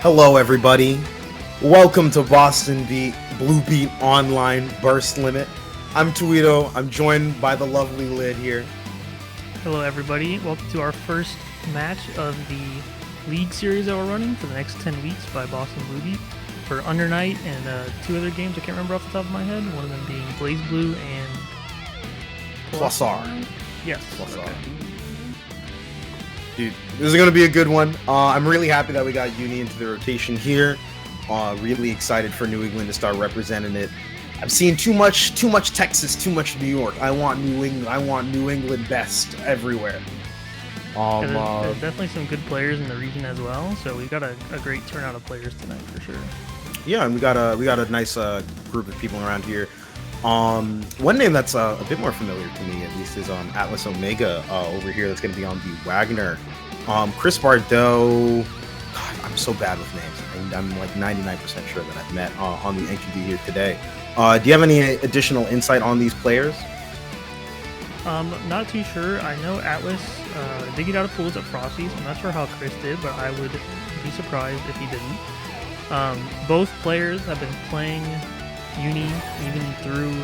Hello, everybody. Welcome to Bostonbluebeat Online Burst Limit. I'm Tweedo. I'm joined by the lovely Lid here. Hello, everybody. Welcome to our first match of the League series that we're running for the next 10 weeks by BostonBluebeat for Under Night and two other games I can't remember off the top of my head. One of them being Blaze Blue and Plus R. Yes. Plus okay. R. Dude, this is going to be a good one. I'm really happy that we got Uni into the rotation here. Really excited for New England to start representing it. I've seen too much Texas, too much New York. I want New England. I want New England best everywhere. There's definitely some good players in the region as well, so we've got a great turnout of players tonight for sure. Yeah, and we got a nice group of people around here. One name that's a bit more familiar to me, at least, is AtlasOmega over here. That's going to be on the Wagner. ChrisBardot. God, I'm so bad with names. I'm like 99% sure that I've met on the NQB here today. Do you have any additional insight on these players? Not too sure. I know Atlas did get out of pools at Frosty's. I'm not sure how Chris did, but I would be surprised if he didn't. Both players have been playing Uni even through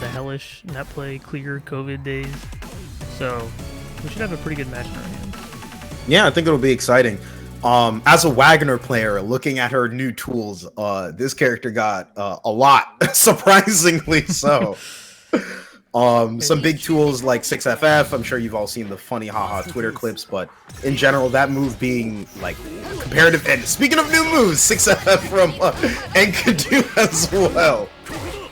the hellish net play clear COVID days, so we should have a pretty good match in our hands. Yeah, I think it'll be exciting. As a Wagner player, looking at her new tools, this character got a lot, surprisingly so. Some big tools like 6FF. I'm sure you've all seen the funny haha Twitter clips, but in general, that move being like comparative. And speaking of new moves, 6FF from Onyxdood as well.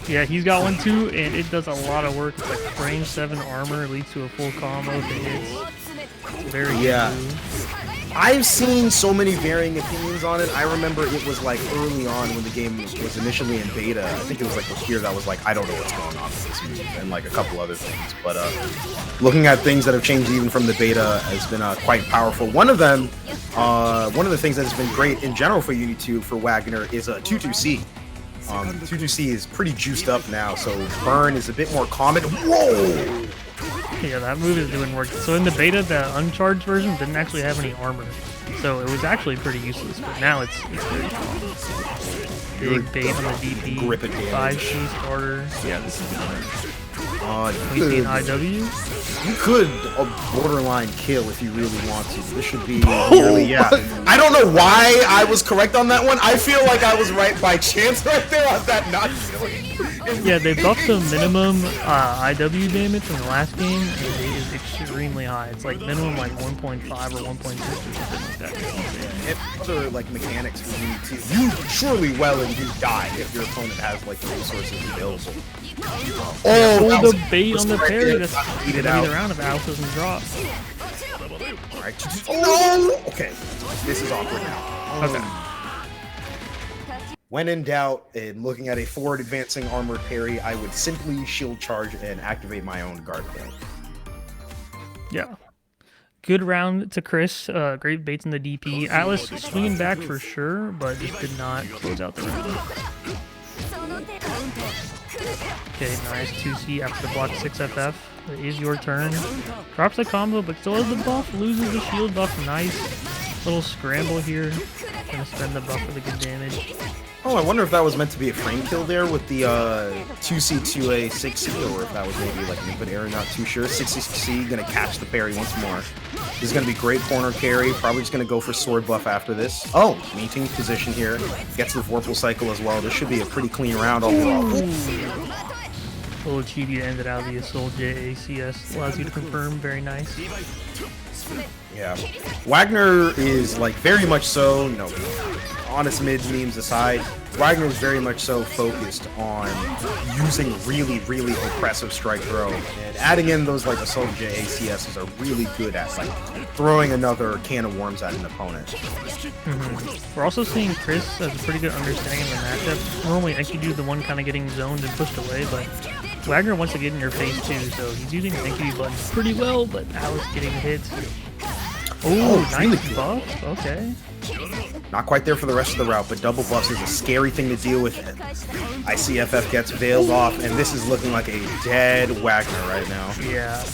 Yeah, he's got one too, and it does a lot of work. It's like frame 7 armor, leads to a full combo if it hits. Very good move. I've seen so many varying opinions on it. I remember it was like early on when the game was initially in beta. I think it was like the year that was like, I don't know what's going on with this move, and like a couple other things. But looking at things that have changed even from the beta has been quite powerful. One of them, one of the things that has been great in general for UNI2 for Wagner is 2-2C. 2-2C is pretty juiced up now, so burn is a bit more common. Whoa! Yeah, that move is doing work. So in the beta, the uncharged version didn't actually have any armor, so it was actually pretty useless. But now it's very strong. Big bait on the DP, 5C starter. Yeah, this is good. We see an IW. You could borderline kill if you really want to. This should be really, yeah. I don't know why I was correct on that one. I feel like I was right by chance right there on that not killing. Yeah, they buffed the minimum IW damage in the last game, and it is extremely high. It's like minimum like 1.5 or 1.6 or something like that. If other like mechanics for you too, you surely well and you die if your opponent has like the resources available. Oh, the bait on the parry that's gonna be the round if Alice doesn't drop. Alright. Oh! Okay. This is awkward now. Okay. When in doubt and looking at a forward advancing armored parry, I would simply shield charge and activate my own guard play. Yeah. Good round to Chris. Great baits in the DP. Atlas swinging back for sure, but just did not close out the round. Okay, nice 2C after the block 6FF. It is your turn. Drops the combo, but still has the buff. Loses the shield buff. Nice little scramble here. Gonna spend the buff for the good damage. Oh, I wonder if that was meant to be a frame kill there with the 2C, 2A, 6C, or if that was maybe like an input error, not too sure. 6C gonna catch the parry once more. This is gonna be great corner carry. Probably just gonna go for sword buff after this. Oh, maintaining position here. Gets the Vorpal cycle as well. This should be a pretty clean round overall. A little chibi to end it out. The Assault JACS allows you to confirm. Very nice. Yeah. Wagner is like very much so, you know, honest mid memes aside, Wagner is very much so focused on using really, really oppressive strike throw, and adding in those like Assault JACSs are really good at like throwing another can of worms at an opponent. We're also seeing Chris has a pretty good understanding of the matchup. Normally Enkidu is the one kind of getting zoned and pushed away, but Wagner wants to get in your face too, so he's using the Enkidu button pretty well, but Alice getting hit. Oh, nice really buff. Okay. Not quite there for the rest of the route, but double buffs is a scary thing to deal with. ICFF gets veiled off, and this is looking like a dead Wagner right now. Yeah.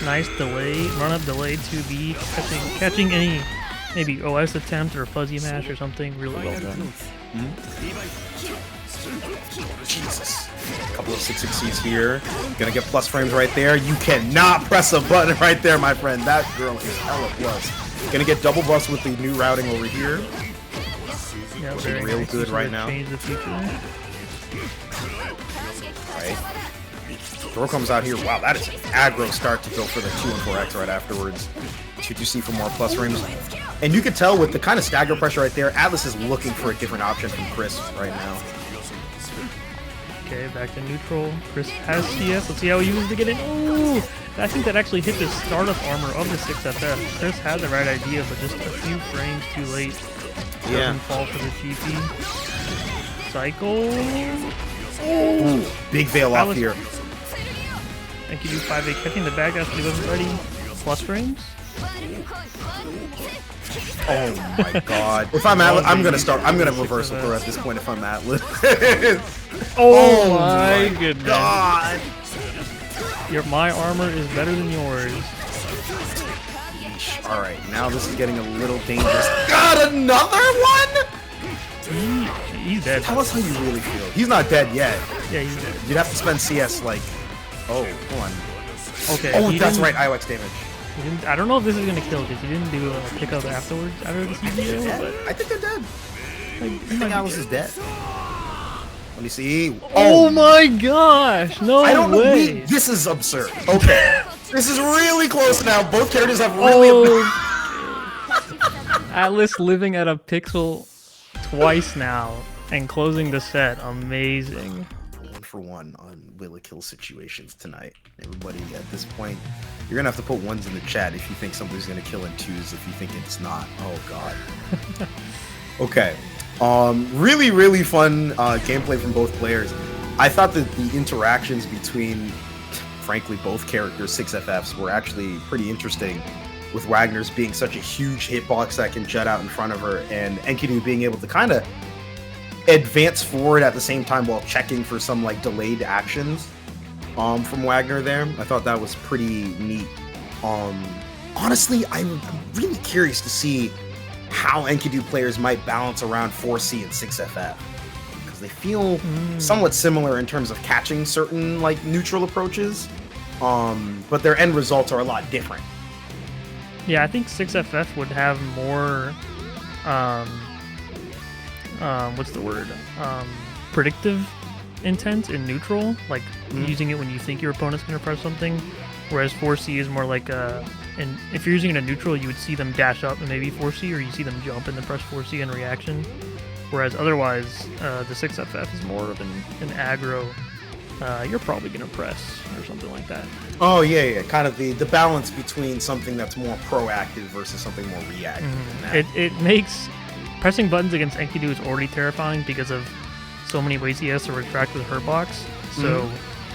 Nice delay, run up delay 2B, catching any maybe OS attempt or fuzzy mash or something really well done. Jesus. A couple of 6x's here. Gonna get plus frames right there. You cannot press a button right there, my friend. That girl is hella plus. Gonna get double buffs with the new routing over here. Yeah, Looking very real nice. good right now. Change the future. Right. Throw comes out here. Wow, that is an aggro start to go for the 2 and 4x right afterwards. 2-2C for more plus frames. And you can tell with the kind of stagger pressure right there, Atlas is looking for a different option from Chris right now. Okay, back to neutral. Chris has CS. Let's see how he uses to get in. Ooh! I think that actually hit the startup armor of the 6FF. Chris had the right idea, but just a few frames too late. Doesn't fall for the GP. Cycle. Ooh, big veil off here. I could do 5A catching the back after he wasn't ready. Plus frames. Oh my god. If I'm Atlas, I'm gonna reversal throw at this point if I'm Atlas. Oh my goodness. God. My armor is better than yours. Alright, now this is getting a little dangerous. God, another one? He's dead. Tell us how you really feel. He's not dead yet. Yeah, he's dead. You'd have to spend CS like... Oh, hold on. Okay. Oh, that's right, IOX damage. I don't know if this is gonna kill because he didn't do a pickup afterwards out of the CBO, but I think they're dead. like, I think Atlas is dead. Let me see. oh my gosh! No I don't way! know. This is absurd. Okay. This is really close now. Both characters have really... Atlas living at a pixel twice now and closing the set. Amazing. 1-for-1 on will it kill situations tonight. Everybody at this point, you're gonna have to put ones in the chat if you think somebody's gonna kill in twos. If you think it's not, oh god. Okay, really fun gameplay from both players. I thought that the interactions between, frankly, both characters, 6FFs, were actually pretty interesting. With Wagner's being such a huge hitbox that can jet out in front of her, and Enkidu being able to kind of advance forward at the same time while checking for some like delayed actions from Wagner there. I thought that was pretty neat. Honestly, I'm really curious to see how Enkidu players might balance around 4C and 6FF, because they feel somewhat similar in terms of catching certain like neutral approaches, but their end results are a lot different. Yeah, I think 6FF would have more what's the word? Predictive intent in neutral, like using it when you think your opponent's going to press something, whereas 4C is more like and if you're using it in neutral, you would see them dash up and maybe 4C, or you see them jump and then press 4C in reaction, whereas otherwise the 6FF is more of an aggro, you're probably going to press or something like that. Oh yeah, kind of the balance between something that's more proactive versus something more reactive. It makes pressing buttons against Enkidu is already terrifying because of so many ways he has to retract with hurt box. So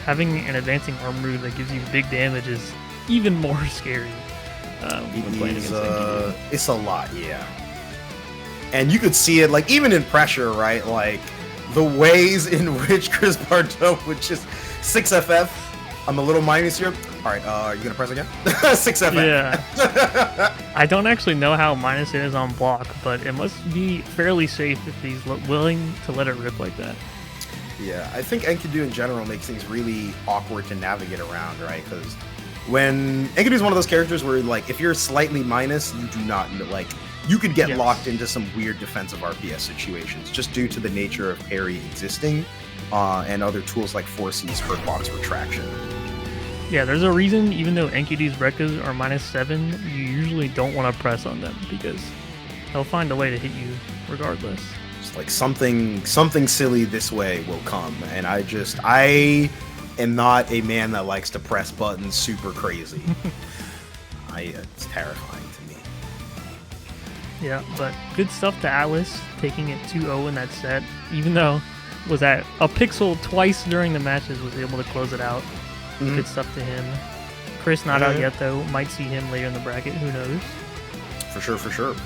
having an advancing arm move that gives you big damage is even more scary. It's a lot, yeah. And you could see it, like, even in pressure, right? Like, the ways in which ChrisBardot would just 6FF. I'm a little minus here. All right, are you gonna press again? 6FF. Yeah. I don't actually know how minus it is on block, but it must be fairly safe if he's willing to let it rip like that. Yeah, I think Enkidu in general makes things really awkward to navigate around, right? Because when Enkidu is one of those characters where, like, if you're slightly minus, you do not, like, you could get locked into some weird defensive RPS situations just due to the nature of parry existing and other tools like 4C's hurt box retraction. Yeah, there's a reason, even though Enkidu's Rekkas are -7, you usually don't want to press on them because they'll find a way to hit you regardless. Just like something silly this way will come, and I am not a man that likes to press buttons super crazy. It's terrifying to me. Yeah, but good stuff to Atlas, taking it 2-0 in that set, even though was at a pixel twice during the matches, was able to close it out. Good stuff to him. Chris not out yet though. Might see him later in the bracket. Who knows? For sure.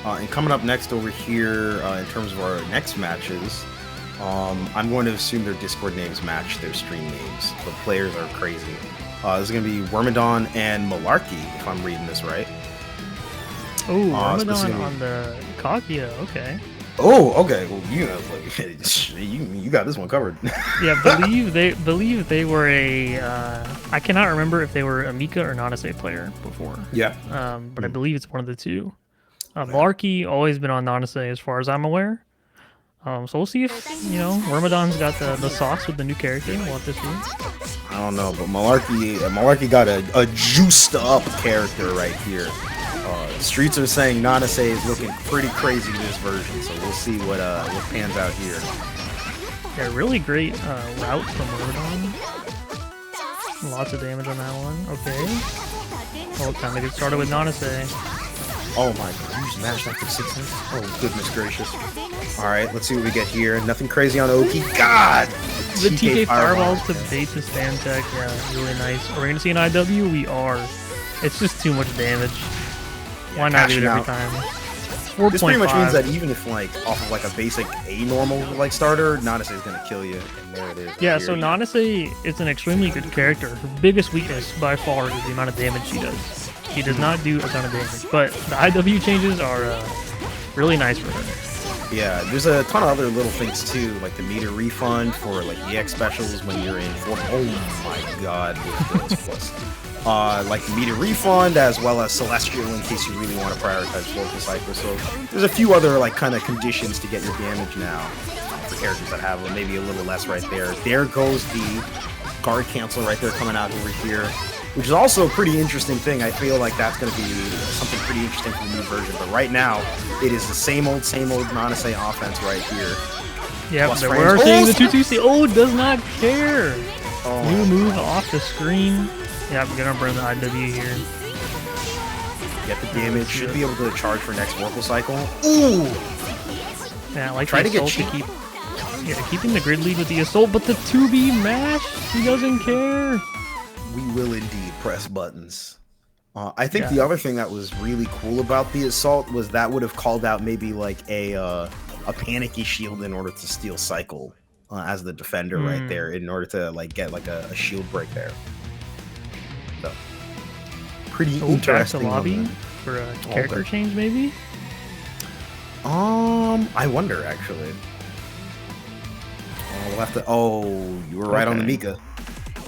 And coming up next over here, in terms of our next matches, I'm going to assume their Discord names match their stream names. The players are crazy. This is going to be Wyrmidon and Malarky, if I'm reading this right. Oh, Wyrmidon specifically. on the Kaguya. Okay. Oh, okay. Well, you know, like, you got this one covered. Yeah, believe they were a. I cannot remember if they were a Mika or Nanase player before. Yeah. But I believe it's one of the two. Malarky always been on Nanase as far as I'm aware. So we'll see if Wyrmidon's got the sauce with the new character. We'll have to see. I don't know, but Malarky got a juiced up character right here. Streets are saying Nanase is looking pretty crazy this version, so we'll see what pans out here. Yeah, really great route from Wyrmidon. Lots of damage on that one. Okay. Well, time to get started with Nanase. Oh my god, you smashed after 6 hits? Oh goodness gracious. Alright, let's see what we get here. Nothing crazy on Oki. God! The TK Fireballs to bait the spam tech, yeah, really nice. Are we gonna see an IW? We are. It's just too much damage. Why not do it every time? 4.5. This pretty much means that even if like off of like a basic normal like starter, Nanase is gonna kill you, and there it is. Yeah, so Nanase is an extremely good character. Her biggest weakness by far is the amount of damage she does. She does not do a ton of damage, but the IW changes are really nice for her. Yeah, there's a ton of other little things too, like the meter refund for like EX specials when you're in form. Oh my god, plus. Like meter refund as well as Celestial in case you really want to prioritize Floral Cycle. So there's a few other like kind of conditions to get your damage now for characters that have maybe a little less right there. There goes the guard cancel right there coming out over here, which is also a pretty interesting thing. I feel like that's going to be something pretty interesting for the new version. But right now, it is the same old Nanase offense right here. Yeah, but we're seeing the 2-2-C. Oh, does not care. Oh. New move off the screen. Yeah, we're gonna burn the IW here. Get the damage. Should be able to charge for next Oracle Cycle. Ooh! Yeah, I like try to get cheap. Keeping the grid lead with the assault, but the 2B mash, he doesn't care. We will indeed press buttons. I think the other thing that was really cool about the assault was that would have called out maybe like a panicky shield in order to steal cycle as the defender right there, in order to like get like a shield break there. So pretty interesting. Back to lobby for a character change maybe. I wonder actually. We'll have to. Oh, you were right on the Mika.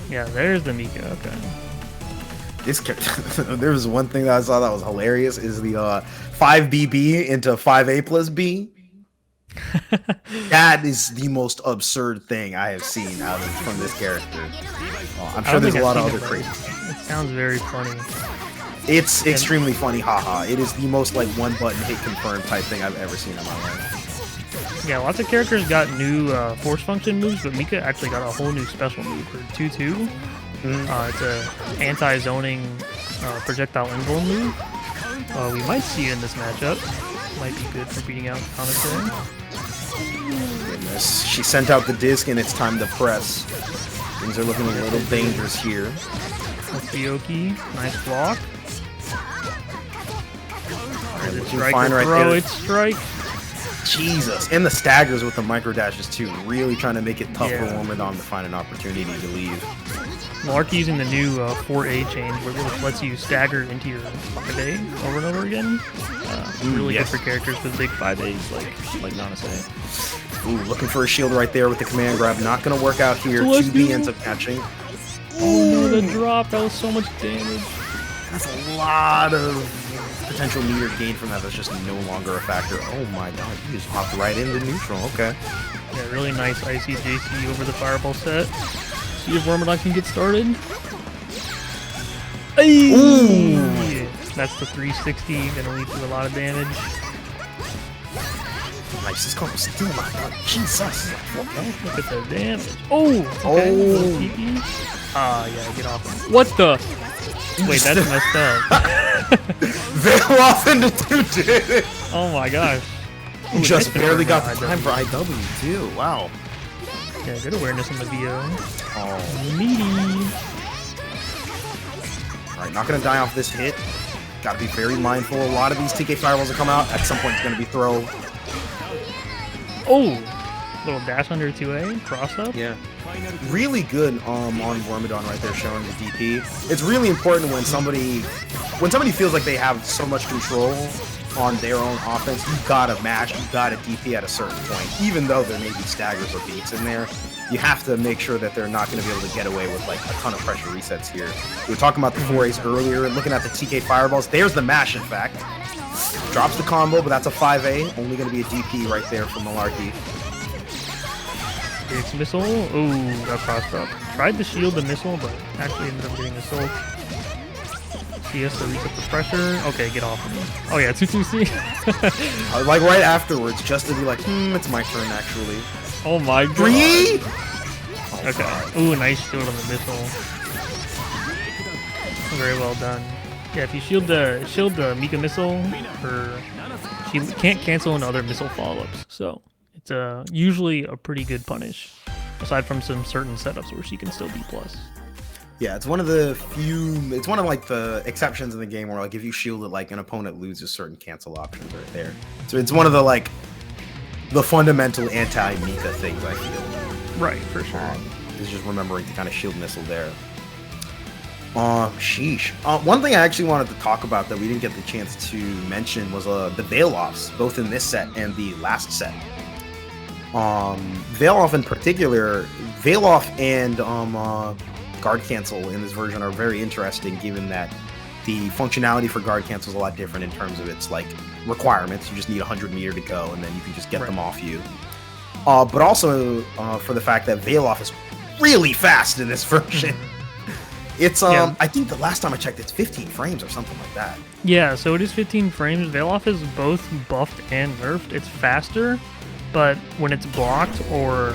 Yeah, there's the Mika. Okay. This there was one thing that I saw that was hilarious is the 5 BB into 5A plus B. That is the most absurd thing I have seen from this character. I'm sure there's a lot of other crazy. It sounds very funny. It's extremely funny, haha. It is the most like one button hit confirm type thing I've ever seen in my life. Yeah, lots of characters got new force function moves, but Mika actually got a whole new special move for 2-2. It's a anti-zoning projectile invuln move. We might see it in this matchup. Might be good for beating out Nanase. Goodness. She sent out the disc and it's time to press. Things are looking a little dangerous here. That's the Oki. Nice block. Looking Strike fine right throw there. it, strike. Jesus. And the staggers with the micro dashes too. Really trying to make it tough for Wyrmidon to find an opportunity to leave. Malarky using the new 4A change, which lets you stagger into your 5A over and over again. Really good for characters with big 5As like Nanase. Ooh, looking for a shield right there with the command grab. Not going to work out here. 2B ends up catching. Oh no, the drop. That was so much damage. That's a lot of potential meter gain from that. That's just no longer a factor. Oh my god, you just hopped right into neutral. Okay. Yeah, really nice icy JC over the fireball set. See if Wyrmidon can get started. Hey! Ooh. That's the 360, gonna lead to a lot of damage. Nice, this combo still my god. Jesus. Okay, look at the damage. Oh! Okay. Yeah, get off. What the? Wait, that's messed up. Veil off into 2 did. Oh my gosh. Ooh, just barely got the time for IW too. Wow. Yeah, good awareness on the VO. Oh. Meaty. Alright, not gonna die off this hit. Gotta be very mindful. A lot of these TK fireballs that come out, at some point it's gonna be throw. Oh! Little dash under 2A, cross up. Yeah. Really good on Wyrmidon right there showing the DP. It's really important when somebody feels like they have so much control on their own offense, you gotta mash, you gotta DP at a certain point. Even though there may be staggers or beats in there, you have to make sure that they're not going to be able to get away with like a ton of pressure resets here. We were talking about the 4As earlier, looking at the TK fireballs. There's the mash, in fact. Drops the combo, but that's a 5A. Only going to be a DP right there from Malarky. Phoenix missile. Ooh, got crossed up. Tried to shield the missile, but actually ended up getting assault. CS to reset the pressure. Okay, get off of me. Oh yeah, 2-2-C. Like right afterwards, just to be like, it's my turn actually. Oh my god. 3? Okay. Ooh, nice shield on the missile. Very well done. Yeah, if you shield the Mika missile, she can't cancel into other missile follow-ups. So it's usually a pretty good punish, aside from some certain setups where she can still be plus. Yeah, it's one of the it's one of like the exceptions in the game where like if you shield it, like an opponent loses certain cancel options right there. So it's one of the like the fundamental anti-Mika things I feel. Right, for sure. Is just remembering to kind of shield missile there. Sheesh. One thing I actually wanted to talk about that we didn't get the chance to mention was the Veil-offs, both in this set and the last set. Veil-off in particular, Veil-off and guard cancel in this version are very interesting, given that the functionality for guard cancel is a lot different in terms of its like requirements. You just need 100 meter to go, and then you can just get them off you. But also for the fact that Veil-off is really fast in this version. It's I think the last time I checked, it's 15 frames or something like that. Yeah, so it is 15 frames. Veil-off is both buffed and nerfed. It's faster, but when it's blocked or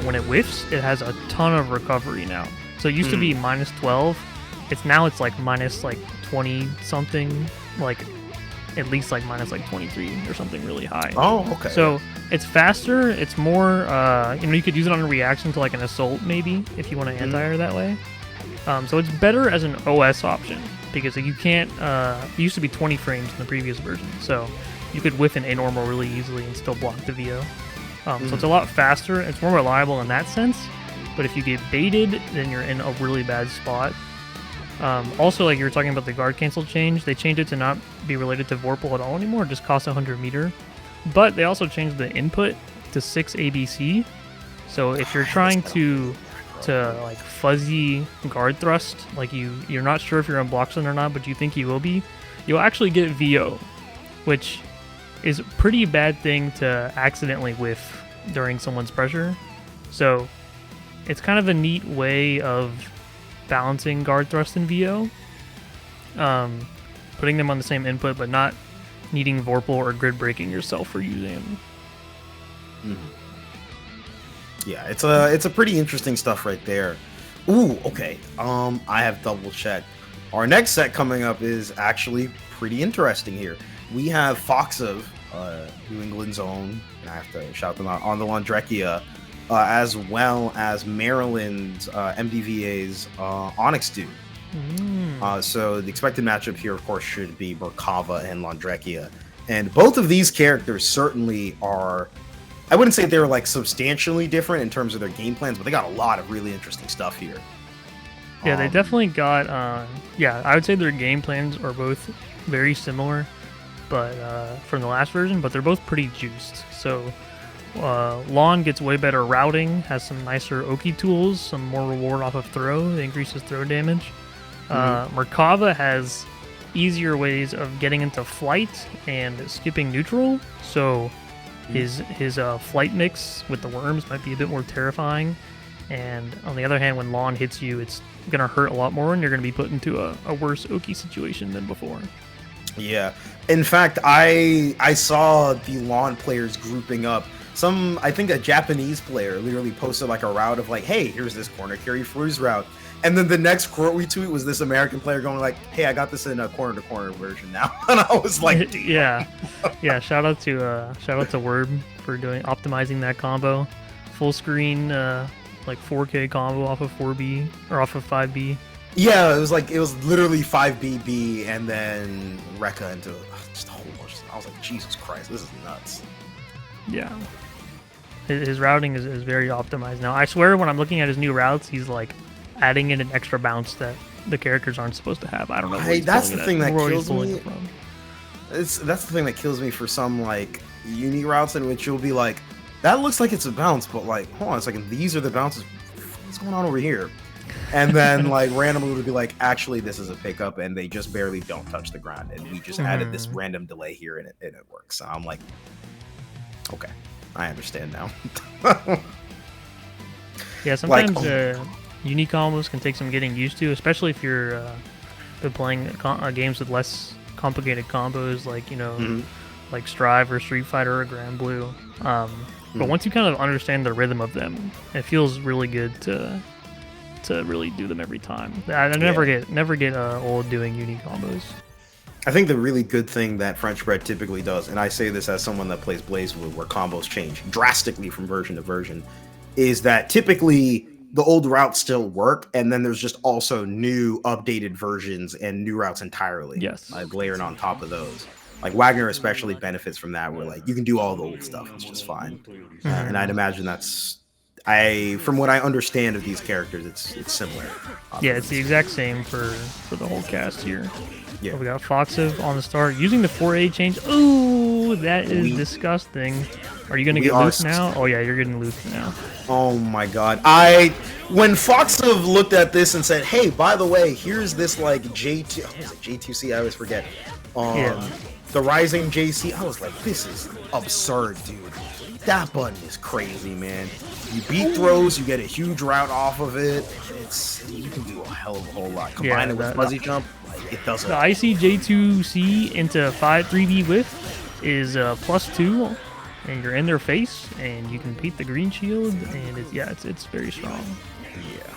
when it whiffs, it has a ton of recovery now. So it used to be minus 12. It's like minus like 20 something, like at least like minus like 23 or something really high. Oh, okay. So it's faster. It's more you could use it on a reaction to like an assault maybe if you want to anti-air that way. So it's better as an OS option because you can't. It used to be 20 frames in the previous version, so you could whiff an anormal really easily and still block the VO. So it's a lot faster. It's more reliable in that sense. But if you get baited, then you're in a really bad spot. Also, like you were talking about the guard cancel change, they changed it to not be related to Vorpal at all anymore. It just costs 100 meter. But they also changed the input to 6 ABC. So if you're trying to like fuzzy guard thrust, like you're not sure if you're on block zone or not, but you think you will be, you'll actually get VO, which is a pretty bad thing to accidentally whiff during someone's pressure. So it's kind of a neat way of balancing guard thrust and VO, putting them on the same input but not needing Vorpal or grid breaking yourself for using them. Yeah, it's a pretty interesting stuff right there. Ooh, okay. I have double checked. Our next set coming up is actually pretty interesting here. We have foxof, New England's own, and I have to shout them out, on the Laundrekia, as well as Maryland's MDVA's Onyxdood. So the expected matchup here, of course, should be Merkava and Laundrekia. And both of these characters certainly are, I wouldn't say they're like substantially different in terms of their game plans, but they got a lot of really interesting stuff here. Yeah, they definitely got, I would say their game plans are both very similar, but from the last version, but they're both pretty juiced. So Lawn gets way better routing, has some nicer Oki tools, some more reward off of throw, that increases throw damage. Merkava has easier ways of getting into flight and skipping neutral, so his flight mix with the worms might be a bit more terrifying. And on the other hand, when Lawn hits you, it's going to hurt a lot more, and you're going to be put into a worse Oki situation than before. Yeah. In fact, I saw the Lawn players grouping up. I think a Japanese player literally posted like a route of like, hey, here's this corner carry Fru's route. And then the next quote retweet was this American player going like, hey, I got this in a corner-to-corner version now. And I was like, yeah. Shout out to Wyrm for optimizing that combo. Full screen, like 4K combo off of 4B or off of 5B. Yeah, it was literally 5BB and then Rekka into just a whole bunch. I was like, Jesus Christ, this is nuts. Yeah. His routing is very optimized now. I swear when I'm looking at his new routes, he's like adding in an extra bounce that the characters aren't supposed to have. I don't know. That's the thing that kills me. that's the thing that kills me for some like uni routes in which you'll be like, that looks like it's a bounce, but like, hold on a second, these are the bounces. What's going on over here? And then like randomly would be like, actually this is a pickup, and they just barely don't touch the ground, and we just added this random delay here, and it works. So I'm like, okay, I understand now. Yeah, sometimes uni combos can take some getting used to, especially if you're been playing games with less complicated combos, like, you know, like Strive or Street Fighter or Grand Blue. But once you kind of understand the rhythm of them, it feels really good to really do them every time. I never get old doing uni combos. I think the really good thing that French Bread typically does, and I say this as someone that plays BlazBlue, where combos change drastically from version to version, is that typically the old routes still work, and then there's just also new updated versions and new routes entirely. Yes. Like layering on top of those. Like Wagner especially benefits from that, where like you can do all the old stuff, it's just fine. And I'd imagine from what I understand of these characters, it's similar. Yeah, it's the exact same for the whole cast here. Yeah. So we got foxof on the start using the 4A change. Ooh, that is disgusting. Are you gonna get loose now? Oh yeah, you're getting loose now. Oh my god. When foxof looked at this and said, hey, by the way, here's this like J2C, I always forget. The Rising JC, I was like, this is absurd, dude. That button is crazy, man. You beat throws, you get a huge route off of it. You can do a hell of a whole lot. Combine it with fuzzy jump, like, it doesn't. The ICJ2C into 3B whiff is +2, and you're in their face, and you can beat the green shield, and it's very strong. Yeah.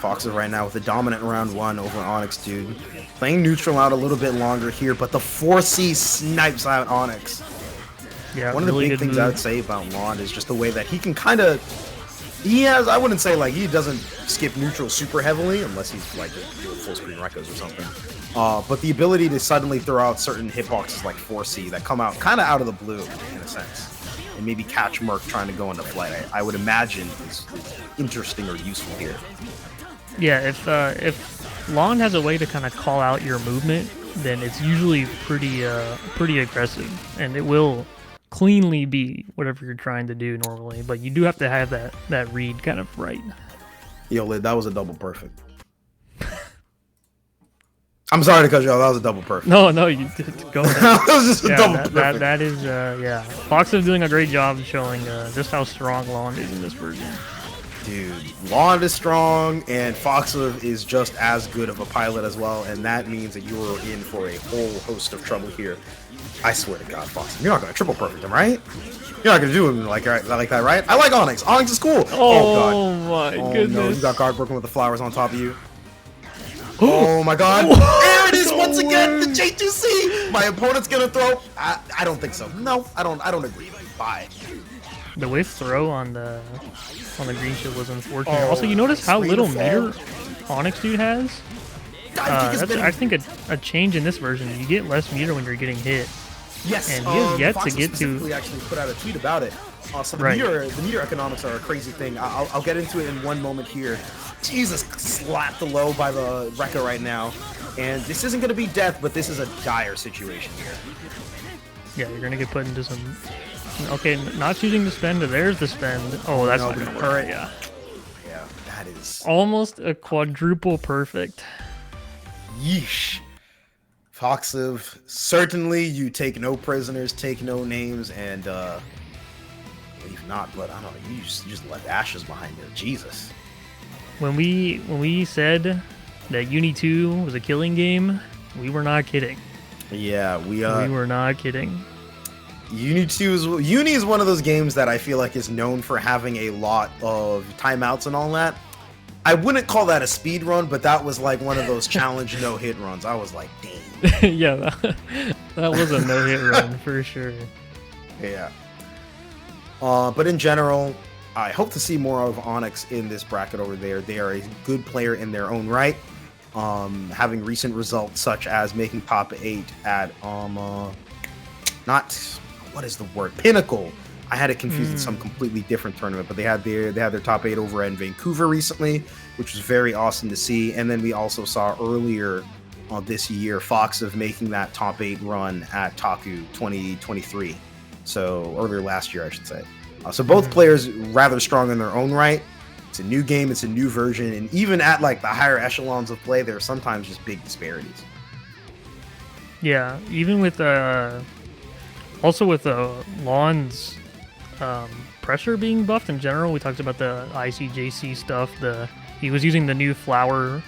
foxof right now with a dominant round 1 over Onyxdood. Playing neutral out a little bit longer here, but the 4C snipes out Onyx. Yeah, one of the big things I would say about Lond is just the way that he can kind of... I wouldn't say like he doesn't skip neutral super heavily unless he's like doing full screen recos or something. But the ability to suddenly throw out certain hitboxes like 4C that come out kind of out of the blue in a sense, and maybe catch Merc trying to go into flight, I would imagine is interesting or useful here. Yeah, if Lond has a way to kind of call out your movement, then it's usually pretty aggressive, and it will cleanly be whatever you're trying to do normally, but you do have to have that read kind of right. Yo, Lid, that was a double perfect. I'm sorry to cut you off. That was a double perfect. No, you did go ahead. That was just a double perfect. That is, yeah. foxof doing a great job showing just how strong Lond is in this version. Dude, Lond is strong, and foxof is just as good of a pilot as well, and that means that you are in for a whole host of trouble here. I swear to God, foxof, you're not going to triple perfect him, right? You're not going to do him like that, right? I like Onyx. Onyx is cool. Oh God. My goodness. No, you got guard broken with the flowers on top of you. Oh my God. There it is once again, the J2C. My opponent's going to throw. I don't think so. No, I don't agree. Bye. The whiff throw on the green shield was unfortunate. Also, you notice how little meter Onyxdood has? That's, I think, a change in this version. You get less meter when you're getting hit. Yes, and he has yet to get to. Actually put out a tweet about it. So the meter economics are a crazy thing. I'll get into it in one moment here. Jesus, slapped the low by the Rekka right now, and this isn't going to be death, but this is a dire situation here. Yeah, you're going to get put into some. Okay, not choosing to spend. There's the spend. Oh, that's not going to work. Yeah, that is almost a quadruple perfect. Yeesh. foxof, certainly you take no prisoners, take no names, and leave not, but I don't know, you just left ashes behind you. Jesus. When we said that UNI2 was a killing game, we were not kidding. Yeah, we were not kidding. Uni is one of those games that I feel like is known for having a lot of timeouts and all that. I wouldn't call that a speed run, but that was like one of those challenge no-hit runs. I was like, dang. Yeah, that was a no-hit run for sure. Yeah. But in general, I hope to see more of Onyx in this bracket over there. They are a good player in their own right. Having recent results such as making top 8 at Pinnacle. I had it confused with some completely different tournament, but they had their top 8 over in Vancouver recently, which was very awesome to see. And then we also saw earlier this year, foxof making that top 8 run at Taku 2023. So earlier last year, I should say. So both players rather strong in their own right. It's a new game, it's a new version, and even at like the higher echelons of play, there are sometimes just big disparities. Yeah, even with also with Lawn's pressure being buffed in general. We talked about the ICJC stuff. He was using the new flower,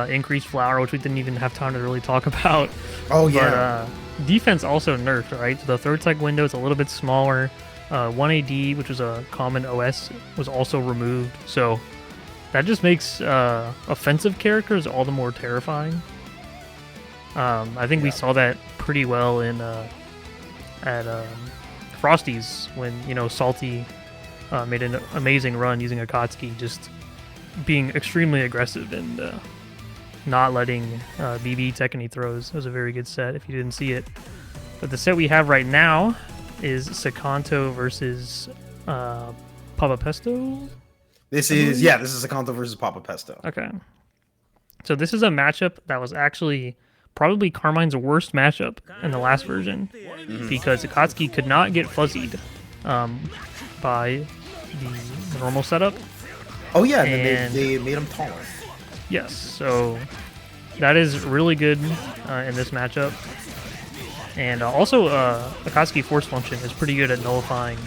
increased flower, which we didn't even have time to really talk about. Oh yeah. But defense also nerfed, right? So the third tech window is a little bit smaller. 1AD, which was a common OS, was also removed. So that just makes offensive characters all the more terrifying. I think we saw that pretty well in at Frosty's when Salty made an amazing run using Akatsuki, just being extremely aggressive and not letting BB tech any throws. It was a very good set if you didn't see it. But the set we have right now is Sekanto versus PapaPesto. This is Sekanto versus PapaPesto. Okay. So this is a matchup that was actually probably Carmine's worst matchup in the last version, because Akatsuki could not get fuzzied by the normal setup. Oh yeah, and they made him taller. Yes, so that is really good in this matchup. And also, Akatsuki Force Function is pretty good at nullifying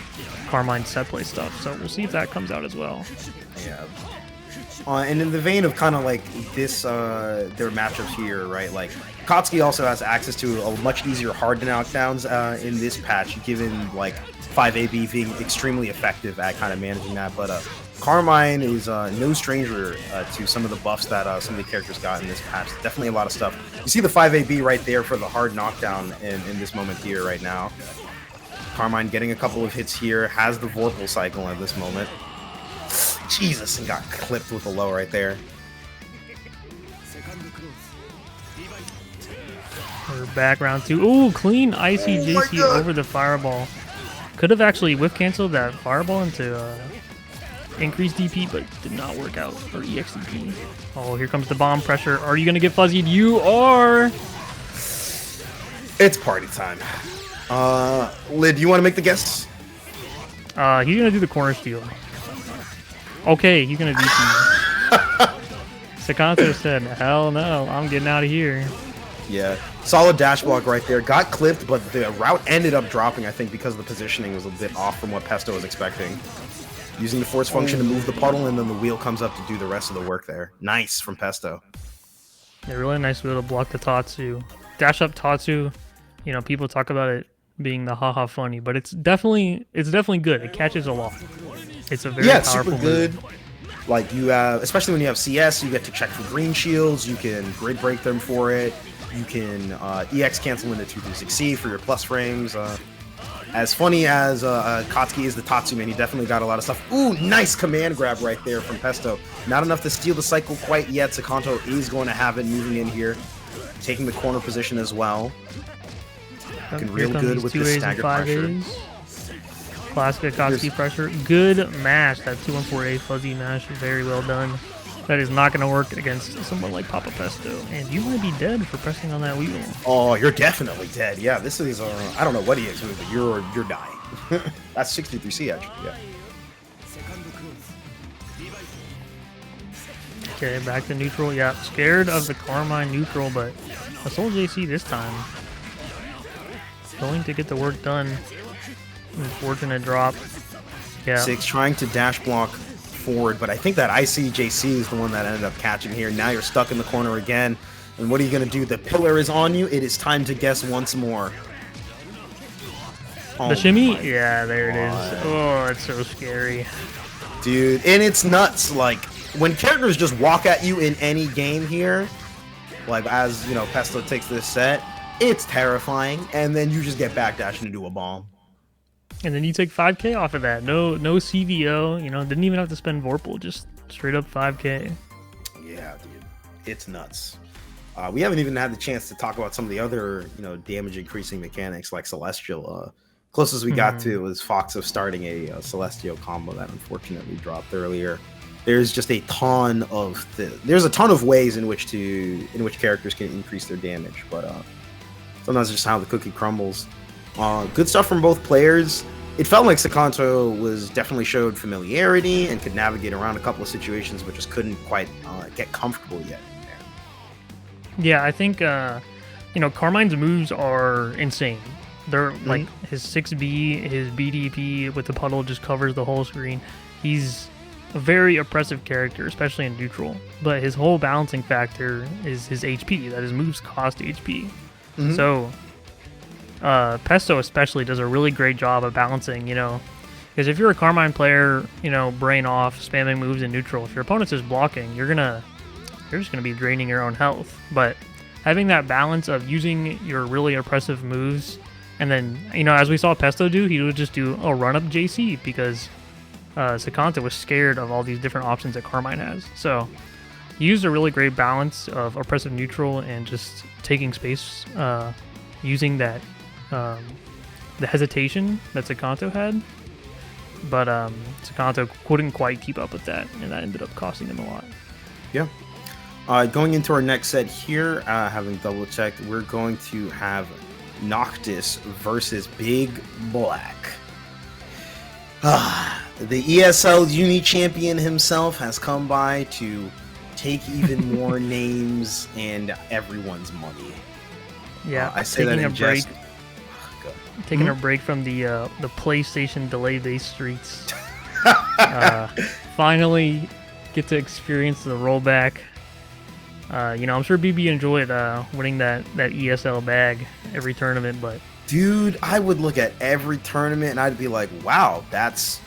Carmine's set play stuff, so we'll see if that comes out as well. Yeah. And in the vein of kind of like this, their matchups here, right? Like, Akatsuki also has access to a much easier hard knockdowns in this patch, given like 5AB being extremely effective at kind of managing that. But Carmine is no stranger to some of the buffs that some of the characters got in this patch. Definitely a lot of stuff. You see the 5AB right there for the hard knockdown in this moment here right now. Carmine getting a couple of hits here, has the Vorpal cycle at this moment. Jesus, and got clipped with a low right there. We're back round 2. Ooh, clean ICJC over the fireball. Could have actually whiff canceled that fireball into increased DP, but did not work out for EXDP. Oh, here comes the bomb pressure. Are you going to get fuzzied? You are! It's party time. Lid, you want to make the guess? He's going to do the corner steal. Okay, he's going to DP. Sekanto said, hell no, I'm getting out of here. Yeah, solid dash block right there. Got clipped, but the route ended up dropping, I think, because the positioning was a bit off from what Pesto was expecting. Using the force function to move the puddle, and then the wheel comes up to do the rest of the work there. Nice from Pesto. Yeah, really nice way to block the Tatsu. Dash up Tatsu, people talk about it being the haha funny, but it's definitely good. It catches a lot. It's a very powerful super good. move. Like you have, especially when you have CS, you get to check for green shields. You can grid break them for it. You can EX cancel into 236C for your plus frames. As funny as Akatsuki is the Tatsu man, he definitely got a lot of stuff. Ooh, nice command grab right there from Pesto. Not enough to steal the cycle quite yet. Sekanto is going to have it moving in here, taking the corner position as well. Looking real good with the staggered pressure. Classic Akatsuki pressure. Good mash. That 214A fuzzy mash. Very well done. That is not going to work against someone like PapaPesto. And you might be dead for pressing on that wheel. Oh, you're definitely dead. Yeah, this is, I don't know what he is, but you're dying. That's 63C, actually, yeah. Okay, back to neutral. Yeah, scared of the Carmine neutral, but a Soul JC this time. Going to get the work done. Unfortunate drop. Yeah. 6 trying to dash block forward, but I think that ICJC is the one that ended up catching here. Now you're stuck in the corner again. And what are you going to do? The pillar is on you. It is time to guess once more. Oh, the shimmy? Yeah, there it is. Oh, it's so scary. Dude, and it's nuts. Like, when characters just walk at you in any game here, like as, Pesto takes this set, it's terrifying. And then you just get backdashing into a bomb. And then you take 5k off of that. No CVO, didn't even have to spend Vorpal, just straight up 5k. Yeah, dude. It's nuts. We haven't even had the chance to talk about some of the other, damage increasing mechanics like Celestial. Closest we got to was foxof starting a Celestial combo that unfortunately dropped earlier. there's just a ton of there's a ton of ways in which characters can increase their damage, but sometimes it's just how the cookie crumbles. Good stuff from both players. It felt like Sekanto was definitely showed familiarity and could navigate around a couple of situations, but just couldn't quite get comfortable yet. Yeah, I think Carmine's moves are insane. They're like his 6B, his BDP with the puddle just covers the whole screen. He's a very oppressive character, especially in neutral. But his whole balancing factor is his HP, that his moves cost HP. So Pesto especially does a really great job of balancing, because if you're a Carmine player, brain off, spamming moves in neutral, if your opponent's just blocking, you're just gonna be draining your own health. But having that balance of using your really oppressive moves, and then, as we saw Pesto do, he would just do a run-up JC because Sekanto was scared of all these different options that Carmine has. So he used a really great balance of oppressive neutral and just taking space, using that the hesitation that Sekanto had. But Sekanto couldn't quite keep up with that, and that ended up costing him a lot. Yeah. Going into our next set here, having double checked, we're going to have Noctis versus BigBlack. The ESL Uni champion himself has come by to take even more names and everyone's money. Yeah, I say that in jest. Taking a break from the PlayStation delay-based streets. Finally get to experience the rollback. I'm sure BB enjoyed winning that ESL bag every tournament, but dude, I would look at every tournament and I'd be like, wow, that's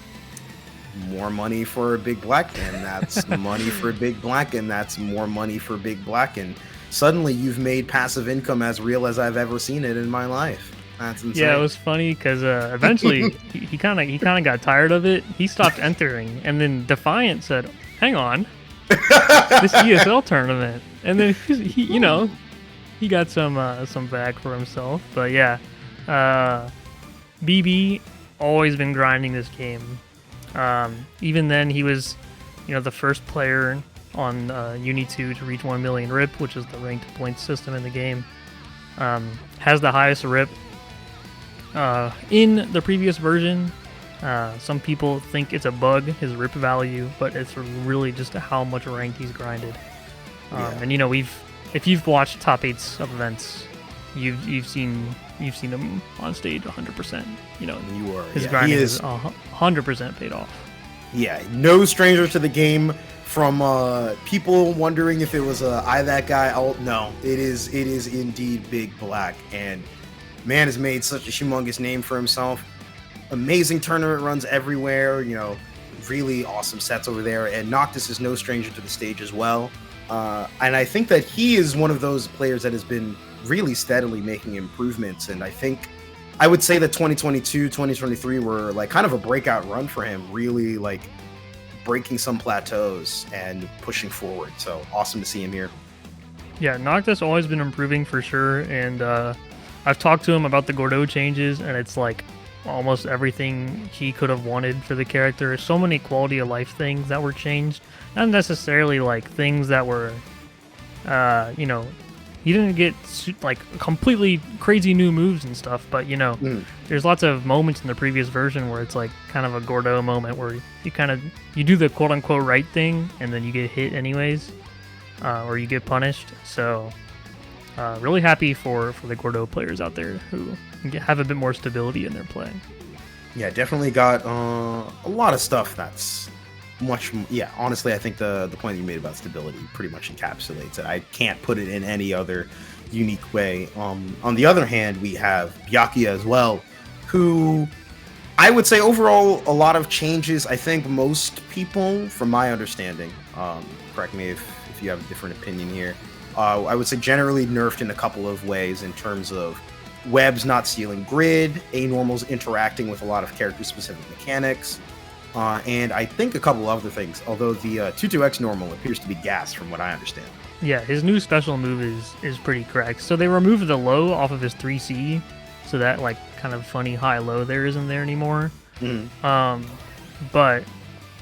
more money for BigBlack, and that's money for BigBlack, and that's more money for BigBlack, and suddenly you've made passive income as real as I've ever seen it in my life. That's insane. Yeah, it was funny because eventually he kind of got tired of it. He stopped entering, and then Defiant said, "Hang on, this ESL tournament," and then he got some back for himself. But yeah, BB always been grinding this game. Even then, he was the first player on UNI2 to reach 1 million RIP, which is the ranked point system in the game. Has the highest RIP in the previous version. Some people think it's a bug, his RIP value, but it's really just how much ranked he's grinded. And if you've watched top 8s of events, you've seen him on stage 100%. His grinding is 100% paid off. Yeah, no stranger to the game. From people wondering if it was I that guy. Oh no, it is indeed BigBlack, and man has made such a humongous name for himself. Amazing tournament runs everywhere. Really awesome sets over there, and Noctis is no stranger to the stage as well. And I think that he is one of those players that has been really steadily making improvements, and I would say that 2022, 2023 were like kind of a breakout run for him, really like breaking some plateaus and pushing forward. So awesome to see him here. Yeah, Noctis always been improving for sure, and I've talked to him about the Gordeau changes, and it's like almost everything he could have wanted for the character. So many quality of life things that were changed, not necessarily like things that were he didn't get like completely crazy new moves and stuff, but there's lots of moments in the previous version where it's like kind of a Gordeau moment where you do the quote unquote right thing and then you get hit anyways, or you get punished. So really happy for the Gordeau players out there who have a bit more stability in their play. Yeah, definitely got a lot of stuff that's much. Yeah, honestly, I think the point you made about stability pretty much encapsulates it. I can't put it in any other unique way. On the other hand, we have Byakuya as well, who I would say overall a lot of changes. I think most people, from my understanding, correct me if you have a different opinion here, I would say generally nerfed in a couple of ways in terms of webs not stealing grid, A-normals interacting with a lot of character-specific mechanics, and I think a couple other things, although the 2-2X normal appears to be gas from what I understand. Yeah, his new special move is pretty correct. So they removed the low off of his 3C, so that like kind of funny high-low there isn't there anymore. But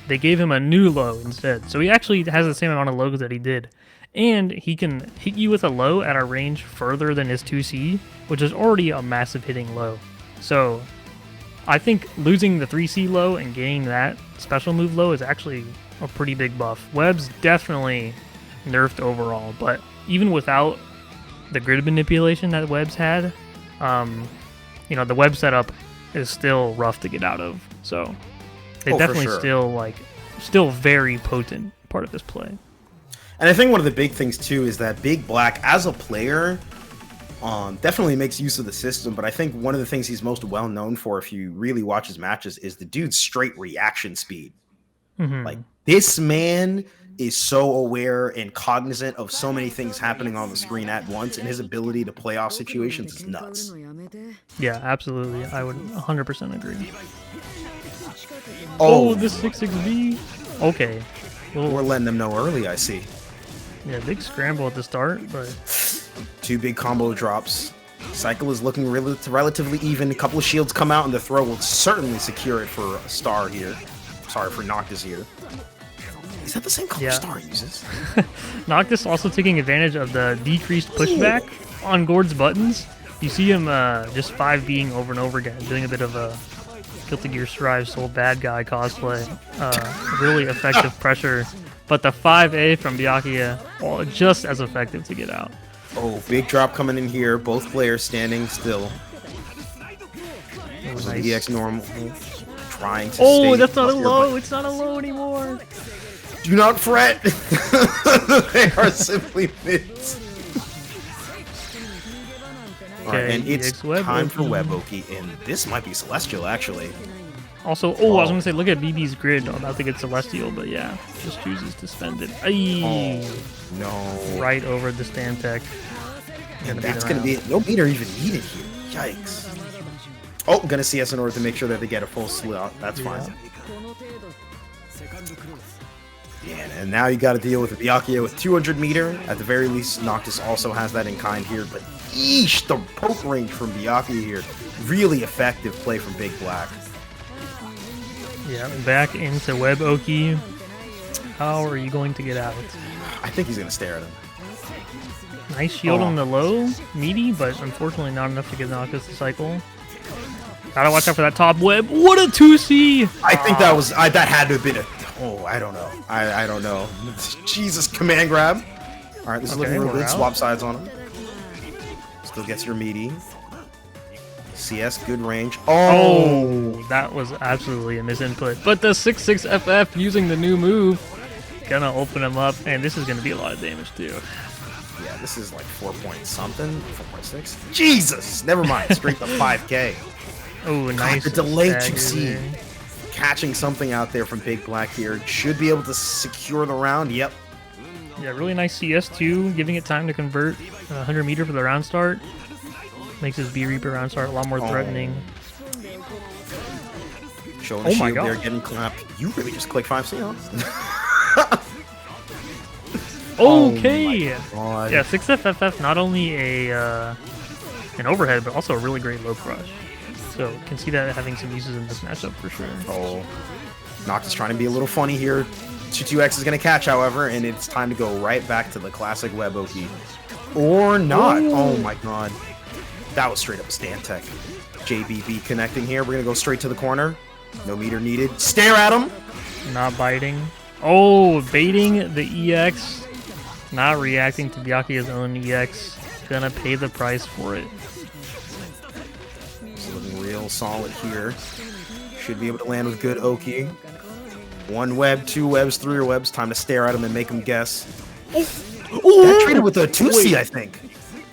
they gave him a new low instead. So he actually has the same amount of lows that he did. And he can hit you with a low at a range further than his 2C, which is already a massive hitting low. So I think losing the 3C low and gaining that special move low is actually a pretty big buff. Web's definitely nerfed overall, but even without the grid manipulation that Web's had, you know, the Web setup is still rough to get out of. So they definitely still very potent part of this play. And I think one of the big things too is that BigBlack as a player definitely makes use of the system, but I think one of the things he's most well known for, if you really watch his matches, is the dude's straight reaction speed. Like, this man is so aware and cognizant of so many things happening on the screen at once, and his ability to play off situations is nuts. Yeah, absolutely. I would 100% agree. Oh, the 6-6V. Okay. Well, we're letting them know early, I see. Yeah, big scramble at the start, but 2 big combo drops. Cycle is looking relatively even. A couple of shields come out, and the throw will certainly secure it for a star here. Sorry, for Noctis here. Is that the same color star he uses? Noctis also taking advantage of the decreased pushback on Gord's buttons. You see him just 5B'ing over and over again, doing a bit of a Guilty Gear Strive Soul Bad Guy cosplay. Really effective pressure. But the 5A from Byakuya, well, just as effective to get out. Oh, big drop coming in here. Both players standing still. Nice. The EX normal. Trying to stay that's not a low. It's not a low anymore. Do not fret. They are simply mids. Okay, and it's time for Weboki, and this might be Celestial, actually. Also, I was going to say, look at BB's grid. I'm about to get Celestial, but yeah, just chooses to spend it. No. Right over the stand tech. And that's going to be no meter even needed here. Yikes. Oh, going to CS in order to make sure that they get a full slot. That's fine. Yeah, and now you got to deal with the Byakuya with 200 meter. At the very least, Noctis also has that in kind here, but eesh, the poke range from Byakuya here. Really effective play from BigBlack. Yeah, back into Weboki. How are you going to get out? I think he's going to stare at him. Nice shield on the low, meaty, but unfortunately not enough to get Noctis to cycle. Gotta watch out for that top web. What a 2C! I think that was that had to have been a. Oh, I don't know. I don't know. Jesus, command grab. All right, this is looking real good. Swap sides on him. Still gets your meaty. CS, good range. Oh, that was absolutely a misinput. But the 6-6 FF using the new move, gonna open him up, and this is gonna be a lot of damage too. Yeah, this is like 4 point something, 4.6. Jesus, never mind. Straight to 5K. Oh, nice. The delay 2C. Catching something out there from BigBlack here. Should be able to secure the round. Yep. Yeah, really nice CS2, giving it time to convert 100 meter for the round start. Makes his B Reaper round start a lot more threatening. Showing the shield there, getting clapped. You really just click 5C, huh? Okay. Yeah, 6FFF not only a an overhead, but also a really great low crush. So can see that having some uses in this matchup for sure. Oh, Noctis trying to be a little funny here. 2-2X is going to catch, however, and it's time to go right back to the classic Weboki. Or not. Ooh. Oh my god. That was straight up stand tech. JBB connecting here. We're going to go straight to the corner. No meter needed. Stare at him. Not biting. Oh, baiting the EX. Not reacting to Byakuya's own EX. Gonna pay the price for it. It's looking real solid here. Should be able to land with good Oki. 1 web, 2 webs, 3 webs. Time to stare at him and make him guess. Oh, that traded with a 2C, I think.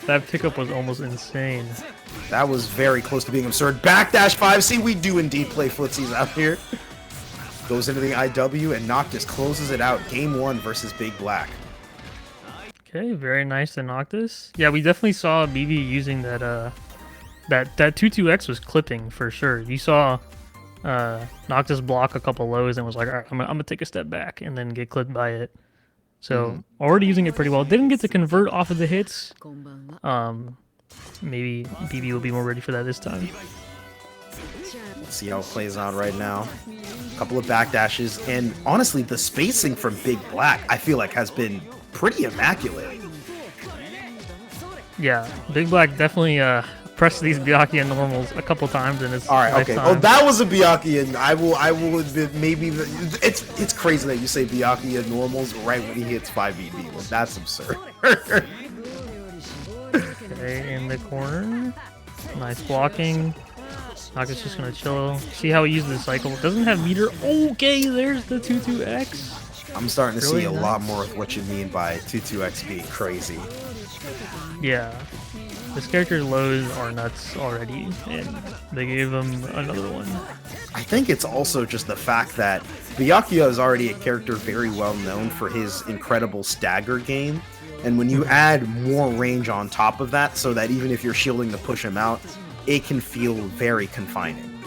That pickup was almost insane. That was very close to being absurd. Backdash 5C. We do indeed play footsies out here. Goes into the IW, and Noctis closes it out. Game 1 versus BigBlack. Okay, very nice to Noctis. Yeah, we definitely saw BB using that that 2-2X was clipping for sure. You saw Noctis block a couple lows and was like, all right, I'm gonna take a step back and then get clipped by it. So already using it pretty well. Didn't get to convert off of the hits. Maybe BB will be more ready for that this time. Let's see how it plays out right now. couple of backdashes, and honestly, the spacing from BigBlack, I feel like, has been pretty immaculate. Yeah, BigBlack definitely pressed these Byakuya normals a couple times in his Okay. lifetime. Well, that was a Byakuya. I will admit, maybe it's crazy that you say Byakuya normals right when he hits 5 ED. Like, that's absurd. Okay, in the corner. Nice blocking. Noctis just gonna chill. See how he uses the cycle. Doesn't have meter. Okay, there's the 2-2-X. I'm starting to Really see a nice. lot more of what you mean by 2-2-X being crazy. Yeah. This character's lows are nuts already, and they gave him another one. I think it's also just the fact that Byakuya is already a character very well known for his incredible stagger game, and when you add more range on top of that, so that even if you're shielding to push him out, it can feel very confining.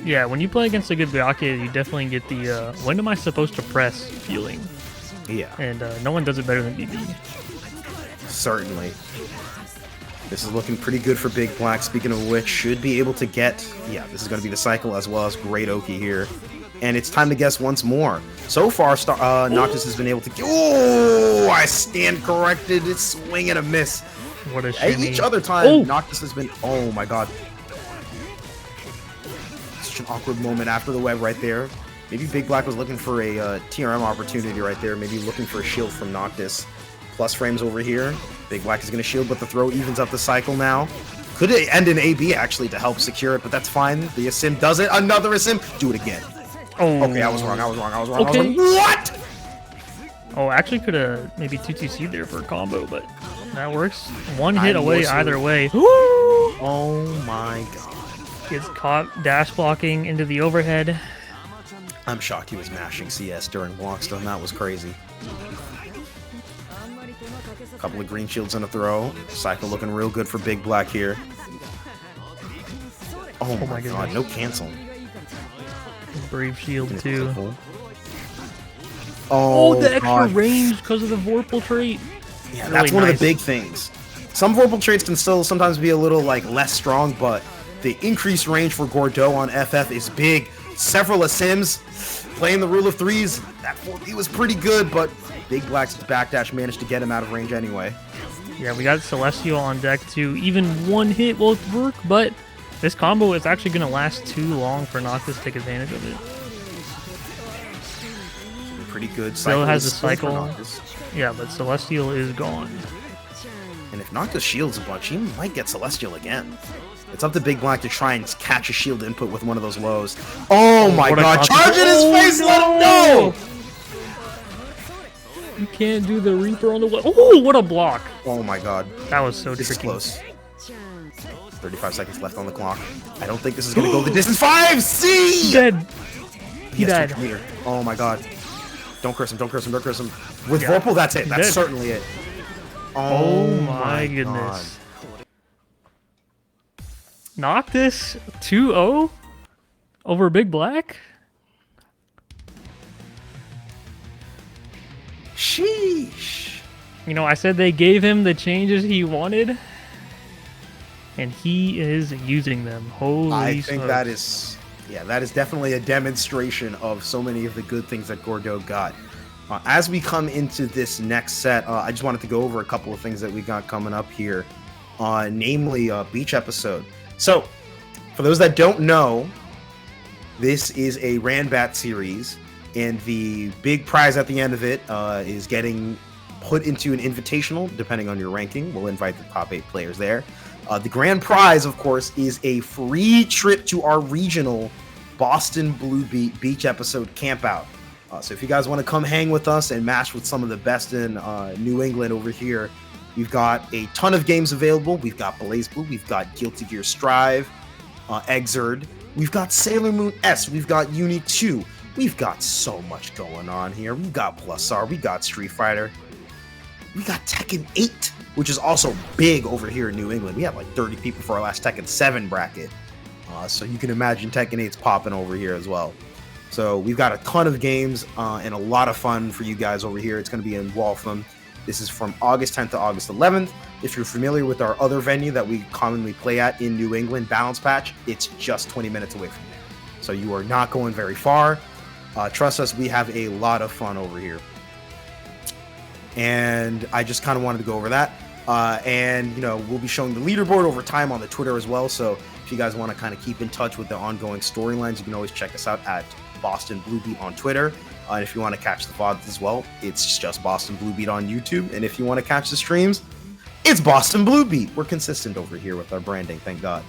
Yeah, when you play against a good Byakuya, you definitely get the when am I supposed to press feeling, Yeah, and no one does it better than BB. certainly. This is looking pretty good for BigBlack, speaking of which, should be able to get... Yeah, this is going to be the cycle as well as great Oki here. And it's time to guess once more. So far, Noctis has been able to... Oh, I stand corrected. It's swing and a miss. What a shimmy. Each other time, Noctis has been... Oh, my God. Such an awkward moment after the web right there. Maybe BigBlack was looking for a TRM opportunity right there. Maybe looking for a shield from Noctis. Plus frames over here. BigBlack is going to shield, but the throw evens up the cycle now. Could it end in AB, actually, to help secure it, but that's fine. The Asim does it. Another Asim. Do it again. Oh. Okay, I was wrong. Okay. What? Oh, actually could have maybe 2-2-C'd there for a combo, but that works. One hit away either way. Oh my God. Gets caught dash blocking into the overhead. I'm shocked he was mashing CS during Blockstone. That was crazy. Couple of green shields and a throw. Cycle looking real good for BigBlack here. Oh my God, no cancel. Brave shield too. Oh, the extra God. range because of the Vorpal trait. Yeah, Really that's one of nice. the big things. Some Vorpal traits can still sometimes be a little like less strong, but the increased range for Gordeau on FF is big. Several Asims playing the rule of threes. That 4B was pretty good, but BigBlack's backdash managed to get him out of range anyway. Yeah, we got Celestial on deck too. Even one hit will work, but this combo is actually going to last too long for Noctis to take advantage of it. Pretty good. Still has is the still for cycle. Noctis. Yeah, but Celestial is gone. And if Noctis shields a bunch, he might get Celestial again. It's up to BigBlack to try and catch a shield input with one of those lows. Oh my What a God! concept. Charge in his face! Let him go! You can't do the Reaper on the way. Oh, what a block! Oh my God! That was so This is tricky. close. 35 seconds left on the clock. I don't think this is gonna go the distance. 5C! Dead. He has died. to meter. Oh my God! Don't curse him! Don't curse him! Don't curse him! With Yeah. Vorpal, that's it. That's Dead. certainly it. Oh my my goodness. God. Noctis 2-0 over BigBlack? Sheesh. You know, I said they gave him the changes he wanted, and he is using them. Holy I think smokes. that is, yeah, that is definitely a demonstration of so many of the good things that Gordeau got. As we come into this next set, I just wanted to go over a couple of things that we got coming up here, namely Beach episode. So, for those that don't know, this is a Ranbat series, and the big prize at the end of it is getting put into an invitational, depending on your ranking. We'll invite the top 8 players there. The grand prize, of course, is a free trip to our regional Boston Bluebeat Beach episode campout. So if you guys want to come hang with us and match with some of the best in New England over here, we've got a ton of games available. We've got Blaze Blue, we've got Guilty Gear Strive, Exerd, we've got Sailor Moon S, we've got UNI2. We've got so much going on here. We've got Plus R, we got Street Fighter, we got Tekken 8, which is also big over here in New England. We had like 30 people for our last Tekken 7 bracket. So you can imagine Tekken 8's popping over here as well. So we've got a ton of games and a lot of fun for you guys over here. It's going to be in Waltham. This is from August 10th to August 11th. If you're familiar with our other venue that we commonly play at in New England, Balance Patch, it's just 20 minutes away from there. So you are not going very far. Trust us, we have a lot of fun over here. And I just kind of wanted to go over that. And, you know, we'll be showing the leaderboard over time on the Twitter as well. So if you guys want to kind of keep in touch with the ongoing storylines, you can always check us out at bostonbluebeat on Twitter. And if you want to catch the VODs as well, it's just bostonbluebeat on YouTube. And if you want to catch the streams, it's bostonbluebeat. We're consistent over here with our branding, thank God.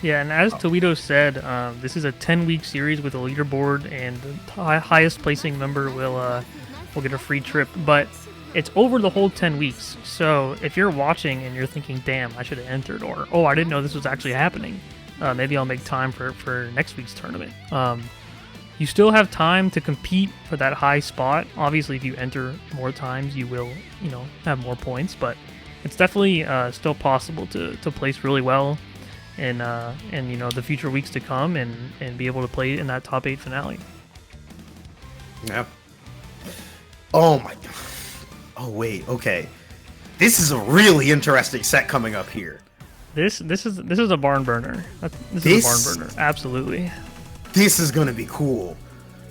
Yeah, and as Toledo said, this is a 10-week series with a leaderboard, and the highest placing member will get a free trip. But it's over the whole 10 weeks. So if you're watching and you're thinking, damn, I should have entered, or, oh, I didn't know this was actually happening, maybe I'll make time for next week's tournament. You still have time to compete for that high spot. Obviously, if you enter more times, you will, you know, have more points, but it's definitely still possible to place really well in you know, the future weeks to come and be able to play in that top 8 finale. Yeah. Oh my god. Oh wait, okay. This is a really interesting set coming up here. This is a barn burner. This is a barn burner. Absolutely. This is gonna be cool.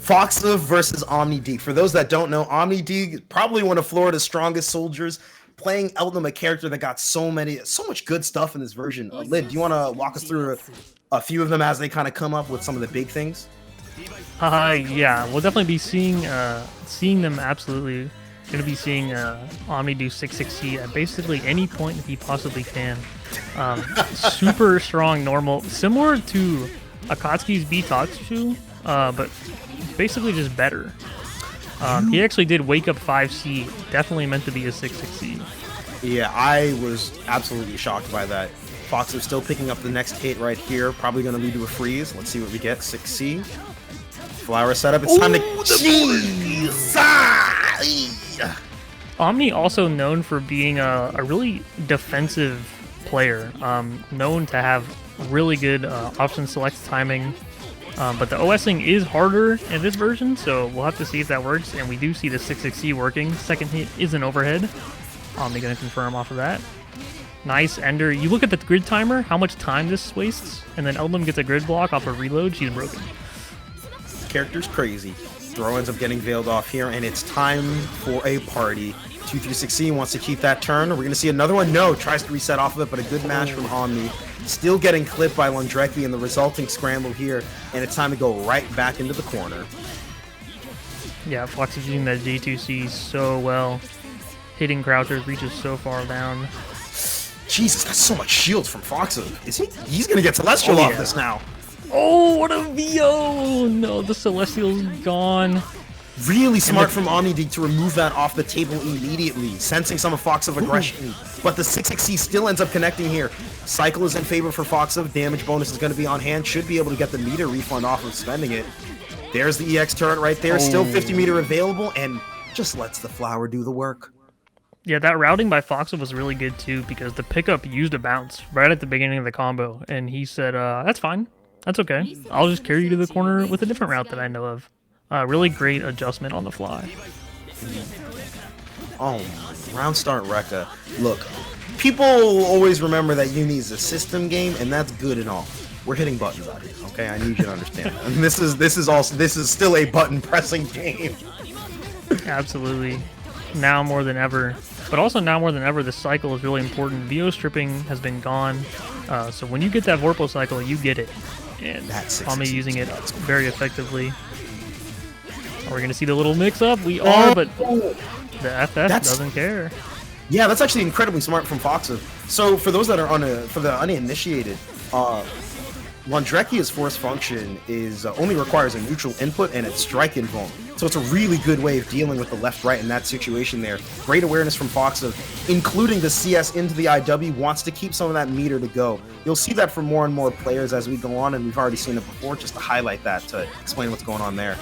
foxof versus OmniDeag. For those that don't know, OmniDeag, probably one of Florida's strongest soldiers, playing Eldom, a character that got so much good stuff in this version. Lid, do you want to walk us through a few of them as they kind of come up with some of the big things? Yeah, we'll definitely be seeing them. Absolutely, going to be seeing Omni do 660 at basically any point that he possibly can. Super strong normal, similar to Akatsuki's ToXiCzz, but basically just better. He actually did Wake Up 5C, definitely meant to be a 660. Yeah, I was absolutely shocked by that. foxof still picking up the next hit right here, probably going to lead to a freeze. Let's see what we get. 6C. Flower setup. It's time to... Omni also known for being a really defensive player, known to have really good option select timing. But the OSing is harder in this version, so we'll have to see if that works. And we do see the 660 working. Second hit is an overhead. Omni going to confirm off of that. Nice ender. You look at the grid timer, how much time this wastes, and then Eldom gets a grid block off a reload. She's broken. Character's crazy. Throw ends up getting veiled off here, and it's time for a party. 2-3-6C wants to keep that turn. We're going to see another one. No, tries to reset off of it, but a good match from Omni. Still getting clipped by Lundrecki in the resulting scramble here, and it's time to go right back into the corner. Yeah, Fox is using that J2C so well. Hitting crouchers, reaches so far down. Jesus, that's so much shields from foxof. Is he? He's going to get Celestial off this now. Oh, what a VO! No, the Celestial's gone. Really smart from OmniDeag to remove that off the table immediately, sensing some of foxof aggression. But the 660 still ends up connecting here. Cycle is in favor for foxof. Damage bonus is going to be on hand. Should be able to get the meter refund off of spending it. There's the EX turret right there. Still 50 meter available, and just lets the flower do the work. Yeah, that routing by foxof was really good too, because the pickup used a bounce right at the beginning of the combo, and he said, that's fine. That's okay. I'll just carry you to the corner with a different route that I know of. Really great adjustment on the fly. Oh, round start Rekka. Look, people always remember that Uni is a system game, and that's good and all. We're hitting buttons out here, okay? I need you to understand. And this is still a button pressing game. Absolutely. Now more than ever. But also now more than ever, the cycle is really important. VO stripping has been gone. So when you get that Vorpal cycle, you get it. And Omni using it very effectively. Are we going to see the little mix-up? We are, but the FF doesn't care. Yeah, that's actually incredibly smart from foxof. So for those that are for the uninitiated, Lundrecki's force function is only requires a neutral input and it's strike invuln. So it's a really good way of dealing with the left-right in that situation there. Great awareness from foxof, including the CS into the IW, wants to keep some of that meter to go. You'll see that from more and more players as we go on, and we've already seen it before, just to highlight that, to explain what's going on there.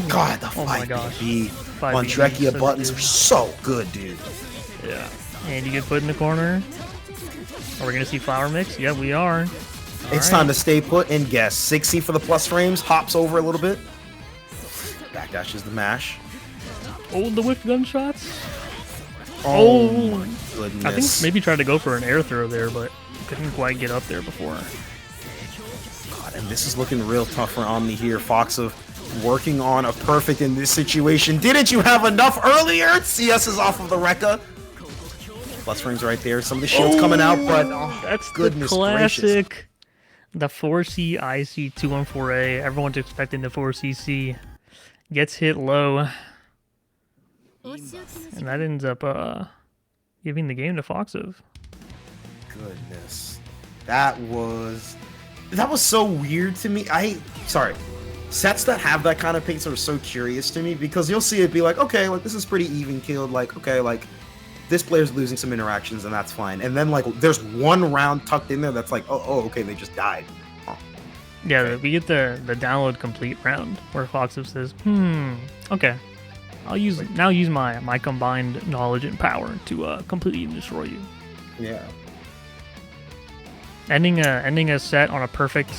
God, the 5BB, Lundrecki buttons are so good, dude. Yeah. And you get put in the corner. Are we going to see flower mix? Yeah, we are. It's time to stay put and guess. 60 for the plus frames, hops over a little bit. Backdashes the mash. Oh, the whiff gunshots. Oh, my goodness. I think maybe tried to go for an air throw there, but couldn't quite get up there before. God, and This is looking real tough for Omni here. foxof working on a perfect in this situation. Didn't you have enough earlier? CS is off of the Rekka. Plus frames right there. Some of the shields coming out, but that's goodness the classic. gracious. The 4C IC 214A. Everyone's expecting the 4CC. Gets hit low. And that ends up giving the game to foxof. Goodness. That was so weird to me. Sorry. Sets that have that kind of pace are so curious to me because you'll see it be like, okay, like this is pretty even killed. Like, okay, like this player's losing some interactions and that's fine. And then like there's one round tucked in there that's like, oh, okay, they just died. Oh. Yeah, okay. We get the download complete round where foxof says, okay, I'll use my combined knowledge and power to completely destroy you. Yeah. Ending a set on a perfect,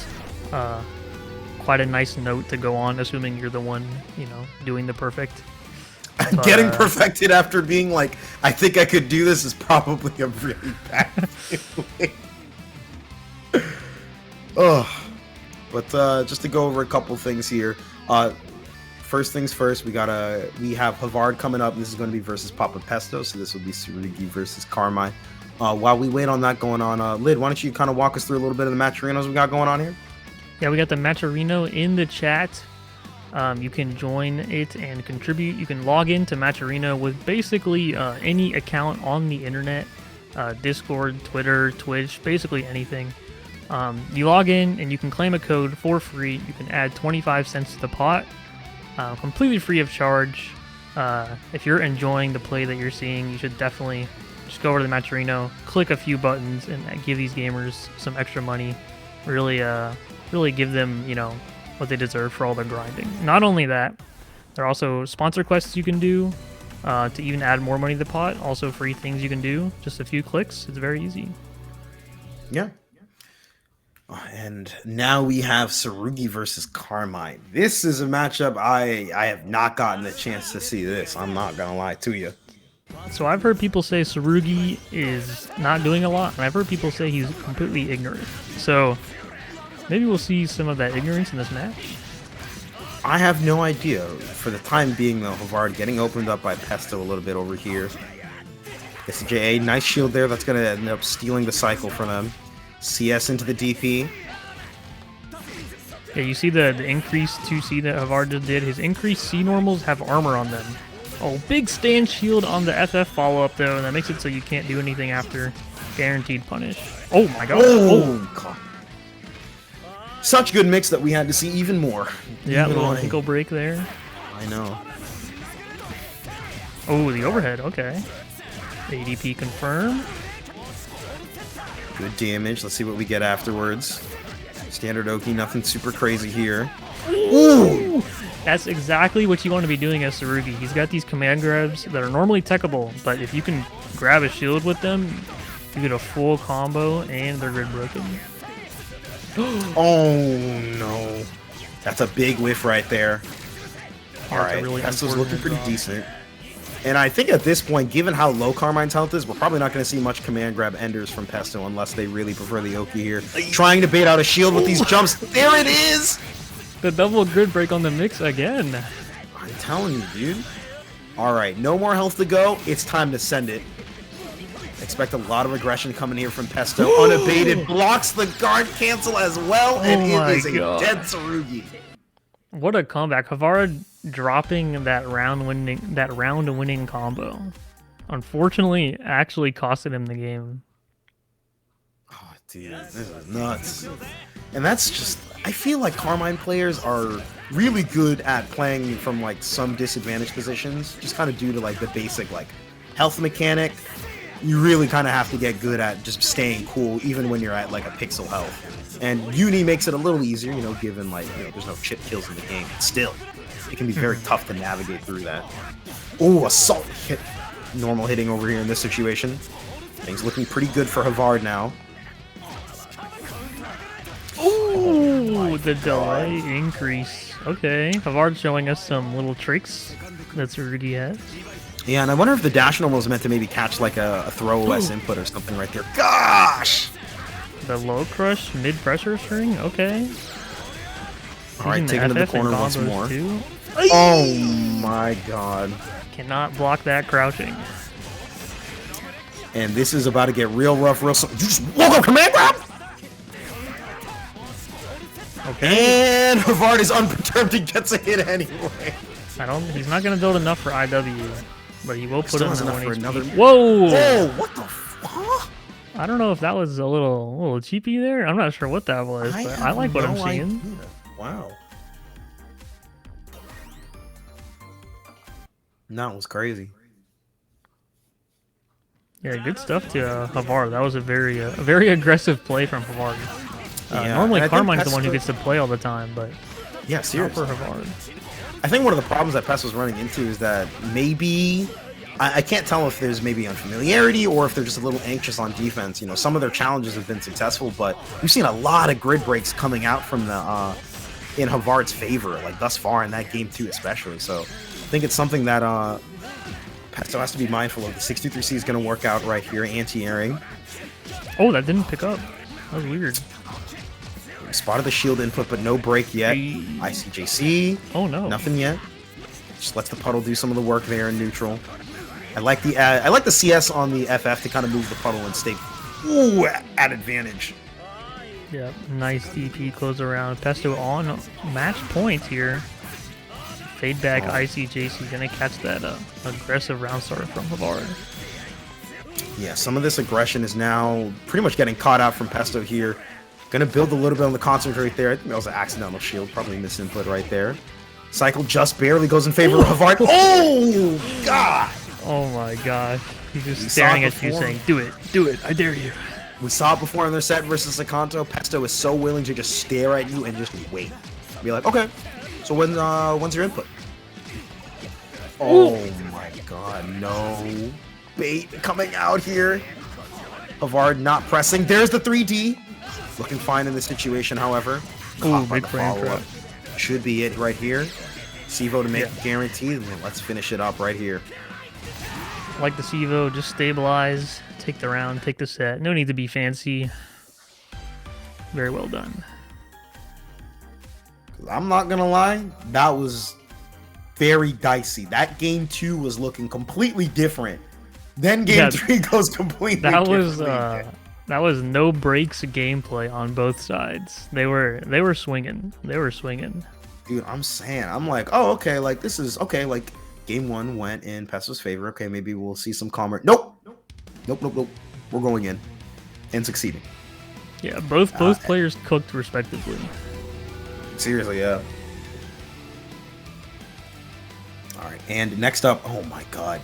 quite a nice note to go on, assuming you're the one, doing the perfect. But, getting perfected after being like, I think I could do this is probably a really bad feeling. But just to go over a couple things here. First things first, we have Havard coming up. This is going to be versus PapaPesto, so this will be Tsurugi versus Carmine. While we wait on that going on, Lid, why don't you kind of walk us through a little bit of the matcharinos we got going on here? Yeah, we got the matcharino in the chat. You can join it and contribute. You can log into matcharino with basically any account on the internet, Discord, Twitter, Twitch, basically anything. You log in and you can claim a code for free. You can add 25 cents to the pot, completely free of charge. If you're enjoying the play that you're seeing, you should definitely just go over to the matcharino, click a few buttons, and give these gamers some extra money. Really give them, what they deserve for all their grinding. Not only that, there are also sponsor quests you can do to even add more money to the pot. Also free things you can do. Just a few clicks. It's very easy. Yeah. And now we have Tsurugi versus Carmine. This is a matchup I have not gotten a chance to see this. I'm not going to lie to you. So I've heard people say Tsurugi is not doing a lot, and I've heard people say he's completely ignorant. So maybe we'll see some of that ignorance in this match. I have no idea. For the time being, though, Havard getting opened up by Pesto a little bit over here. It's JA. Nice shield there. That's going to end up stealing the cycle from them. CS into the DP. Yeah, you see the increased 2C that Havard just did. His increased C normals have armor on them. Oh, big stand shield on the FF follow-up, though, and that makes it so you can't do anything after. Guaranteed punish. Oh, my God. Oh, God. Such good mix that we had to see even more. Yeah, a little ankle break there. I know. Oh, the overhead. Okay. ADP confirm. Good damage. Let's see what we get afterwards. Standard Oki, nothing super crazy here. Ooh! That's exactly what you want to be doing as Tsurugi. He's got these command grabs that are normally techable, but if you can grab a shield with them, you get a full combo and they're grid broken. Oh no. That's a big whiff right there. Alright, really Pesto's looking pretty decent. And I think at this point, given how low Carmine's health is, we're probably not going to see much command grab enders from Pesto unless they really prefer the Oki here. Trying to bait out a shield with these jumps. There it is! The double grid break on the mix again. I'm telling you, dude. Alright, no more health to go. It's time to send it. Expect a lot of aggression coming here from Pesto. Unabated, blocks the guard cancel as well, and it is a dead Tsurugi. What a comeback. Havard dropping that round-winning combo. Unfortunately, actually costed him the game. Oh, dude, this is nuts. And that's just... I feel like Carmine players are really good at playing from, like, some disadvantaged positions, just kind of due to, like, the basic, like, health mechanic. You really kind of have to get good at just staying cool, even when you're at, like, a pixel health. And Uni makes it a little easier, given, like, there's no chip kills in the game. But still, it can be very tough to navigate through that. Oh, assault hit. Normal hitting over here in this situation. Things looking pretty good for Havard now. Ooh, the delay increase. Okay, Havard showing us some little tricks that Tsurugi has. Yeah, and I wonder if the dash normal is meant to maybe catch like a throw OS input or something right there. Gosh! The low crush mid pressure string? Okay. All right, taking to the corner once more. Too. Oh my god. Cannot block that crouching. And this is about to get real rough, real simple. You just woke up command grab! Okay. And Havard is unperturbed and gets a hit anyway. He's not gonna build enough for IW, but he will put him in enough for another. Whoa! Oh, what the fuck? I don't know if that was a little cheapy there. I'm not sure what that was, but I like what I'm seeing. Idea. Wow. That was crazy. Yeah, good stuff to Havard. That was a very aggressive play from Havard. Normally Carmine's the one who gets to play all the time, but yeah, seriously. Not for Havard. I think one of the problems that Pesto's running into is that maybe I can't tell if there's maybe unfamiliarity or if they're just a little anxious on defense. You know, some of their challenges have been successful, but we've seen a lot of grid breaks coming out from the in Havard's favor, like thus far in that game too, especially. So I think it's something that Pesto has to be mindful of. The 623C is going to work out right here, anti-airing. Oh, that didn't pick up. That was weird. Spotted the shield input, but no break yet. ICJC. Oh no. Nothing yet. Just lets the puddle do some of the work there in neutral. I like the CS on the FF to kind of move the puddle and stay at advantage. Yeah, nice DP close around. Pesto on match points here. Fade back ICJC gonna catch that aggressive round start from Havard. Yeah, some of this aggression is now pretty much getting caught out from Pesto here. Gonna build a little bit on the concentrate there. I think that was an accidental shield, probably misinput right there. Cycle just barely goes in favor of Havard. Oh god! Oh my gosh. He's just staring at you saying, do it, I dare you. We saw it before in their set versus Sekanto. Pesto is so willing to just stare at you and just wait. Be like, okay, so when's your input? Oh my god, no. Bait coming out here. Havard not pressing. There's the 3D. Looking fine in this situation, however. Ooh, big frame trap. Should be it right here. Sivo to make it guaranteed. Let's finish it up right here. Like the Sivo, just stabilize, take the round, take the set. No need to be fancy. Very well done. I'm not gonna lie, that was very dicey. That game 2 was looking completely different. Then game 3 goes completely different. That was no breaks gameplay on both sides. They were swinging. Dude, I'm saying, I'm like, oh, okay, like this is okay. Like game 1 went in Pesto's favor. Okay, maybe we'll see some calmer. Nope. We're going in and succeeding. Yeah, both players cooked respectively. Seriously, yeah. All right, and next up, oh my god.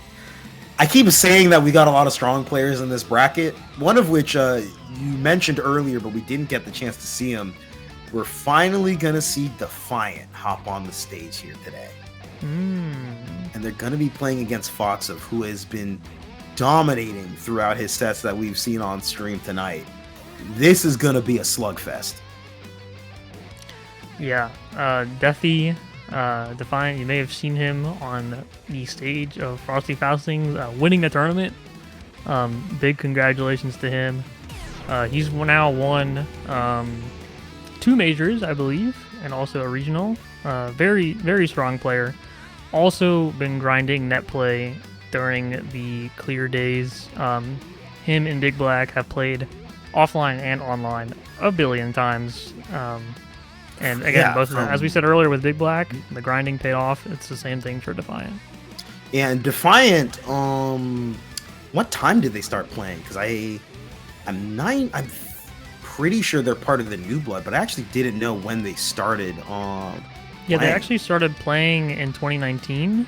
I keep saying that we got a lot of strong players in this bracket, one of which you mentioned earlier, but we didn't get the chance to see him. We're finally going to see Defiant hop on the stage here today. And they're going to be playing against foxof, who has been dominating throughout his sets that we've seen on stream tonight. This is going to be a slugfest. Yeah, Defiant, you may have seen him on the stage of Frosty Faustings, winning the tournament. Big congratulations to him. He's now won 2 majors, I believe, and also a regional. Very, very strong player. Also been grinding net play during the clear days. Him and BigBlack have played offline and online a billion times. And again, both of them, as we said earlier with BigBlack, the grinding paid off. It's the same thing for Defiant. And Defiant, what time did they start playing? Because I'm pretty sure they're part of the New Blood, but I actually didn't know when they started. Yeah, they actually started playing in 2019.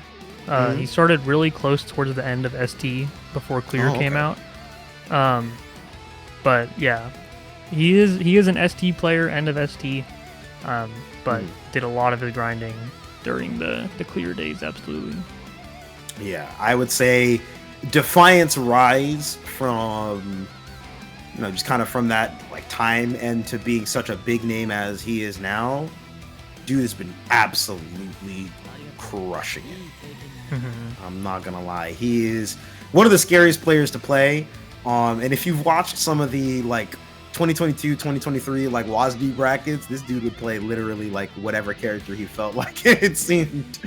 He started really close towards the end of ST before Clear came out. But yeah, he is an ST player, end of ST. But did a lot of his grinding during the clear days, absolutely. Yeah, I would say Defiant's rise from, just kind of from that like time and to being such a big name as he is now, dude has been absolutely crushing it. I'm not gonna lie, he is one of the scariest players to play. And if you've watched some of the like 2022, 2023, like WASD brackets, this dude would play literally like whatever character he felt like it seemed.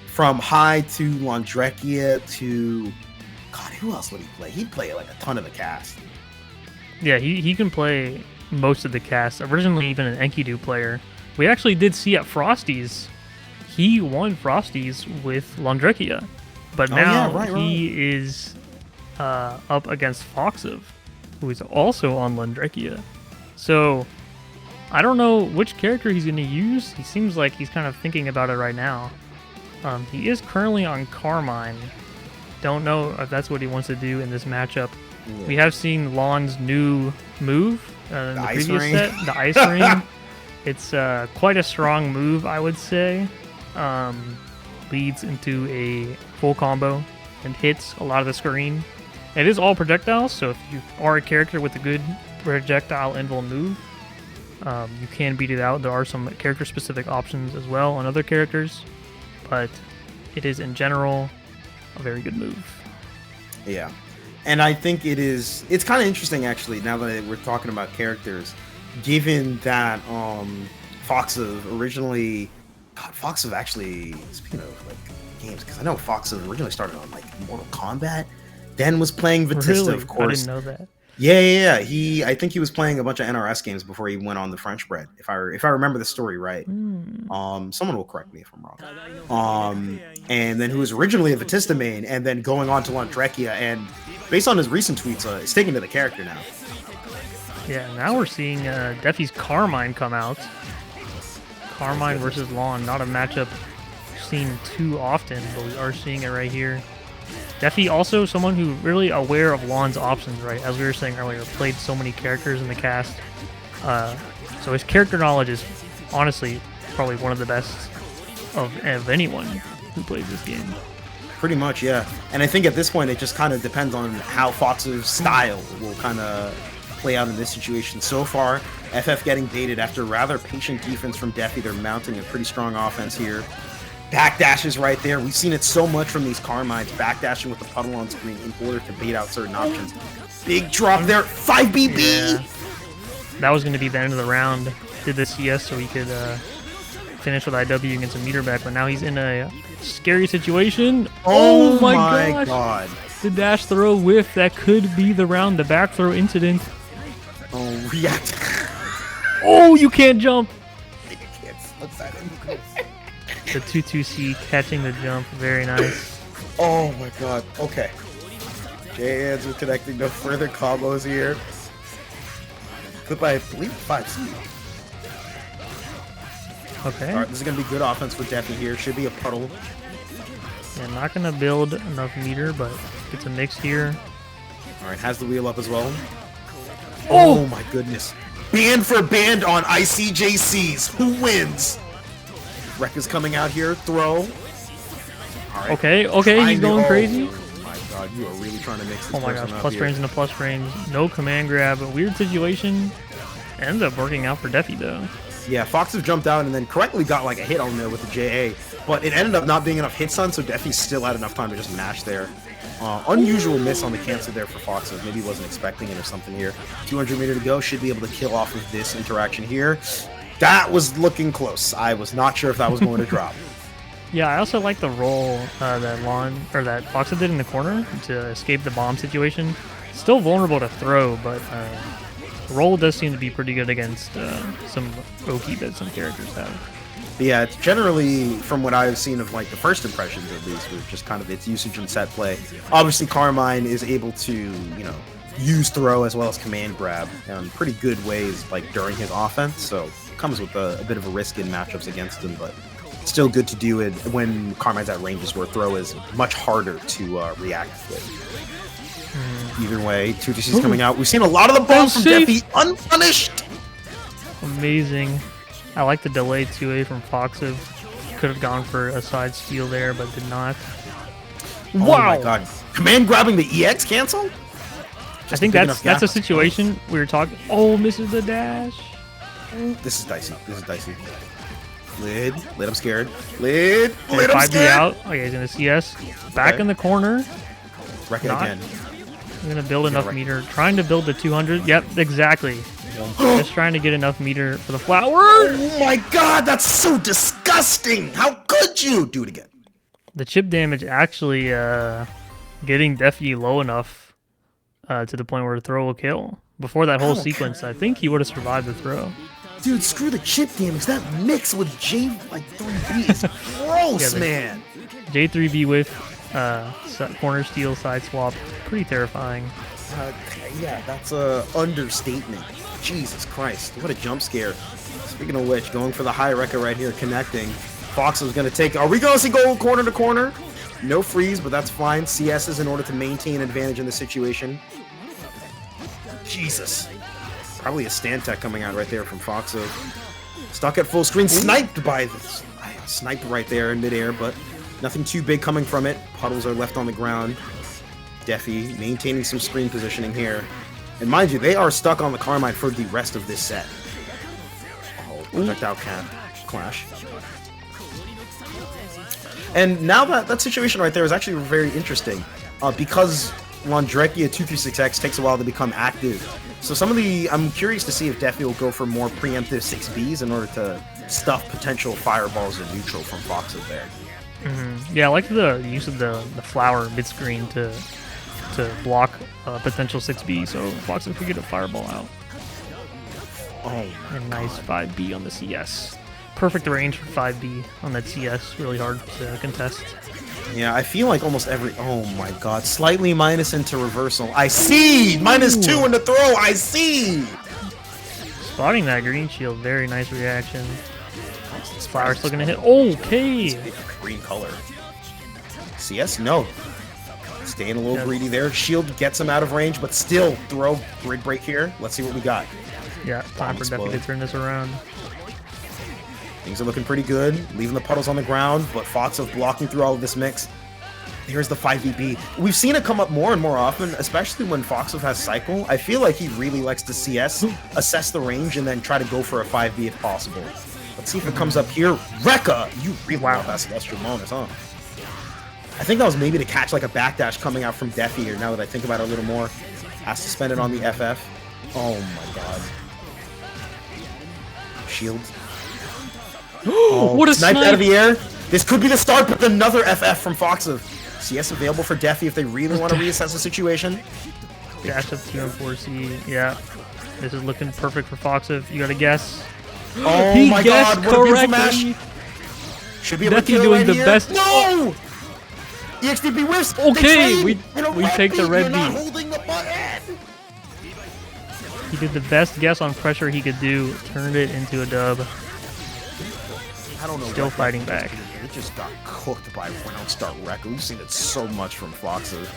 From Hyde to Laundrekia to God, who else would he play? He'd play like a ton of the cast. Yeah, he can play most of the cast. Originally, even an Enkidu player. We actually did see at Frosty's. He won Frosty's with Laundrekia, but now he is up against foxof, who is also on Laundrekia. So I don't know which character he's going to use. He seems like he's kind of thinking about it right now. He is currently on Carmine. Don't know if that's what he wants to do in this matchup. Yeah. We have seen Lon's new move in the previous set, the Ice Ring. It's quite a strong move, I would say. Leads into a full combo and hits a lot of the screen. It is all projectiles, so if you are a character with a good projectile invul move, you can beat it out. There are some character-specific options as well on other characters, but it is in general a very good move. Yeah, and I think it's kind of interesting actually, now that we're talking about characters, given that foxof originally, foxof actually, speaking of like games, because I know foxof originally started on like Mortal Kombat, then was playing Batista, of course. I didn't know that. Yeah. I think he was playing a bunch of NRS games before he went on the French bread, if I remember the story right. Someone will correct me if I'm wrong. And then who was originally a Batista main, and then going on to Laundrekia, and based on his recent tweets, sticking to the character now. Yeah, now we're seeing Defi's Carmine come out. Carmine versus Lon, not a matchup seen too often, but we are seeing it right here. Defi also someone who really aware of Lon's options, right? As we were saying earlier, played so many characters in the cast. So his character knowledge is honestly probably one of the best of anyone who plays this game. Pretty much, yeah. And I think at this point it just kind of depends on how foxof's style will kind of play out in this situation. So far, FF getting baited after rather patient defense from Defi. They're mounting a pretty strong offense here. Backdashes right there. We've seen it so much from these Carmines, backdashing with the puddle on screen in order to bait out certain options. Big drop there, 5 BB! Yeah. That was going to be the end of the round. Did the CS so he could finish with IW against a meter back, but now he's in a scary situation. Oh my god. The dash throw whiff, that could be the round, the back throw incident. Oh, react. Oh, you can't jump. You can't slip that in. The 2-2C catching the jump, very nice. Oh my god, okay. J-Hands are connecting, no further combos here. Clip by, I believe, 5C. Okay. Alright, this is going to be good offense for Defi here. Should be a puddle. Yeah, not going to build enough meter, but it's a mix here. Alright, has the wheel up as well. Oh my goodness. Band for band on ICJCs. Who wins? Wreck is coming out here. Throw. All right. Okay, he's going crazy. Oh my god, you are really trying to mix this. Oh my gosh, plus frames into plus frames. No command grab. A weird situation. Ends up working out for Defi though. Yeah, foxof jumped out and then correctly got like a hit on there with the JA, but it ended up not being enough hits on, so Defi still had enough time to just mash there. Unusual miss on the cancel there for foxof. Maybe he wasn't expecting it or something here. 200 meter to go. Should be able to kill off of this interaction here. That was looking close. I was not sure if that was going to drop. Yeah, I also like the roll that foxof did in the corner to escape the bomb situation. Still vulnerable to throw, but roll does seem to be pretty good against some Oki that some characters have. But yeah, it's generally, from what I've seen of like the first impressions at least, with just kind of its usage and set play. Obviously, Carmine is able to, use throw as well as command grab in pretty good ways, like during his offense. So it comes with a bit of a risk in matchups against him, but still good to do it when Carmine's at ranges where throw is much harder to react with. Either way, 2TC's coming out. We've seen a lot of the bombs from Defi unpunished. Amazing. I like the delay 2A from foxof. Could have gone for a side steal there, but did not. Wow! Oh my god. Command grabbing the EX cancel? I think that's a situation we were talking. Oh, misses the dash. This is dicey. Lid, I'm scared. Lid, I'm 5B scared. out. Okay, he's gonna CS. Back in the corner. Wreck it again. I'm gonna build enough meter. Trying to build the 200. Yep, exactly. Just trying to get enough meter for the flower. Oh my god, that's so disgusting! How could you? Do it again. The chip damage actually getting Defi low enough to the point where the throw will kill. Before that whole sequence, I think he would have survived the throw. Dude, screw the chip damage. That mix with J3B is gross, man. J3B with corner steal side swap, pretty terrifying. Yeah, that's a understatement. Jesus Christ, what a jump scare. Speaking of which, going for the high record right here, connecting. Fox is going to take... Are we going to see go corner to corner? No freeze, but that's fine. CS is in order to maintain advantage in the situation. Jesus. Probably a stand tech coming out right there from foxof. Stuck at full screen, sniped by this. Sniped right there in midair, but nothing too big coming from it. Puddles are left on the ground. Defi maintaining some screen positioning here. And mind you, they are stuck on the Carmine for the rest of this set. Oh, projectile cat clash. And now that situation right there is actually very interesting. Because Landrekia 236X takes a while to become active. So I'm curious to see if Defi will go for more preemptive 6Bs in order to stuff potential fireballs in neutral from foxof there. Yeah, I like the use of the flower mid-screen to block potential 6B, so foxof could get a fireball out. Oh, and nice 5B on the CS. Perfect range for 5B on that CS, really hard to contest. Yeah, I feel like almost every... Oh my god, slightly minus into reversal. I see! -2 in the throw, I see! Spotting that green shield, very nice reaction. Flower's still gonna hit. Okay! Green color. CS? No. Staying a little greedy there. Shield gets him out of range, but still throw grid break here. Let's see what we got. Yeah, time for Defi to turn this around. Things are looking pretty good. Leaving the puddles on the ground, but foxof blocking through all of this mix. Here's the 5VB. We've seen it come up more and more often, especially when foxof has cycle. I feel like he really likes to CS, assess the range, and then try to go for a 5B if possible. Let's see if it comes up here. Rekka! You really love that Celestial bonus, huh? I think that was maybe to catch like a backdash coming out from Defi here, now that I think about it a little more. Has to spend it on the FF. Oh my god. Shield. What a snipe out of the air. This could be the start, but another FF from foxof. CS available for Defi if they really want to reassess the situation. Dash up 2 and 4C. Yeah. This is looking perfect for foxof. You gotta guess. Oh he my god, what a beautiful mash. Should be able to kill doing right the here. best. No! EXDB whiffs. Okay, we take the red You're B. not holding the button. He did the best guess on pressure he could do. Turned it into a dub. I don't know. Still fighting back. It just got cooked by round start Rekka. We've seen it so much from foxof.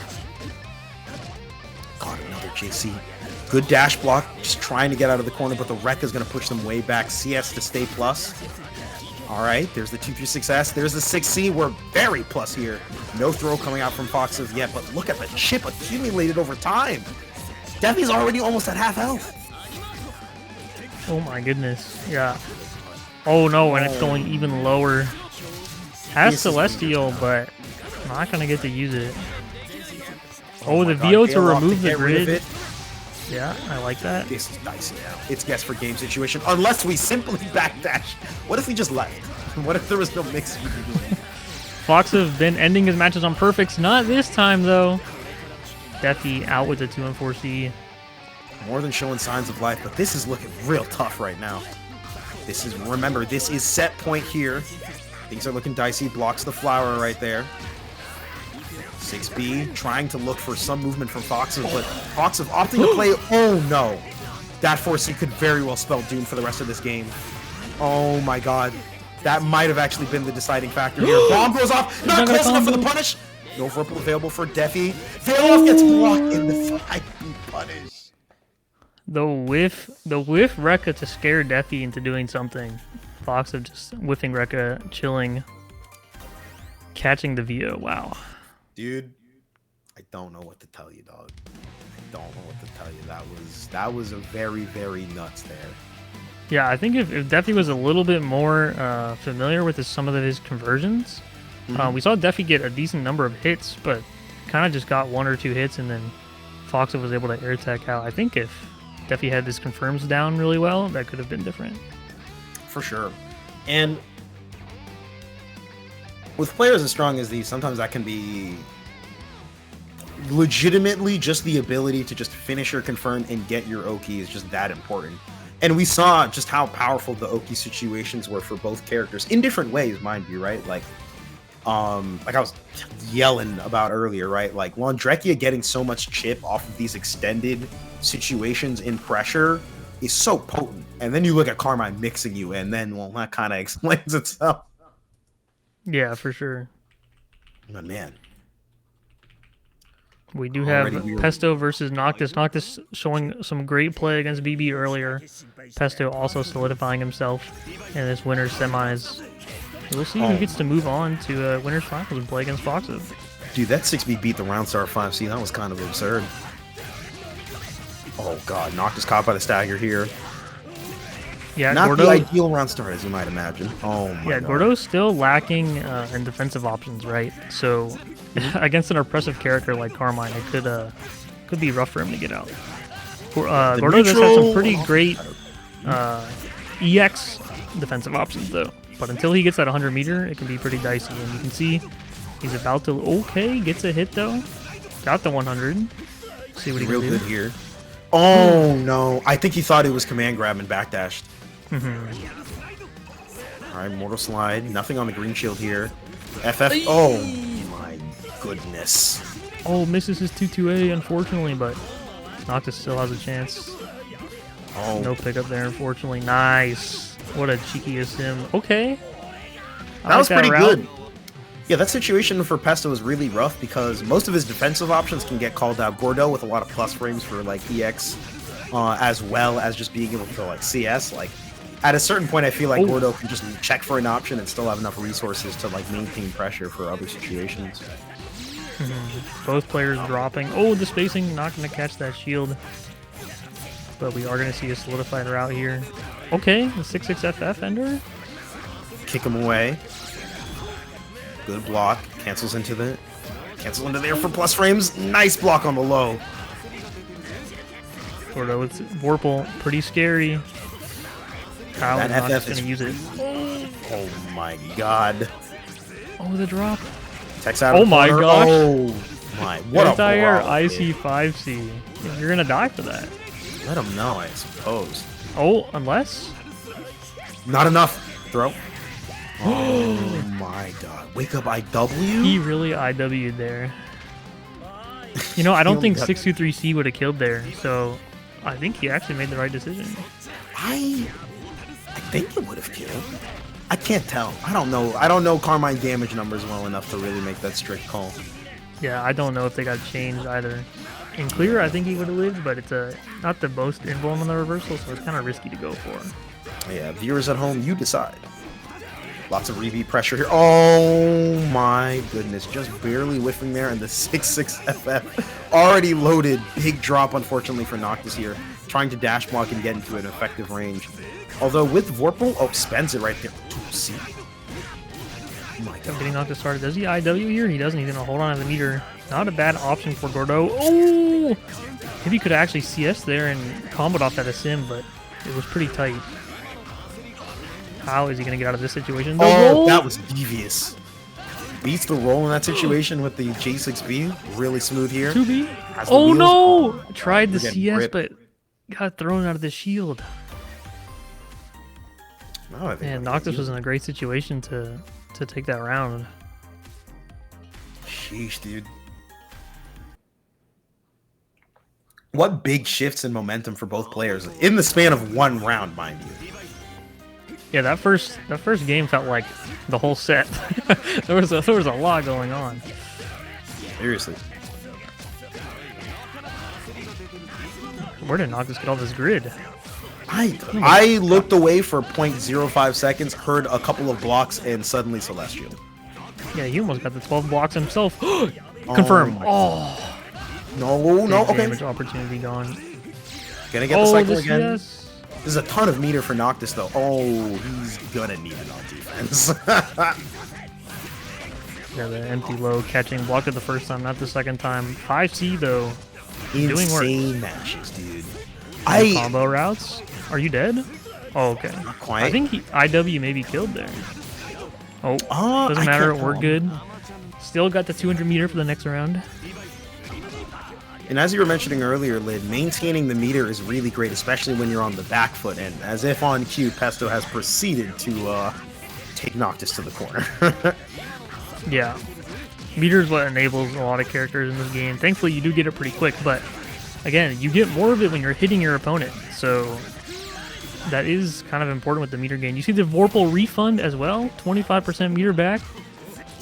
God, another JC. Good dash block, just trying to get out of the corner, but the Rekka's going to push them way back. CS to stay plus. All right, there's the 236S. There's the 6C. We're very plus here. No throw coming out from foxof yet, but look at the chip accumulated over time. Defi's already almost at half health. Oh my goodness. Yeah. Oh no, and it's going even lower. Has Celestial, but not going to get to use it. Oh, the VO to remove the grid. Yeah, I like that. This is dicey now. It's guess for game situation. Unless we simply backdash. What if we just left? What if there was no mix? foxof been ending his matches on perfects. Not this time, though. Defi out with the 2 and 4C. More than showing signs of life, but this is looking real tough right now. This is, remember, this is set point here. Things are looking dicey. Blocks the flower right there. 6B trying to look for some movement from foxof, but foxof opting to play. Oh no, that 4C could very well spell doom for the rest of this game. Oh my god, that might have actually been the deciding factor here. Bomb goes off, not close enough for the punish. No ripple available for Defi. Veloff gets blocked in the 5B punish. The whiff Rekka to scare Defi into doing something. foxof just whiffing Rekka, chilling, catching the VO. Wow. Dude, I don't know what to tell you, dog. I don't know what to tell you. That was a very, very nuts there. Yeah, I think if Defi was a little bit more familiar with some of his conversions, we saw Defi get a decent number of hits, but kind of just got 1 or 2 hits and then foxof was able to air tech out. I think if Defi had his confirms down really well, that could have been different. For sure. And with players as strong as these, sometimes that can be legitimately just the ability to just finish your confirm and get your Oki is just that important. And we saw just how powerful the Oki situations were for both characters in different ways, mind you, right? Like I was yelling about earlier, right? Like Laundrekia getting so much chip off of these extended situations in pressure is so potent. And then you look at Carmine mixing you, and then, well, that kind of explains itself. Yeah, for sure. But man. We do have Pesto versus Noctis. Noctis showing some great play against BB earlier. Pesto also solidifying himself in this winner's semis. We'll see who gets to move on to winner's finals and play against foxof. Dude, that 6B beat the Roundstar 5C. That was kind of absurd. Oh god, Noctis caught by the stagger here. Yeah, not Gordo, the ideal Roundstar, as you might imagine. Oh my god. Gordo's still lacking in defensive options, right? So against an oppressive character like Carmine, it could be rough for him to get out. Gordo does have some pretty great EX defensive options though, but until he gets that 100 meter, it can be pretty dicey. And you can see he's about to gets a hit though, got the 100. See what he can do. Real good here. Oh no! I think he thought it was command grab and backdashed. All right, Mortal Slide. Nothing on the green shield here. FF. Oh my goodness. Oh, misses his 2-2A, unfortunately, but Noctis still has a chance. Oh. No pickup there, unfortunately. Nice. What a cheeky sim. Okay. That was pretty good. Yeah, that situation for Pesto was really rough because most of his defensive options can get called out. Gordo with a lot of plus frames for like EX, as well as just being able to like CS. Like at a certain point, I feel like Gordo can just check for an option and still have enough resources to like maintain pressure for other situations. Both players dropping. Oh, the spacing, not going to catch that shield. But we are going to see a solidified route here. Okay, the 6-6 FF ender. Kick him away. Good block. Cancels into there for plus frames. Nice block on the low. Gordo with Vorpal, pretty scary. Kyle is not just going to use it. Oh my god. Oh, the drop. Text out oh my gosh. Oh my. What entire a block, IC5C. You're going to die for that. Let him know, I suppose. Oh, unless? Not enough. Throw. Oh my god. Wake up IW? He really IW'd there. You know, I don't think 623C would have killed there, so I think he actually made the right decision. I think it would have killed. I can't tell. I don't know. I don't know Carmine damage numbers well enough to really make that strict call. Yeah, I don't know if they got changed either. In clear, I think he would have lived, but it's not the most invuln on the reversal, so it's kind of risky to go for. Yeah, viewers at home, you decide. Lots of rebeat pressure here. Oh my goodness, just barely whiffing there, and the 6-6 FF already loaded. Big drop, unfortunately, for Noctis here. Trying to dash block and get into an effective range. Although with Vorpal, spends it right there. 2C. Oh my god. Getting Noctis started. Does he IW here? He doesn't. He's going to hold on to the meter. Not a bad option for Gordo. Oh! Maybe he could actually CS there and comboed off that sim, but it was pretty tight. How is he going to get out of this situation? Oh, that was devious. Beats the roll in that situation with the J6B. Really smooth here. 2B. Oh no! Tried the CS, but got thrown out of the shield. Oh, I think and Noctis was in a great situation to take that round. Sheesh, dude. What big shifts in momentum for both players in the span of one round, mind you. Yeah, that first game felt like the whole set. there was a lot going on. Seriously. Where did Noctis get all this grid? I looked away for 0.05 seconds, heard a couple of blocks, and suddenly Celestial. Yeah, he almost got the 12 blocks himself. Confirm. Oh. No, okay. Damage opportunity gone. Gonna get the cycle again. Yes. This is a ton of meter for Noctis, though. Oh, he's gonna need it on defense. Yeah, the empty low catching. Blocked it the first time, not the second time. 5C, though. Doing work. Insane matches, dude. Combo routes. Are you dead? Oh, okay. Not quite. I think IW may be killed there. Oh, doesn't I matter. can't We're tell. good. Still got the 200 meter for the next round. And as you were mentioning earlier, Lid, maintaining the meter is really great, especially when you're on the back foot. And as if on cue, Pesto has proceeded to take Noctis to the corner. Yeah. Meter is what enables a lot of characters in this game. Thankfully, you do get it pretty quick, but again, you get more of it when you're hitting your opponent. So that is kind of important with the meter gain. You see the Vorpal refund as well, 25% meter back.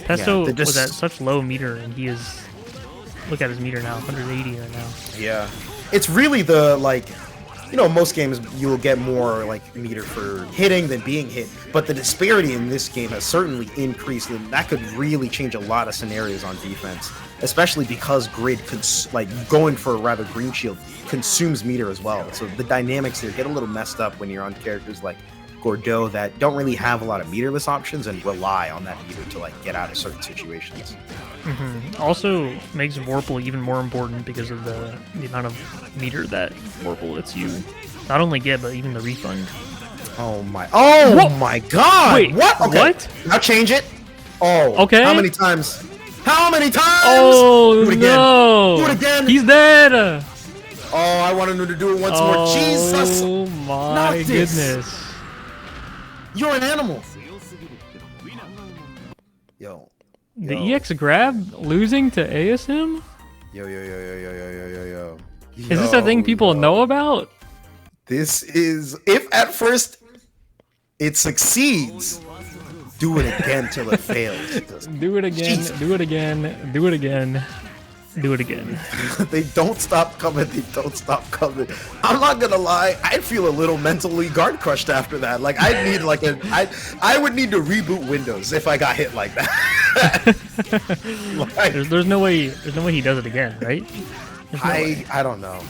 Pesto was at such low meter, and he is... Look at his meter now, 180 right now. Yeah. It's really the, like, you know, most games you'll get more, like, meter for hitting than being hit, but the disparity in this game has certainly increased, and that could really change a lot of scenarios on defense, especially because grid, going for a rather green shield consumes meter as well. So the dynamics here get a little messed up when you're on characters like Gordeau that don't really have a lot of meterless options and rely on that meter to, like, get out of certain situations. Also makes Vorpal even more important because of the amount of meter that Vorpal lets you not only get, but even the refund. Oh my god! Wait, what? Okay. What? Now change it. Oh, okay. How many times? How many times? Oh, do it again. no! Do it again. He's dead! Oh, I wanted him to do it once more. Jesus! Oh my Noctis. goodness. You're an animal. Yo. The EX grab losing to ASM? Yo. Is this a thing people know about? This is, if at first it succeeds, do it again till it fails. Do it again, Jesus. do it again, do it again, do it again. They don't stop coming. I'm not gonna lie, I feel a little mentally guard crushed after that. Like, I need like I would need to reboot Windows if I got hit like that. Like, There's no way he does it again, right? There's no way. I don't know.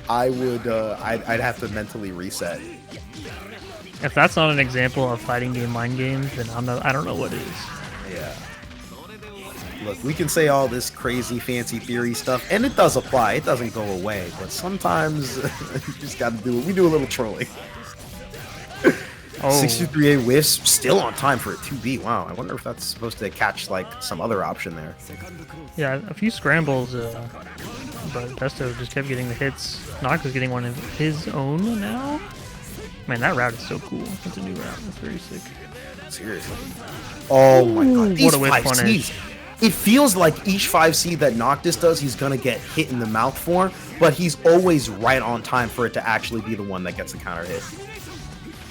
I would I'd have to mentally reset. If that's not an example of fighting game mind games, then I don't know what is. Yeah. Look, we can say all this crazy fancy theory stuff, and it does apply. It doesn't go away, but sometimes you just gotta do it. We do a little trolling. Oh. 623A whiffs, still on time for a 2B. Wow, I wonder if that's supposed to catch like some other option there. Yeah, a few scrambles, but Pesto just kept getting the hits. Noctis getting one of his own now. Man, that route is so cool. That's a new route. That's very sick. Seriously. Oh my god, these what a whiff 5Cs. punish. It feels like each 5C that Noctis does, he's gonna get hit in the mouth for, but he's always right on time for it to actually be the one that gets the counter hit.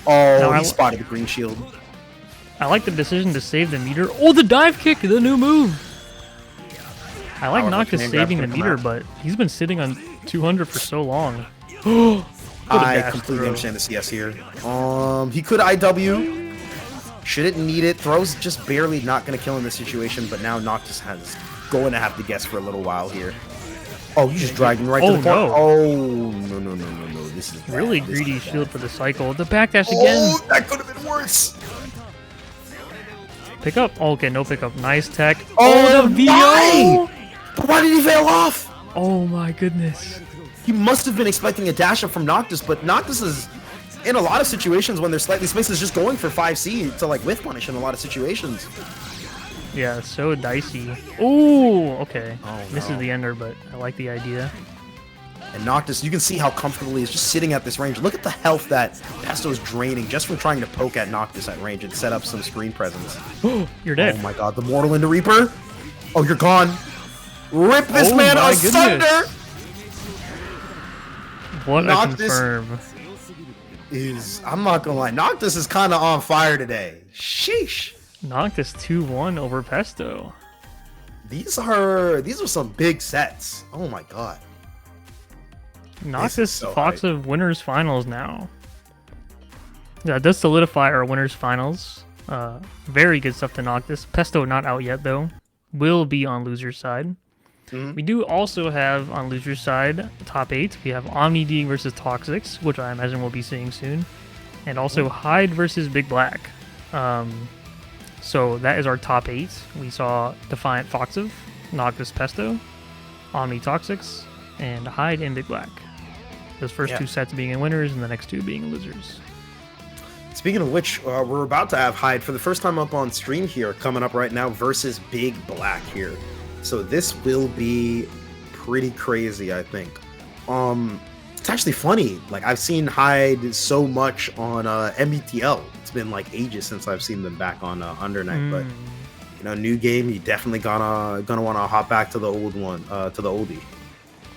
Oh, No, he spotted the green shield. I like the decision to save the meter. Oh, the dive kick, the new move. I like Powerful Noctis command grab saving the gonna come meter, out. but he's been sitting on 200 for so long. I dash completely throw. understand the CS here. He could IW. Shouldn't need it. Throw's just barely not going to kill in this situation, but now Noctis has going to have to guess for a little while here. Oh, you just dragged him right to the corner. no. Oh, no. This is bad. Really This is greedy bad. shield for the cycle. The backdash again. Oh, that could have been worse. Pick up. Oh, okay, no pickup. Nice tech. Oh, the VO. why? Why did he fail off? Oh my goodness. He must have been expecting a dash up from Noctis, but Noctis is, in a lot of situations when they're slightly spaced, is just going for 5C to like whiff punish in a lot of situations. Yeah, so dicey. Ooh, okay. Oh, This no. is the ender, but I like the idea. And Noctis, you can see how comfortably he's just sitting at this range. Look at the health that Pesto is draining just from trying to poke at Noctis at range and set up some screen presence. You're dead. Oh my god, the Mortal into Reaper. Oh, you're gone. Rip this Oh man my asunder. What a Noctis- confirm. I'm not gonna lie, Noctis is kind of on fire today. Sheesh. Noctis 2-1 over Pesto. These are some big sets. Oh my god. Noctis so foxof winners finals now. Yeah, it does solidify our winners finals. Very good stuff to Noctis. Pesto not out yet though. Will be on loser's side. We do also have on loser's side top 8. We have OmniDeag versus ToXiCzz, which I imagine we'll be seeing soon, and also Hyde versus BigBlack. So that is our top 8. We saw Defiant foxof, Noctis Pesto, Omni ToXiCzz, and Hyde and BigBlack. Those first two sets being winners, and the next two being losers. Speaking of which, we're about to have Hyde for the first time up on stream here, coming up right now versus BigBlack here. So this will be pretty crazy, I think. It's actually funny. Like, I've seen Hyde so much on MBTL. It's been like ages since I've seen them back on Undernight, but you know, new game, you definitely gonna want to hop back to the old one, to the oldie.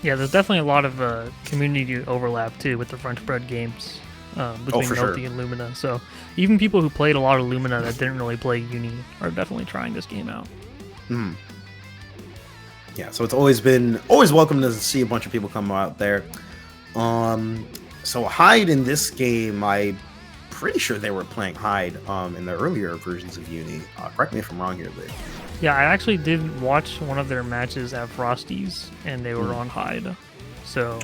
Yeah, there's definitely a lot of community overlap too with the French bred games between Noctis and Lumina. So even people who played a lot of Lumina that didn't really play Uni are definitely trying this game out. Yeah, so it's always welcome to see a bunch of people come out there. So Hyde in this game, I'm pretty sure they were playing Hyde in the earlier versions of Uni. Correct me if I'm wrong here, Lee. Yeah, I actually did watch one of their matches at Frosty's, and they were on Hyde. So,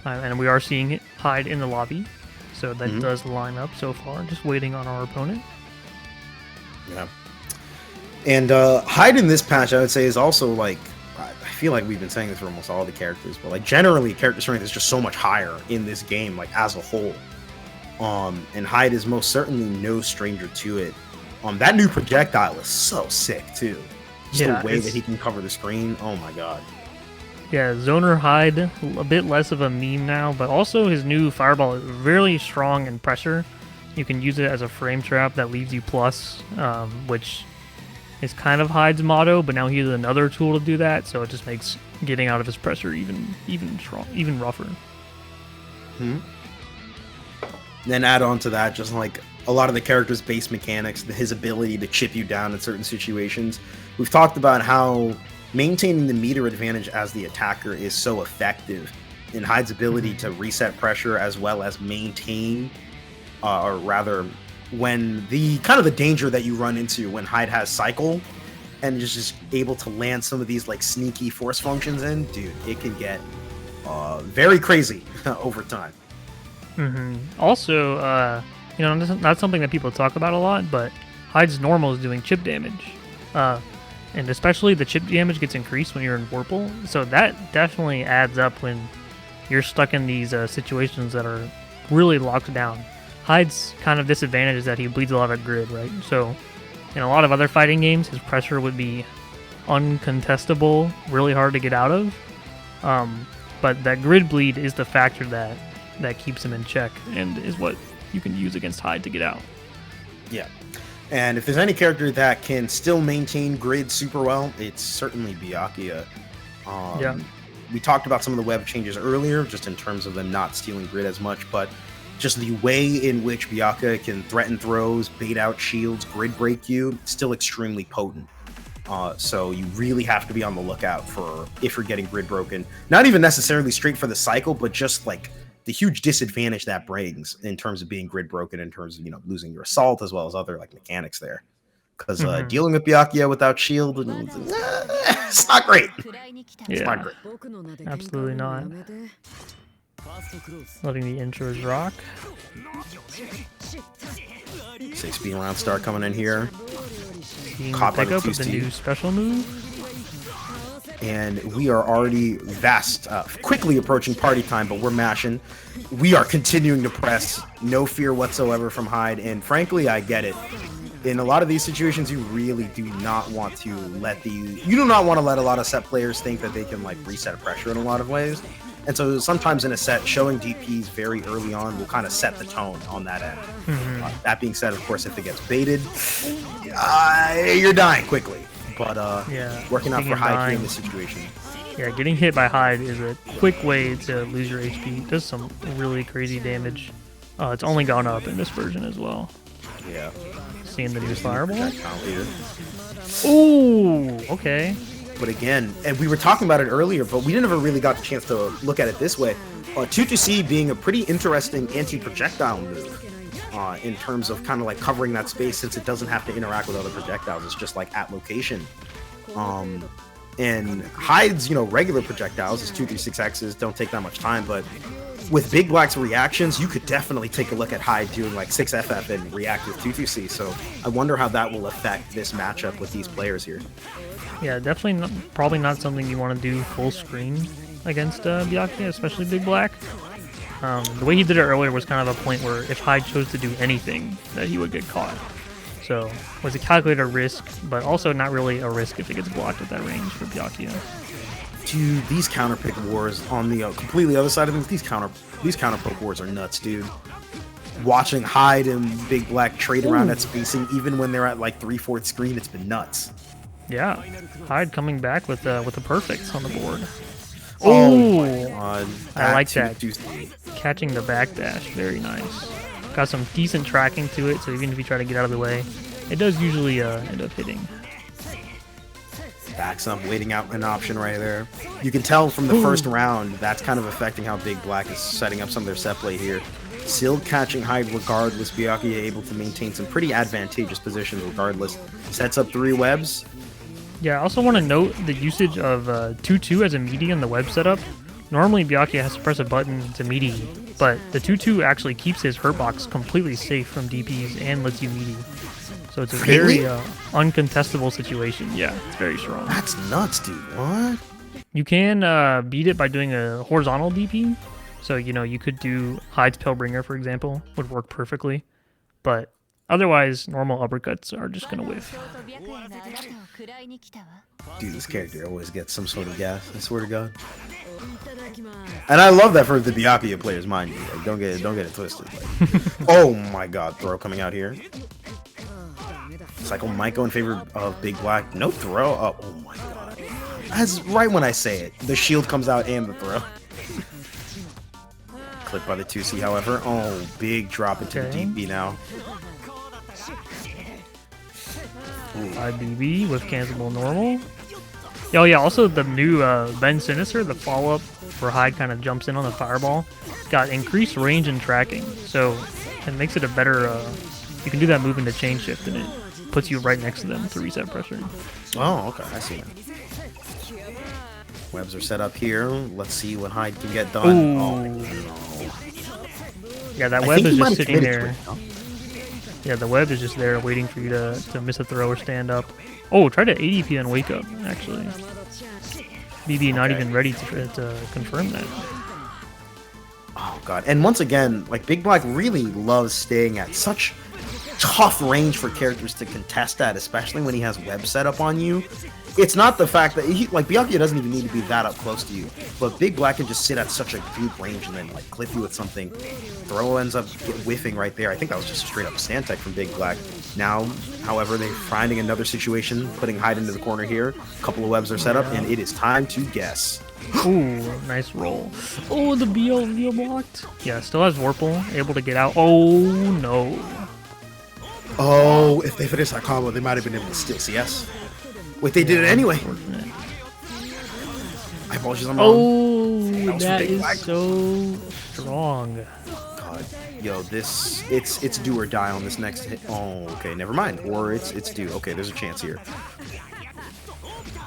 and we are seeing Hyde in the lobby, so that does line up so far. Just waiting on our opponent. Yeah. And Hyde in this patch, I would say, is also like, I feel like we've been saying this for almost all the characters, but like generally character strength is just so much higher in this game, like as a whole. And Hyde is most certainly no stranger to it. That new projectile is so sick too. Just the way that he can cover the screen. Oh my god. Yeah, Zoner Hyde, a bit less of a meme now, but also his new fireball is really strong in pressure. You can use it as a frame trap that leaves you plus, which is kind of Hyde's motto, but now he has another tool to do that, so it just makes getting out of his pressure even rougher. Then add on to that, just like a lot of the character's base mechanics, his ability to chip you down in certain situations. We've talked about how maintaining the meter advantage as the attacker is so effective in Hyde's ability to reset pressure as well as maintain, or rather, when the danger that you run into when Hyde has cycle and is just able to land some of these like sneaky force functions in, dude, it can get very crazy over time. Also, you know, not something that people talk about a lot, but Hyde's normal is doing chip damage. And especially the chip damage gets increased when you're in Warple, so that definitely adds up when you're stuck in these situations that are really locked down. Hyde's kind of disadvantage is that he bleeds a lot of grid, right? So in a lot of other fighting games, his pressure would be uncontestable, really hard to get out of. But that grid bleed is the factor that keeps him in check and is what you can use against Hyde to get out. Yeah. And if there's any character that can still maintain grid super well, it's certainly Byakuya. We talked about some of the web changes earlier, just in terms of them not stealing grid as much, but just the way in which Byakuya can threaten throws, bait out shields, grid break you, still extremely potent. So you really have to be on the lookout for if you're getting grid broken. Not even necessarily straight for the cycle, but just like the huge disadvantage that brings in terms of being grid broken, in terms of, you know, losing your assault as well as other like mechanics there. Because dealing with Byakuya without shield, it's not great. It's not great. Absolutely not. Letting the intros rock. 6 speed round start coming in here. Cop pick up with the new special move. And we are already quickly approaching party time, but we're mashing. We are continuing to press. No fear whatsoever from Hyde, and frankly, I get it. In a lot of these situations, you really do not want to let a lot of set players think that they can like reset pressure in a lot of ways. And so sometimes in a set, showing DPs very early on will kind of set the tone on that end. That being said, of course, if it gets baited, you're dying quickly. But working out for Hyde in this situation. Yeah, getting hit by Hyde is a quick way to lose your HP. It does some really crazy damage. It's only gone up in this version as well. Yeah. Seeing the new fireball. Ooh, okay. But again, and we were talking about it earlier, but we never really got the chance to look at it this way. ToXiCzz being a pretty interesting anti-projectile move in terms of kind of like covering that space, since it doesn't have to interact with other projectiles. It's just like at location. And Hyde's, regular projectiles, his 236Xs, don't take that much time, but with BigBlack's reactions, you could definitely take a look at Hyde doing like 6FF and react with ToXiCzz. So I wonder how that will affect this matchup with these players here. Yeah, definitely probably not something you want to do full screen. against Byakuya, especially BigBlack. The way he did it earlier was kind of a point where if Hyde chose to do anything, that he would get caught. So it was a calculated risk, but also not really a risk if it gets blocked at that range for Byakuya. Dude, these counter pick wars on the completely other side of things, these counter pick wars are nuts, dude. Watching Hyde and BigBlack trade around that spacing, even when they're at like 3/4 screen, it's been nuts. Yeah, Hyde coming back with the perfects on the board. Oh, I like that. Catching the backdash, very nice. Got some decent tracking to it, so even if you try to get out of the way, it does usually end up hitting. Backs up, waiting out an option right there. You can tell from the first round, that's kind of affecting how BigBlack is setting up some of their set play here. Still catching Hyde regardless. Byakuya able to maintain some pretty advantageous positions regardless. Sets up 3 webs. Yeah, I also want to note the usage of 2-2 as a meaty in the web setup. Normally, Byakuya has to press a button to meaty, but the 2-2 actually keeps his hurt box completely safe from DPs and lets you meaty. So it's a very uncontestable situation. Yeah, it's very strong. That's nuts, dude. What? You can beat it by doing a horizontal DP. So, you know, you could do Hyde's Palebringer, for example, would work perfectly. But otherwise, normal uppercuts are just going to whiff. Dude, this character always gets some sort of gas, I swear to God. And I love that for the Byakuya players, mind you. Like, don't get it twisted. Like, oh my God, throw coming out here. Cycle might go in favor of BigBlack. No throw. Oh my God. That's right when I say it. The shield comes out and the throw. Clipped by the 2C, however. Oh, big drop into the DP now. BBB with cancelable normal. Oh yeah, also the new Ben Sinister, the follow-up where Hyde kind of jumps in on the fireball, got increased range and tracking, so it makes it a better, you can do that move into chain shift and it puts you right next to them to reset pressure. Oh, okay, I see that. Webs are set up here. Let's see what Hyde can get done. Ooh. Oh, no. Yeah, that web is just sitting there. Yeah, the web is just there waiting for you to miss a throw or stand up. Oh, try to ADP and wake up, actually. BB not even ready to confirm that. Oh, God. And once again, like, BigBlack really loves staying at such tough range for characters to contest at, especially when he has web set up on you. It's not the fact that Byakuya doesn't even need to be that up close to you, but BigBlack can just sit at such a good range and then like clip you with something. Throw ends up whiffing right there. I think that was just a straight up stand tech from BigBlack. Now, however, they're finding another situation, putting Hyde into the corner here. A couple of webs are set up, and it is time to guess. Ooh, nice roll. Oh, the BL blocked. Yeah, still has Warple, able to get out. Oh no. Oh, if they finished that combo, they might have been able to steal CS. Wait, they did it anyway. My apologies, I'm wrong. Oh, that is so strong. God, yo, it's do or die on this next hit. Oh, okay, never mind. Or it's do. Okay, there's a chance here.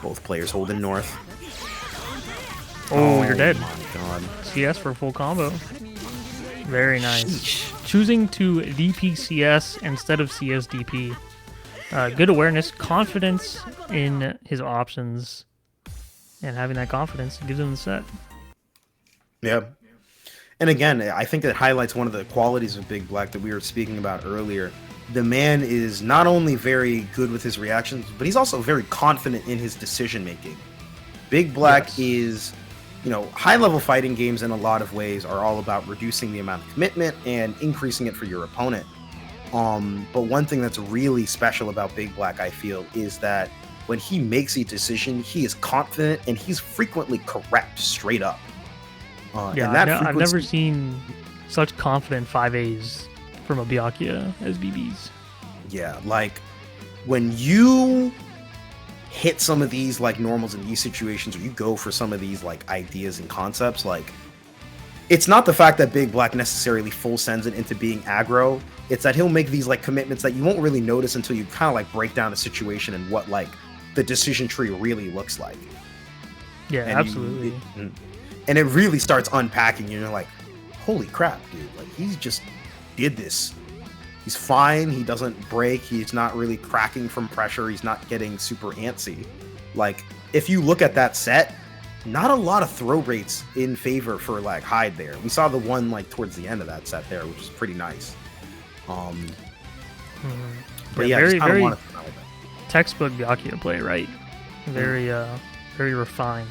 Both players holding north. Oh, you're dead. My God. CS for full combo. Very nice. Sheesh. Choosing to DP CS instead of CS DP. Good awareness, confidence in his options, and having that confidence gives him the set. Yeah. And again, I think that highlights one of the qualities of BigBlack that we were speaking about earlier. The man is not only very good with his reactions, but he's also very confident in his decision making. BigBlack is, you know, high-level fighting games in a lot of ways are all about reducing the amount of commitment and increasing it for your opponent. But one thing that's really special about BigBlack, I feel, is that when he makes a decision, he is confident and he's frequently correct straight up. Yeah, and that I've never seen such confident 5As from a Byakuya as BBs. Yeah, like when you hit some of these like normals in these situations, or you go for some of these like ideas and concepts, like it's not the fact that BigBlack necessarily full sends it into being aggro. It's that he'll make these like commitments that you won't really notice until you kind of like break down a situation and what like the decision tree really looks like. Yeah, and absolutely. And it really starts unpacking. You're like, holy crap, dude! Like he's just did this. He's fine. He doesn't break. He's not really cracking from pressure. He's not getting super antsy. Like if you look at that set, not a lot of throw rates in favor for like Hyde there. We saw the one like towards the end of that set there, which is pretty nice. But yeah, very, just very wanted to textbook Byakuya play, right? Very, very refined.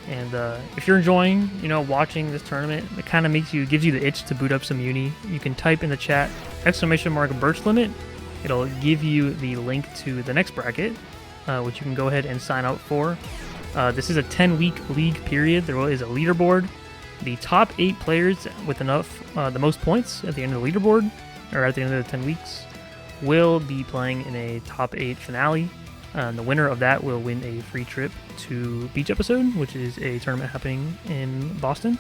And if you're enjoying, watching this tournament, it kind of gives you the itch to boot up some Uni. You can type in the chat !burst limit. It'll give you the link to the next bracket, which you can go ahead and sign up for. This is a 10-week league period. There is a leaderboard. The top 8 players with the most points at the end of the leaderboard, or at the end of the 10 weeks, will be playing in a top 8 finale. And the winner of that will win a free trip to Beach Episode, which is a tournament happening in Boston.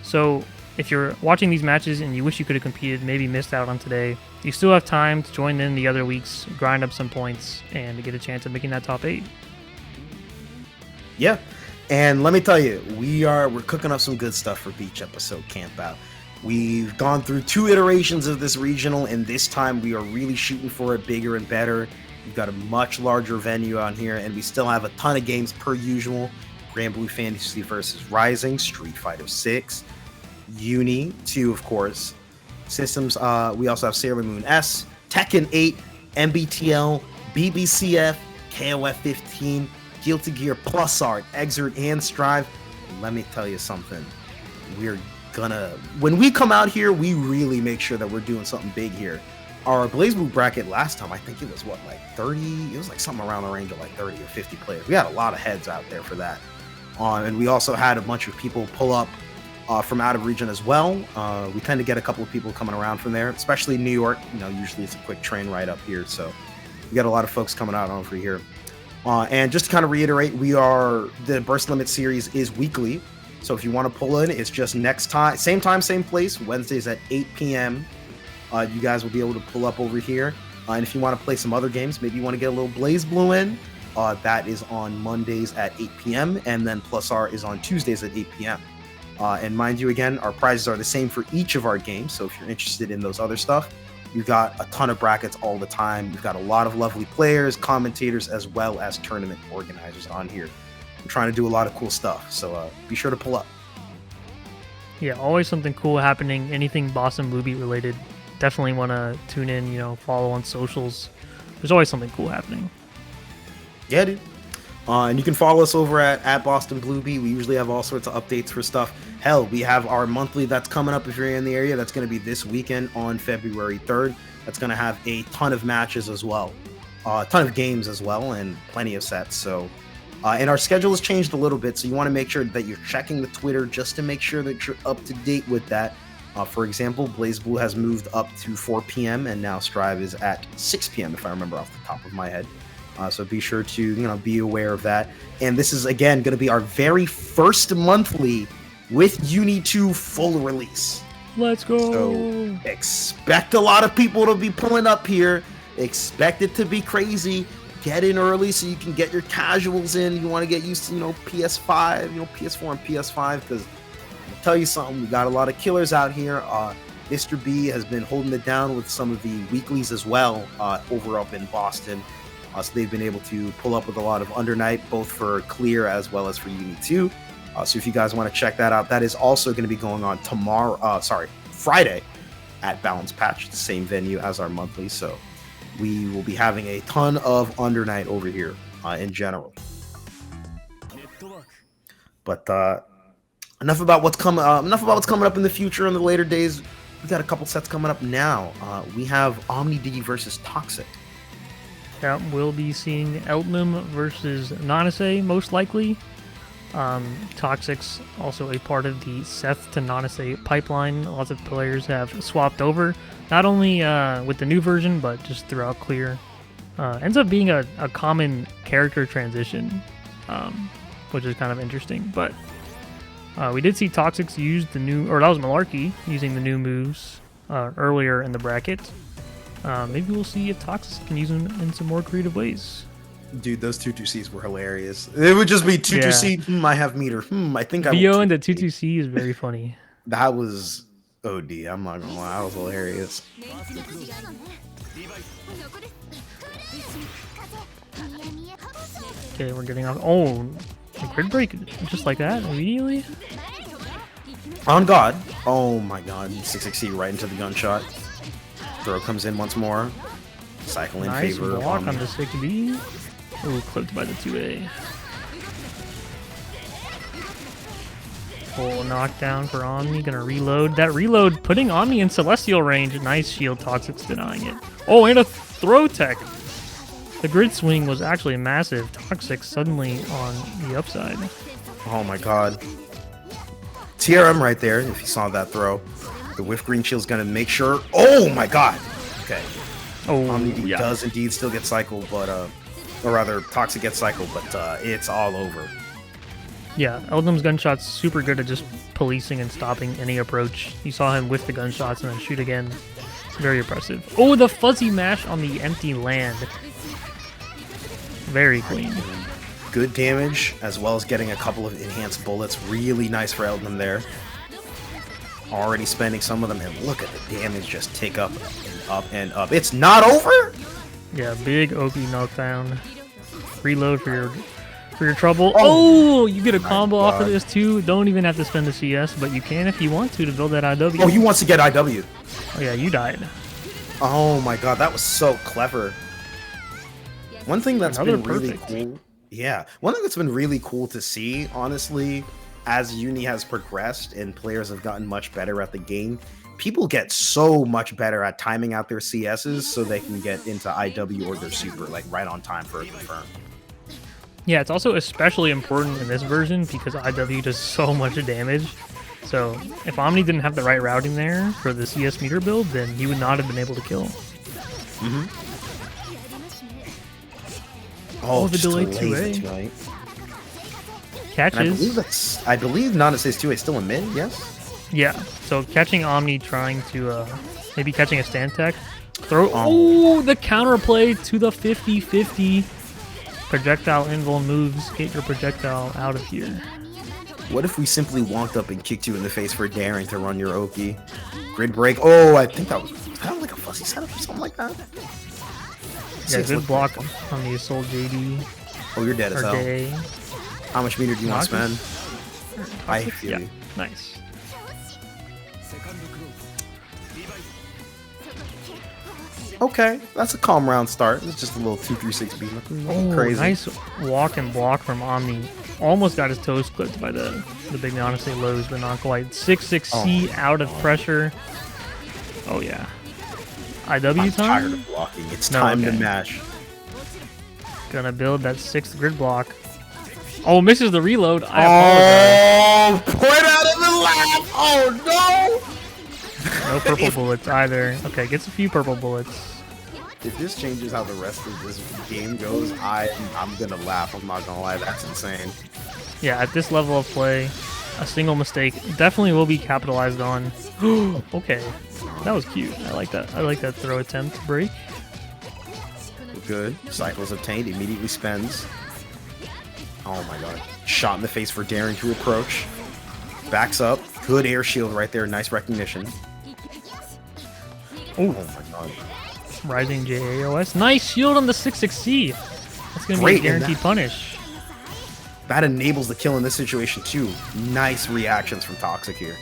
So if you're watching these matches and you wish you could have competed, maybe missed out on today, you still have time to join in the other weeks, grind up some points, and to get a chance of making that top 8. Yeah, and let me tell you, we're cooking up some good stuff for Beach Episode Camp Out. We've gone through 2 iterations of this regional, and this time we are really shooting for it bigger and better. We've got a much larger venue on here, and we still have a ton of games per usual. Grand Blue Fantasy vs. Rising, Street Fighter 6, UNI2, of course. Systems, we also have Sailor Moon S, Tekken 8, MBTL, BBCF, KOF 15, Guilty Gear Plus Art, Exert, and Strive. And let me tell you something. When we come out here, we really make sure that we're doing something big here. Our BlazBlue bracket last time, I think it was 30? It was like something around the range of like 30 or 50 players. We had a lot of heads out there for that. And we also had a bunch of people pull up from out of region as well. We tend to get a couple of people coming around from there, especially New York. Usually it's a quick train ride up here. So we got a lot of folks coming out over here. And just to kind of reiterate, the Burst Limit series is weekly. So if you want to pull in, it's just next time, same place, Wednesdays at 8 p.m. You guys will be able to pull up over here. And if you want to play some other games, maybe you want to get a little BlazBlue in, that is on Mondays at 8 p.m. And then Plus R is on Tuesdays at 8 p.m. And mind you, again, our prizes are the same for each of our games. So if you're interested in those other stuff, you've got a ton of brackets all the time. You've got a lot of lovely players, commentators, as well as tournament organizers on here. We're trying to do a lot of cool stuff. So be sure to pull up. Yeah, always something cool happening. Anything Boston Bluebeat related. Definitely want to tune in, follow on socials. There's always something cool happening. Yeah, dude. And you can follow us over at Boston Bluebeat. We usually have all sorts of updates for stuff. Hell, we have our monthly that's coming up if you're in the area. That's going to be this weekend on February 3rd. That's going to have a ton of matches as well. A ton of games as well, and plenty of sets. So, and our schedule has changed a little bit, so you want to make sure that you're checking the Twitter just to make sure that you're up to date with that. For example, BlazBlue has moved up to 4 p.m. and now Strive is at 6 p.m. if I remember off the top of my head. So be sure to be aware of that. And this is again going to be our very first monthly with UNI2 full release. Let's go. So expect a lot of people to be pulling up here. Expect it to be crazy. Get in early so you can get your casuals in. You want to get used to PS5, PS4 and PS5 because. Tell you something, we got a lot of killers out here. Mr. B has been holding it down with some of the weeklies as well over up in Boston. So they've been able to pull up with a lot of Undernight, both for Clear as well as for UNI2. So if you guys want to check that out, that is also going to be going on Friday at Balance Patch, the same venue as our monthly. So we will be having a ton of Undernight over here in general. But enough about what's coming up in the future in the later days. We've got a couple sets coming up now. We have OmniDeag versus ToXiCzz. Yeah, we'll be seeing Eltnum versus Nanase most likely. ToXiCzz also a part of the Seth to Nanase pipeline. Lots of players have swapped over, not only with the new version, but just throughout Clear. Ends up being a common character transition, which is kind of interesting, but we did see ToXiCzz use that was Malarky using the new moves earlier in the bracket. Maybe we'll see if ToXiCzz can use them in some more creative ways. Dude, those 2-2-Cs were hilarious. It would just be 2-2-C, I have meter. I think I Bio into 2-2-C is very funny. That was OD, I'm not gonna lie. That was hilarious. Okay, we're getting off. Oh, grid break just like that immediately. On God. Oh my God. 6xc right into the gunshot. Throw comes in once more. Cycle in Nice favor of walk Omni. on the 6B. Ooh, clipped by the 2A. Full knockdown for Omni. Gonna reload. That reload putting Omni in Celestial range. Nice shield. ToXiCzz denying it. Oh, and a throw tech. The grid swing was actually massive. ToXiCzz suddenly on the upside. Oh my God. TRM right there, if you saw that throw. The whiff green shield's gonna make sure. Oh my God. Okay. Oh, OmniDeag yeah. does indeed still get cycled, but or rather, ToXiCzz gets cycled, but it's all over. Yeah, Eldum's gunshot's super good at just policing and stopping any approach. You saw him whiff the gunshots and then shoot again. Very impressive. Oh, the fuzzy mash on the empty land. Very clean. Good damage, as well as getting a couple of enhanced bullets. Really nice for Eldum there. Already spending some of them, and look at the damage just tick up and up and up. It's not over? Yeah, big OP knockdown. Reload for your trouble. Oh, you get a combo off of this too. Don't even have to spend the CS, but you can if you want to build that IW. Oh, he wants to get IW. Oh yeah, you died. Oh my God, that was so clever. One thing that's Another been really perfect. cool, yeah, one thing that's been really cool to see, honestly, as Uni has progressed and players have gotten much better at the game, people get so much better at timing out their CSs so they can get into IW or their super, like right on time for a confirm. Yeah, it's also especially important in this version because IW does so much damage. So if Omni didn't have the right routing there for the CS meter build, then he would not have been able to kill. Mm-hmm. Oh, the just delay delays 2A. the 2A. Catches. I believe Noctis 2A is still in mid, yes? Yeah, so catching Omni trying to maybe catching a stand tech. Throw. Oh, the counterplay to the 50-50. Projectile invul moves. Get your projectile out of here. What if we simply walked up and kicked you in the face for daring to run your Oki? Grid break. Oh, I think that was kind of like a fuzzy setup or something like that. Yeah, good block on the Soul JD. Oh, you're dead as Or hell. Day. How much meter do you want to Noctis? spend? I feel Yeah, you. nice. Okay, that's a calm round start. It's just a little 2-3-6 beat. Nothing Oh, crazy. nice walk and block from Omni. Almost got his toes clipped by the big Honestly lows, but not quite. 6-6C out of pressure. Oh, yeah. IW I'm time? tired of blocking. It's No, time to okay. mash. Gonna build that 6th grid block. Oh, misses the reload. I apologize. Oh, point out of the lab! Oh, No purple bullets either. Okay, gets a few purple bullets. If this changes how the rest of this game goes, I'm gonna laugh. I'm not gonna lie. That's insane. Yeah, at this level of play, a single mistake definitely will be capitalized on. Okay, that was cute. I like that. I like that throw attempt break. Good. Cycles obtained. Immediately spends. Oh my God. Shot in the face for daring to approach. Backs up. Good air shield right there. Nice recognition. Oh my God. Rising JAOS. Nice shield on the 6-6C. That's going to be Great, a and guaranteed that- punish. That enables the kill in this situation too. Nice reactions from ToXiCzz here.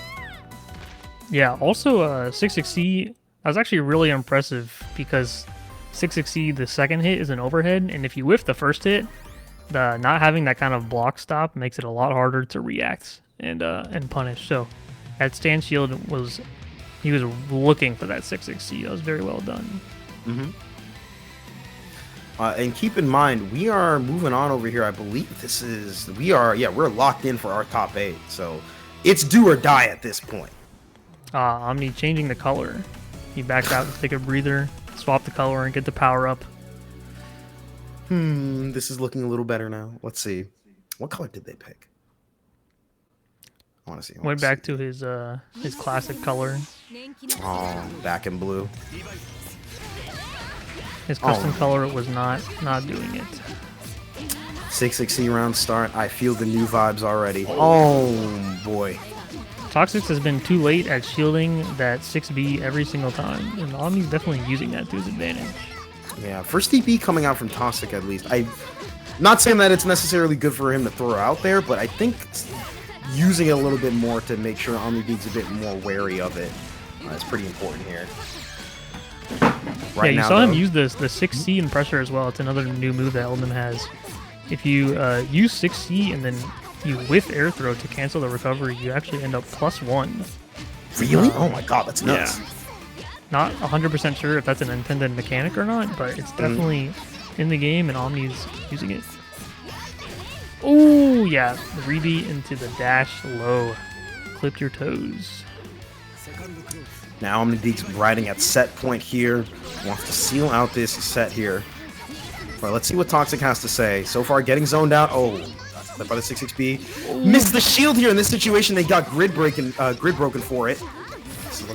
Yeah, also 6-6C, that was actually really impressive because 6-6C, the second hit is an overhead, and if you whiff the first hit, the not having that kind of block stop makes it a lot harder to react and punish. So that stand shield he was looking for that 6-6C. That was very well done. Mm-hmm. And keep in mind, we are moving on over here. I believe we're locked in for our top 8. So it's do or die at this point. Omni changing the color. He backed out to take a breather, swap the color, and get the power up. This is looking a little better now. Let's see. What color did they pick? I want to see. Went back to his classic color. Oh, back in blue. His custom color was not doing it. 6-6 round start. I feel the new vibes already. Oh boy. ToXiCzz has been too late at shielding that 6B every single time, and Omni's definitely using that to his advantage. Yeah, first DP coming out from ToXiCzz at least. Not saying that it's necessarily good for him to throw out there, but I think using it a little bit more to make sure OmniDeag's a bit more wary of it is pretty important here. Right, yeah, you saw him use the 6C in pressure as well. It's another new move that Eldon has. If you use 6C and then you whiff air throw to cancel the recovery, you actually end up +1. Really? Oh my god, that's nuts. Yeah. Not 100% sure if that's an intended mechanic or not, but it's definitely in the game and Omni's using it. Oh yeah, the rebeat into the dash low. Clip your toes. Now OmniDeag's riding at set point here. Wants to seal out this set here. All right, let's see what ToXiCzz has to say. So far, getting zoned out. Oh, by the 6XP. Missed the shield here in this situation. They got grid broken for it.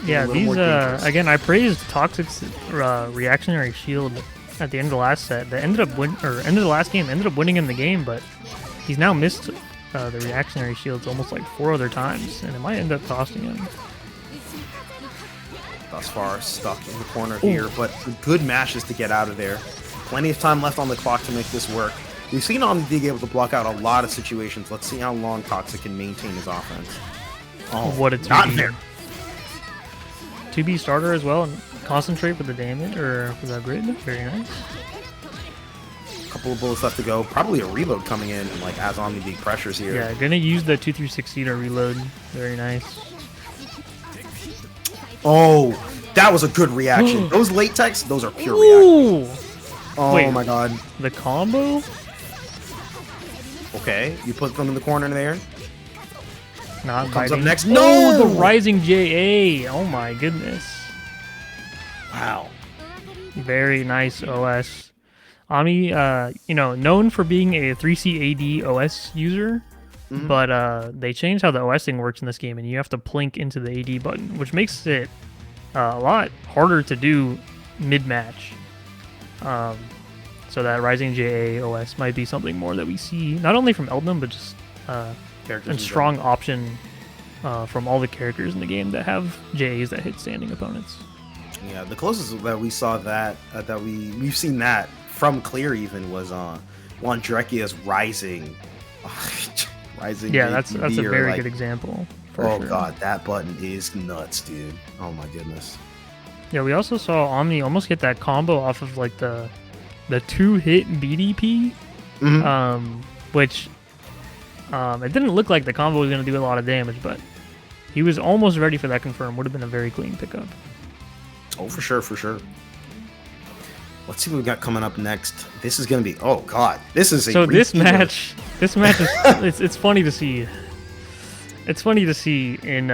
Yeah, these again, I praised ToXiCzz reactionary shield at the end of the last set. That ended of the last game ended up winning him the game, but he's now missed the reactionary shields almost like 4 other times, and it might end up costing him. Thus far, stuck in the corner here, but good mashes to get out of there. Plenty of time left on the clock to make this work. We've seen OmniDeag able to block out a lot of situations. Let's see how long ToXiCzz can maintain his offense. Oh, what a 2B. Not fair. 2B starter as well, and concentrate for the damage, or for the grid. Very nice. Couple of bullets left to go. Probably a reload coming in, like as OmniDeag pressures here. Yeah, gonna use the 2-3-6 to reload. Very nice. Oh, that was a good reaction. Those latex, those are pure reactions. Oh wait, my god. The combo? Okay, you put them in the corner there. Not comes biting. Up next. No, the rising JA. Oh my goodness. Wow. Very nice OS. Omni, known for being a 3C AD OS user, but they changed how the OSing works in this game, and you have to plink into the AD button, which makes it a lot harder to do mid-match. So that Rising JA OS might be something more that we see, not only from Eldon, but just a strong option from all the characters in the game that have JAs that hit standing opponents. Yeah, the closest that we saw that, we've seen that from Clear even was Juan Drekia's Rising. Rising. Yeah, that's a very good example. Oh god, that button is nuts, dude. Oh my goodness. Yeah, we also saw Omni almost get that combo off of like the 2-hit BDP, which it didn't look like the combo was going to do a lot of damage, but he was almost ready for that confirm. Would have been a very clean pickup. Oh, for sure, for sure. Let's see what we got coming up next. This is going to be, oh god, this is a this match is it's funny to see. It's funny to see in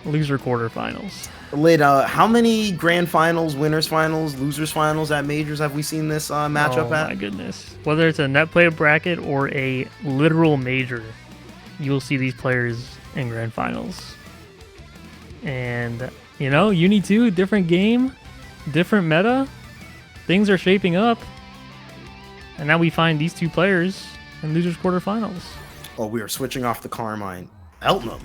loser quarterfinals. Lid, how many grand finals, winners finals, losers finals at majors have we seen this matchup at? Oh my goodness. Whether it's a net play bracket or a literal major, you'll see these players in grand finals. And, UNI2, different game, different meta. Things are shaping up. And now we find these two players in losers quarterfinals. Oh, we are switching off the Carmine. Eltnum.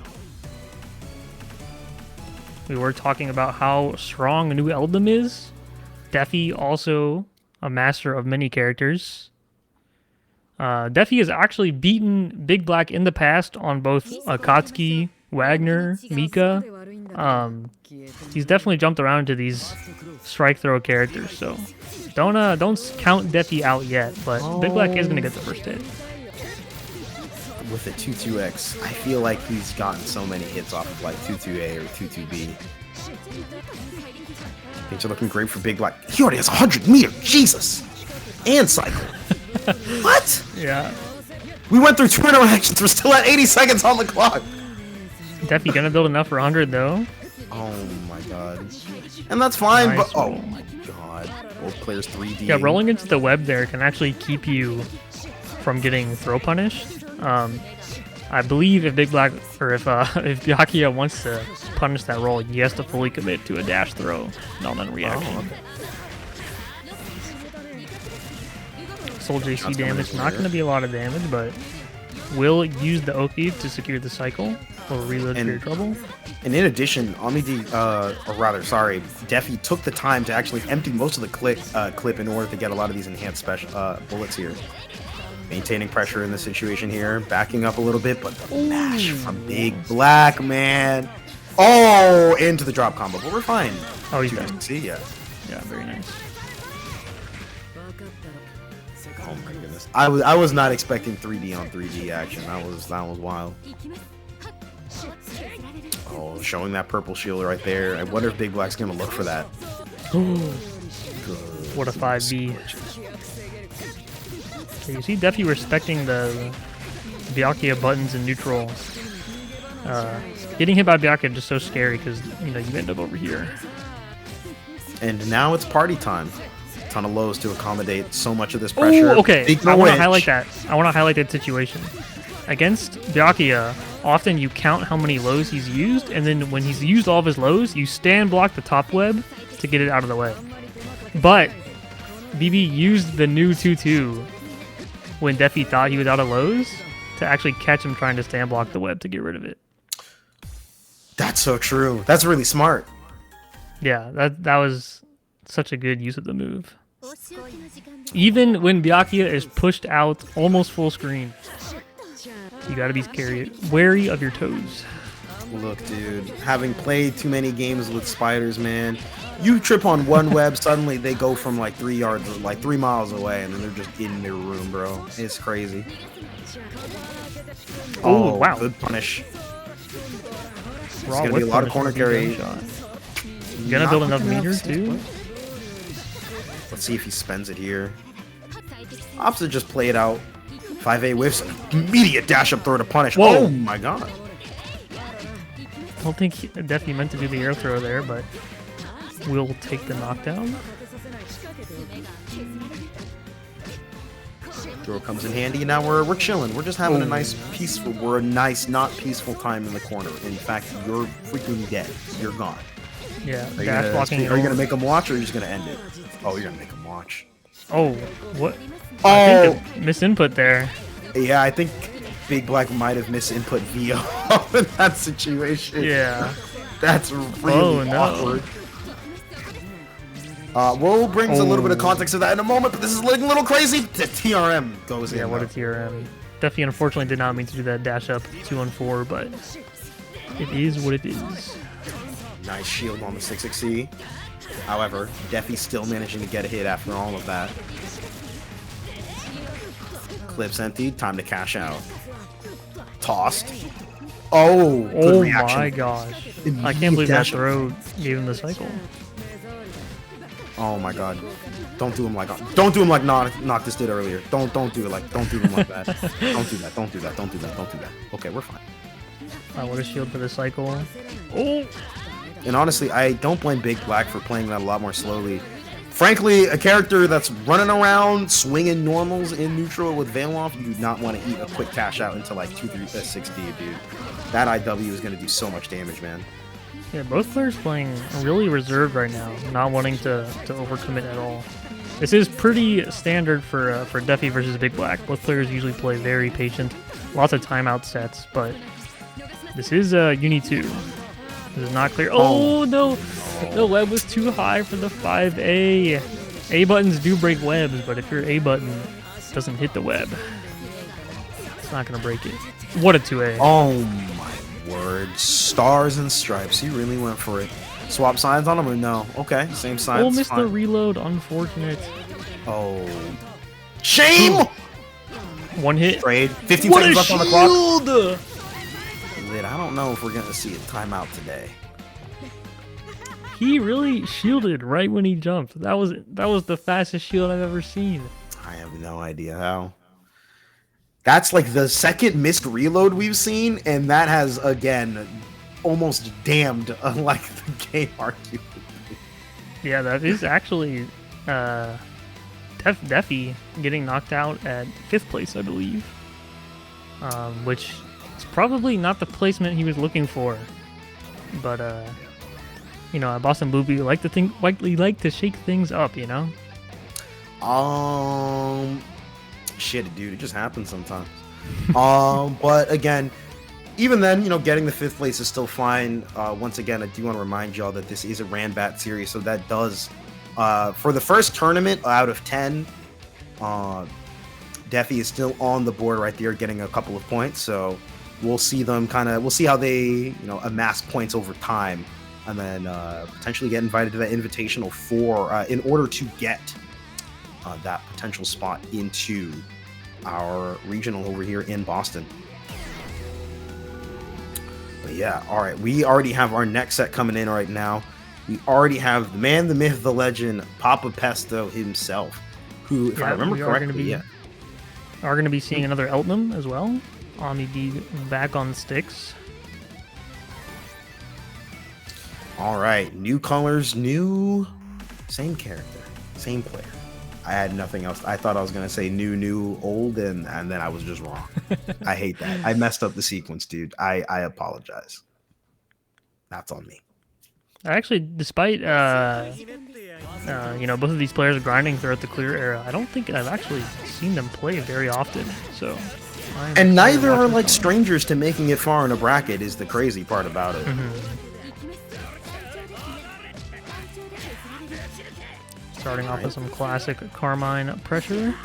We were talking about how strong a new Eldon is. Defi also a master of many characters. Defi has actually beaten BigBlack in the past on both Akatsuki, Wagner, Mika. He's definitely jumped around to these strike throw characters, so don't count Defi out yet, but BigBlack is going to get the first hit. With a 2-2X, I feel like he's gotten so many hits off of like 2-2A or 2-2B. Things are looking great for BigBlack. He already has 100 meter, Jesus! And cycle. What? Yeah. We went through 2 interactions, we're still at 80 seconds on the clock. Defi gonna build enough for 100 though. Oh my god. And that's fine, nice but oh my god. Both players 3D. Yeah, rolling into the web there can actually keep you from getting throw punished. I believe if BigBlack or if Byakuya wants to punish that roll, he has to fully commit to a dash throw, not on reaction. Oh, okay. Soul JC damage, not going to be a lot of damage, but will use the Oki to secure the cycle or reload for your trouble. And in addition, Defi took the time to actually empty most of the clip in order to get a lot of these enhanced special bullets here. Maintaining pressure in the situation here, backing up a little bit, but the mash from BigBlack, man. Oh, into the drop combo, but we're fine. Oh, he's dead. See, yeah. Yeah, very nice. Oh my goodness, I was not expecting 3D on 3D action. That was wild. Oh, showing that purple shield right there. I wonder if BigBlack's gonna look for that. What a 5B. So you see Defi respecting the Byakuya buttons in neutral. Getting hit by Byakuya is just so scary because you end up over here. And now it's party time. Ton of lows to accommodate so much of this pressure. Ooh, okay, I want to highlight that. I want to highlight that situation. Against Byakuya, often you count how many lows he's used, and then when he's used all of his lows, you stand block the top web to get it out of the way. But BB used the new 2-2 when Defi thought he was out of lows to actually catch him trying to stand block the web to get rid of it. That's so true. That's really smart. Yeah, that was such a good use of the move. Even when Byakuya is pushed out almost full screen, you gotta be wary of your toes. Look, dude, having played too many games with spiders, man, you trip on one web, suddenly they go from like 3 yards, like 3 miles away, and then they're just in their room, bro. It's crazy. Oh, wow. Good punish. There's Raw gonna be a lot of corner carry. You gonna build enough meter too? Let's see if he spends it here. Opposite just play it out. 5A whiffs, immediate dash up throw to punish. Whoa. Oh my god. I don't think Defi meant to do the air throw there, but we'll take the knockdown. Throw comes in handy. Now we're chilling. We're just having a nice peaceful. We're a nice, not peaceful time in the corner. In fact, you're freaking dead. You're gone. Yeah. Are you gonna make him watch, or are you just gonna end it? Oh, you're gonna make him watch. Oh, what? Oh, I think misinput there. Yeah, I think BigBlack might have misinput VO in that situation. Yeah. That's really awkward. We'll bring a little bit of context to that in a moment, but this is looking a little crazy. The TRM goes in. Yeah, what a TRM. Defi unfortunately did not mean to do that dash up 2-on-4, but it is what it is. Nice shield on the 6XC. However, Defi still managing to get a hit after all of that. Clips emptied. Time to cash out. Tossed. Oh, good reaction. My gosh. I can't believe that throw gave him the cycle. Oh my god. Don't do him like Noctis did earlier. Don't do it like don't do him like that. Don't do that. Don't do that. Don't do that. Don't do that. Okay, we're fine. What a shield for the cycle. Oh. And honestly, I don't blame BigBlack for playing that a lot more slowly. Frankly, a character that's running around, swinging normals in neutral with Veil off, you do not want to eat a quick cash out into like 2-3-6D, dude. That IW is going to do so much damage, man. Yeah, both players playing really reserved right now, not wanting to overcommit at all. This is pretty standard for Defi versus BigBlack. Both players usually play very patient, lots of timeout sets, but this is UNI2. This is not clear. Oh no! The web was too high for the 5A. A buttons do break webs, but if your A button doesn't hit the web, it's not gonna break it. What a 2A. Oh my word. Stars and stripes. He really went for it. Swap signs on him or no? Okay, same signs. Oh, missed the reload. Unfortunate. Oh. Shame! One hit. Trade. 15 seconds left on the clock. I don't know if we're going to see a timeout today. He really shielded right when he jumped. That was the fastest shield I've ever seen. I have no idea how. That's like the second missed reload we've seen, and that has, again, almost damned like the game argument. Yeah, that is actually Defi getting knocked out at 5th place, I believe. Which is probably not the placement he was looking for. But, you know, at bostonbluebeat, we like to shake things up, you know? Shit, dude, it just happens sometimes. But again, even then, you know, getting the 5th place is still fine. Once again, I do want to remind y'all that this is a Ranbat series, so that does, for the first tournament out of 10, Defi is still on the board right there, getting a couple of points. So we'll see them we'll see how they, amass points over time, and then potentially get invited to that invitational in order to get that potential spot into our regional over here in Boston. But yeah, all right, we already have our next set coming in right now. We already have the man, the myth, the legend, PapaPesto himself, who, if I remember correctly, are going to be seeing another Eltnum as well. OmniDeag back on sticks. All right, new colors, same character, same player. I had nothing else. I thought I was going to say new, old, and then I was just wrong. I hate that. I messed up the sequence, dude. I apologize. That's on me. Actually, despite both of these players grinding throughout the clear era, I don't think I've actually seen them play very often. So, and neither are like strangers to making it far in a bracket. Is the crazy part about it. Starting off with some classic Carmine pressure.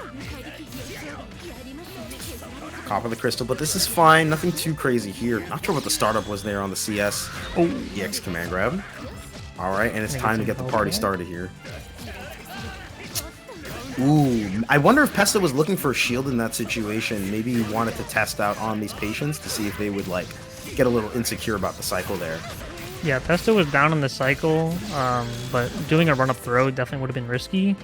Copper the crystal, but this is fine. Nothing too crazy here. Not sure what the startup was there on the CS. EX command grab. All right, and it's time to get the party started here. Ooh, I wonder if Pesto was looking for a shield in that situation. Maybe he wanted to test out on these patients to see if they would like get a little insecure about the cycle there. Yeah, Pesto was down on the cycle, but doing a run up throw definitely would have been risky.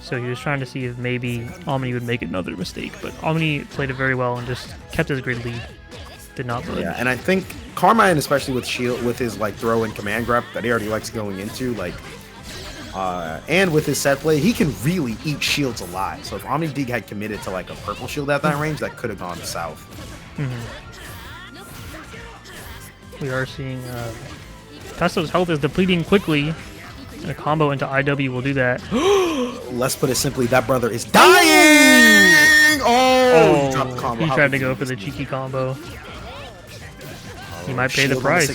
So he was trying to see if maybe Omni would make another mistake, but Omni played it very well and just kept his grid lead. Did not budge. Yeah, and I think Carmine, especially with shield, with his like throw and command grab that he already likes going into, and with his set play, he can really eat shields alive. So if OmniDeag had committed to like a purple shield at that range, that could have gone south. We are seeing Pesto's health is depleting quickly, and a combo into IW will do that. Let's put it simply, that brother is dying! He dropped the combo. He tried to go for the cheeky combo. He might pay the price.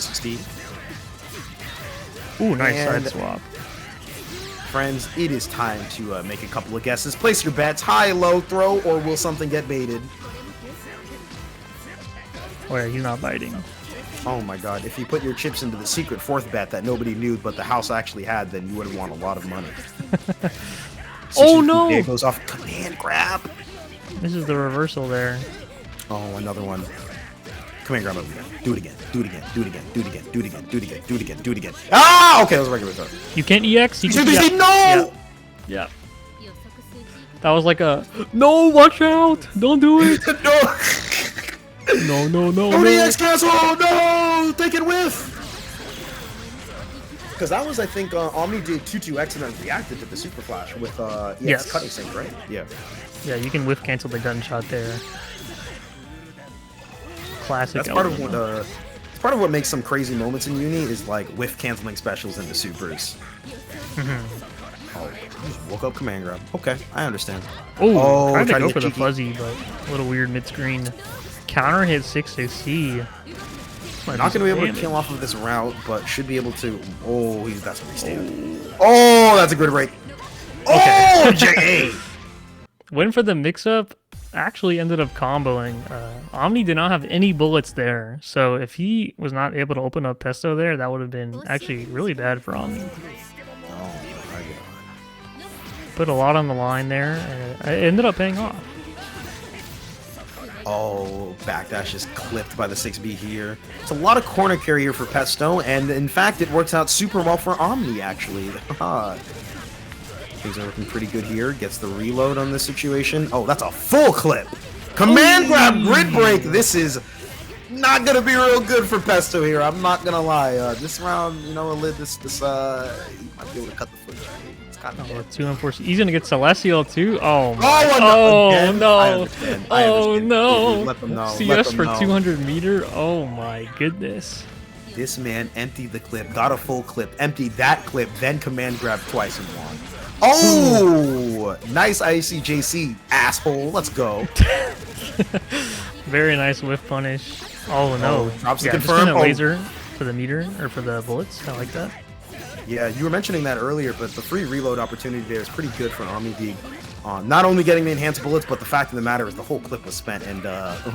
Ooh, nice side swap. Friends, it is time to make a couple of guesses. Place your bets, high, low, throw, or will something get baited? Oh yeah, he's not biting. Oh my god, if you put your chips into the secret fourth bet that nobody knew but the house actually had, then you would have won a lot of money. Oh no! It goes off command grab. This is the reversal there. Oh, another one. Command grab again. Do it again. Do it again. Do it again. Do it again. Do it again. Do it again. Do it again. Do it again. Ah! Okay, that was a regular throw. You can't EX. You can no! Yeah. That was like a no. Watch out! Don't do it. No. No. Don't EX cancel! No! Take it whiff! Because that was, I think, Omni did 2-2X and then reacted to the super flash with EX cutting sync, right? Yeah. Yeah, you can whiff cancel the gunshot there. Classic. That's part of what part of what makes some crazy moments in Uni is like whiff canceling specials into supers. Oh, just woke up command grab. Okay, I understand. Tried to go for the fuzzy, but a little weird mid screen. Counter hit 6-6C. Not going to be able to kill off of this route, but should be able to. Oh, that's a restand. Oh, that's a good break. Oh, JA! Went for the mix-up. Actually ended up comboing. Omni did not have any bullets there, so if he was not able to open up Pesto there, that would have been actually really bad for Omni. Oh my god. Put a lot on the line there, and it ended up paying off. Oh, backdash is clipped by the 6B here. It's a lot of corner carry here for Pesto, and in fact, it works out super well for Omni, actually. Things are looking pretty good here. Gets the reload on this situation. Oh, that's a full clip. Command grab, grid break. This is not going to be real good for Pesto here. I'm not going to lie. This round, he might be able to cut the footage. It's kind of 2-4. He's going to get Celestial too? Oh, no. Oh, no. Let them know. CS for 200 meter? Oh, my goodness. This man emptied the clip, got a full clip, emptied that clip, then command grab twice and won. Oh, nice ICJC, asshole. Let's go. Very nice whiff punish. Oh, no. Drops the confirm. Just laser for the meter, or for the bullets. I like that. Yeah, you were mentioning that earlier, but the free reload opportunity there is pretty good for OmniDeag. Not only getting the enhanced bullets, but the fact of the matter is the whole clip was spent, and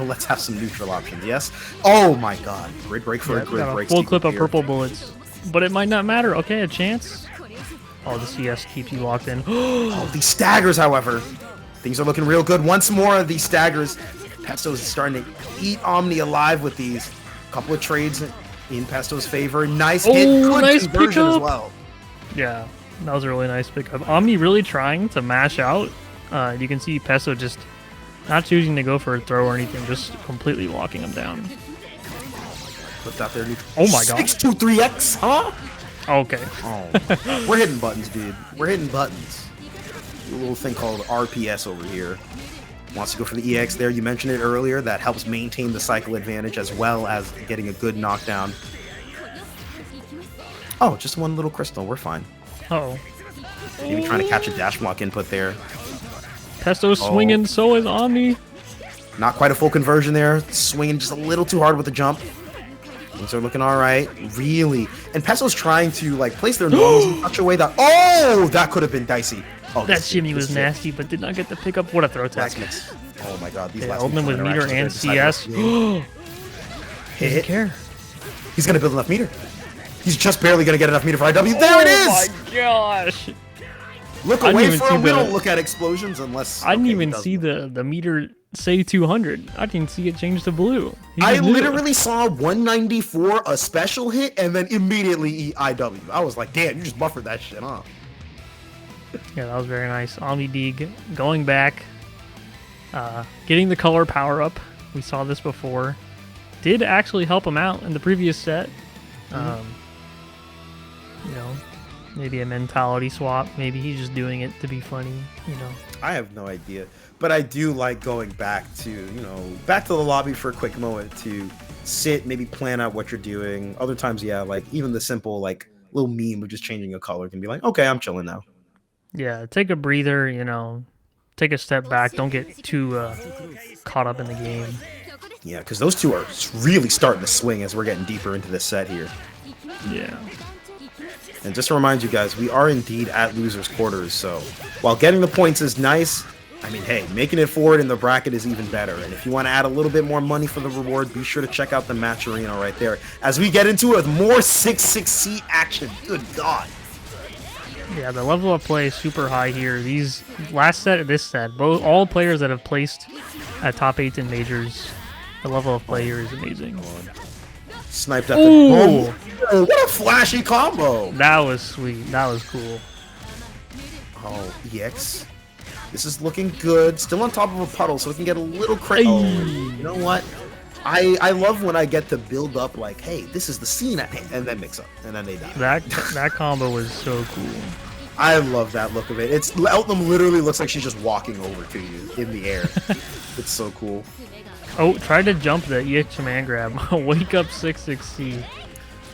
let's have some neutral options, yes? Oh my god, grid break for a grid break. Full clip of purple bullets, but it might not matter. Okay, a chance. Oh, the CS keeps you locked in. Oh, these staggers, however. Things are looking real good. Once more of these staggers. Pesto's starting to eat Omni alive with these. Couple of trades in Pesto's favor. Nice hit. Good nice conversion pickup as well. Yeah, that was a really nice pickup. Omni really trying to mash out. You can see Pesto just not choosing to go for a throw or anything, just completely walking him down. Put out there. Oh my god. 623X, huh? Okay. Oh, we're hitting buttons, dude. We're hitting buttons. A little thing called RPS over here. Wants to go for the EX there. You mentioned it earlier. That helps maintain the cycle advantage as well as getting a good knockdown. Oh, just one little crystal. We're fine. Uh-oh. Maybe trying to catch a dash block input there. Pesto's swinging, so is Omni. Not quite a full conversion there. Swinging just a little too hard with the jump. Things are looking all right. Really. And Pesto's trying to like place their normals in such a way that... Oh, that could have been dicey. Oh, that shimmy was nasty, but did not get the pickup. What a throw tech. Oh my god. These last open with meter and CS. He doesn't care. He's going to build enough meter. He's just barely going to get enough meter for IW. There it is! Oh my gosh. Look away from... We don't look at explosions unless... I didn't even see the meter say 200. I didn't see it change to blue. I literally saw 194, a special hit, and then immediately IW. I was like, damn, you just buffered that shit, huh? Yeah, that was very nice. OmniDeag going back, getting the color power up. We saw this before. Did actually help him out in the previous set. You know, maybe a mentality swap. Maybe he's just doing it to be funny, you know. I have no idea. But I do like going back to, you know, back to the lobby for a quick moment to sit, maybe plan out what you're doing. Other times, yeah, like even the simple, like, little meme of just changing a color can be like, okay, I'm chilling now. Yeah, take a breather, you know, take a step back. Don't get too caught up in the game. Yeah, because those two are really starting to swing as we're getting deeper into this set here. Yeah. And just to remind you guys, we are indeed at losers' quarters, so while getting the points is nice, I mean, hey, making it forward in the bracket is even better. And if you want to add a little bit more money for the reward, be sure to check out the match arena right there as we get into it with more 6-6C action. Good God. Yeah, the level of play is super high here. These last set and this set, all players that have placed at top 8 in majors, the level of play here is amazing. Sniped at the boom. Oh, what a flashy combo. That was sweet. That was cool. Oh, EX. This is looking good. Still on top of a puddle, so we can get a little crit. Oh, you know what? I love when I get to build up like, hey, this is the scene at hand, and then mix up, and then they die. That combo was so cool. I love that look of it. It's Eltham literally looks like she's just walking over to you in the air. It's so cool. Oh, try to jump the EX command grab. Wake up 6-6C.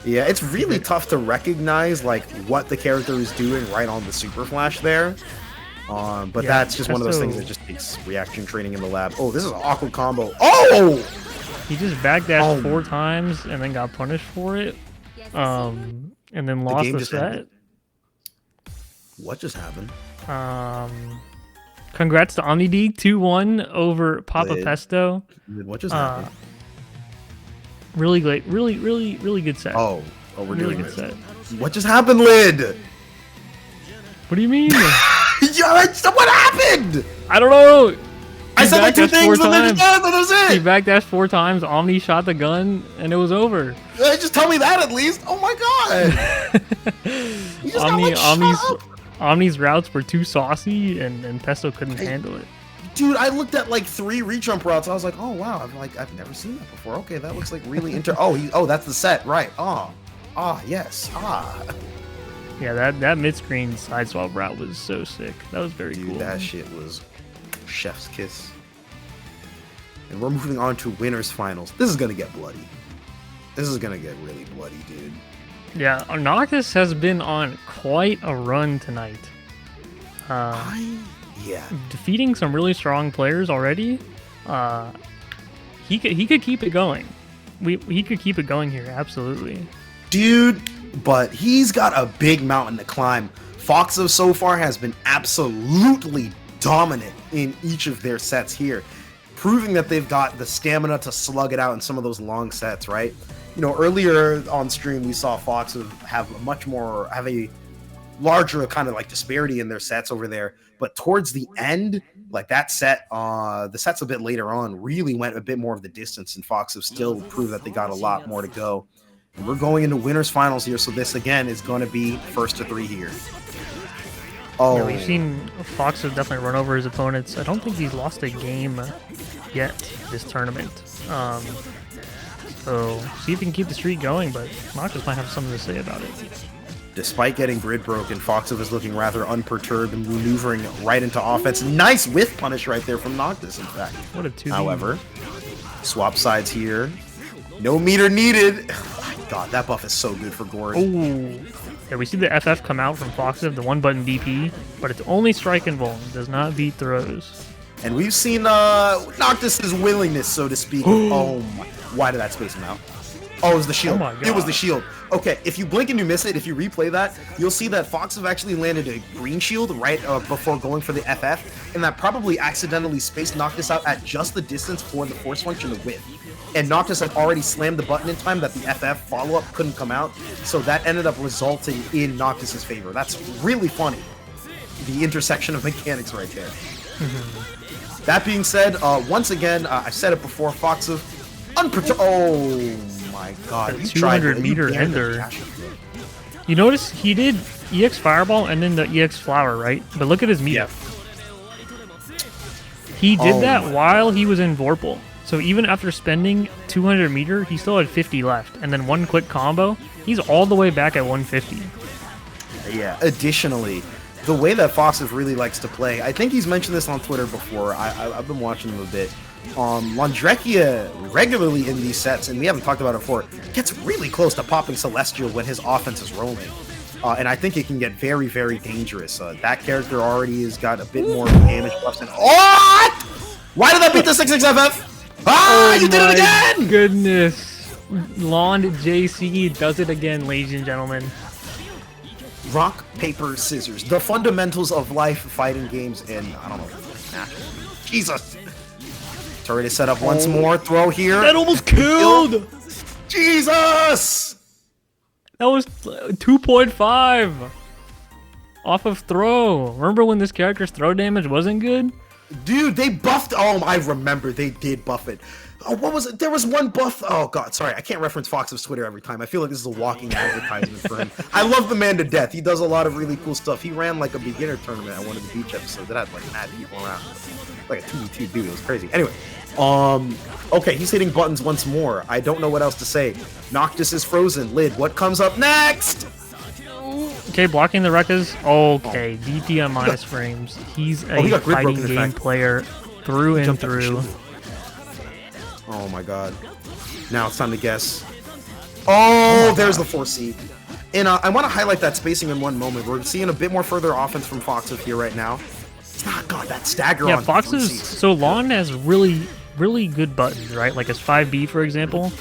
Yeah, it's really tough to recognize like what the character is doing right on the super flash there. But yeah, that's just one of those things that just takes reaction training in the lab. Oh, this is an awkward combo. Oh! He just backdashed 4 times and then got punished for it. And then lost the set. Ended. What just happened? Congrats to OmniDeag 2-1 over PapaPesto. What just happened? Really great, really good set. Oh, we're really doing good set. What just happened, Lid? What do you mean? What happened? I don't know. I said like 2 things and then that was it. He backdashed 4 times. Omni shot the gun and it was over. Just tell me that at least. Oh my god. Omni's routes were too saucy and Pesto couldn't handle it. Dude, I looked at like 3 re-jump routes. I was like, oh wow, I've never seen that before. Okay, that looks like really oh, that's the set, right? Yes. Yeah, that mid-screen side swap route was so sick. That was very cool. That shit was chef's kiss. And we're moving on to winners finals. This is gonna get bloody. This is gonna get really bloody, dude. Yeah, Noctis has been on quite a run tonight. Defeating some really strong players already. He could keep it going. He could keep it going here, absolutely. Dude, but he's got a big mountain to climb. foxof so far has been absolutely dominant in each of their sets here, proving that they've got the stamina to slug it out in some of those long sets, right? You know, earlier on stream, we saw foxof have a larger kind of like disparity in their sets over there, but towards the end, like that set, the sets a bit later on really went a bit more of the distance, and foxof still proved that they got a lot more to go. And we're going into winners finals here, so this again is going to be first to 3 here. Oh, Yeah, we've seen foxof definitely run over his opponents. I don't think he's lost a game yet this tournament. So see if he can keep the streak going, but Noctis might have something to say about it. Despite getting grid broken, foxof is looking rather unperturbed and maneuvering right into offense. Nice whiff punish right there from Noctis, in fact. What a 2v. However, swap sides here. No meter needed. Oh my god, that buff is so good for Gord. Oh, yeah, we see the FF come out from foxof, the 1-button DP, but it's only strike and vuln, does not beat throws. And we've seen Noctis' willingness, so to speak. Oh my, why did that space him out? Oh, it was the shield. Oh my God. It was the shield. Okay, if you blink and you miss it, if you replay that, you'll see that foxof actually landed a green shield right before going for the FF, and that probably accidentally spaced Noctis out at just the distance for the force function to whip. And Noctis had already slammed the button in time that the FF follow-up couldn't come out, so that ended up resulting in Noctis' favor. That's really funny. The intersection of mechanics right there. That being said, once again, I've said it before, foxof, oh my god. The 200 meter ender. You notice he did EX Fireball and then the EX Flower, right? But look at his meter. Yeah. He did that while he was in Vorpal. So even after spending 200 meter, he still had 50 left. And then one quick combo, he's all the way back at 150. Yeah, additionally, the way that foxof really likes to play, I think he's mentioned this on Twitter before, I've been watching him a bit. Landrekia regularly in these sets, and we haven't talked about it before, gets really close to popping Celestial when his offense is rolling. And I think it can get very, very dangerous. That character already has got a bit more damage buffs. And why did that beat the 6-6 FF? You did it again! Goodness. Lond JC does it again, ladies and gentlemen. Rock, paper, scissors. The fundamentals of life, fighting games, and I don't know. Jesus. Turret is set up once more. Throw here. That almost killed! Jesus! That was 2.5 off of throw. Remember when this character's throw damage wasn't good? Dude, they buffed. Oh, I remember they did buff it. Oh, what was it? There was one buff. Oh god, sorry, I can't reference foxof's Twitter every time. I feel like this is a walking advertisement for him. I love the man to death. He does a lot of really cool stuff. He ran like a beginner tournament at one of the beach episodes that had like mad people around, like a 2v2 dude. It was crazy. Anyway, okay, he's hitting buttons once more. I don't know what else to say. Noctis is frozen. Lid, what comes up next? Okay, blocking the Rekkas. Okay, DP on minus frames. He's a fighting game player through and through. Oh my god. Now it's time to guess. Oh, there's the 4C. And I want to highlight that spacing in one moment. We're seeing a bit more further offense from foxof here right now. It's not god, that stagger on fox's. So Lon has really good buttons, right? Like his 5B, for example.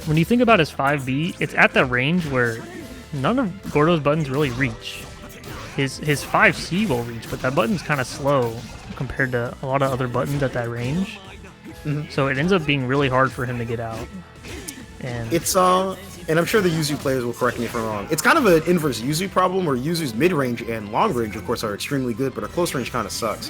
When you think about his 5B, it's at the range where none of Gordo's buttons really reach. His 5C will reach, but that button's kind of slow compared to a lot of other buttons at that range. So it ends up being really hard for him to get out. And it's and I'm sure the Yuzu players will correct me if I'm wrong. It's kind of an inverse Yuzu problem, where Yuzu's mid-range and long-range, of course, are extremely good, but our close range kind of sucks.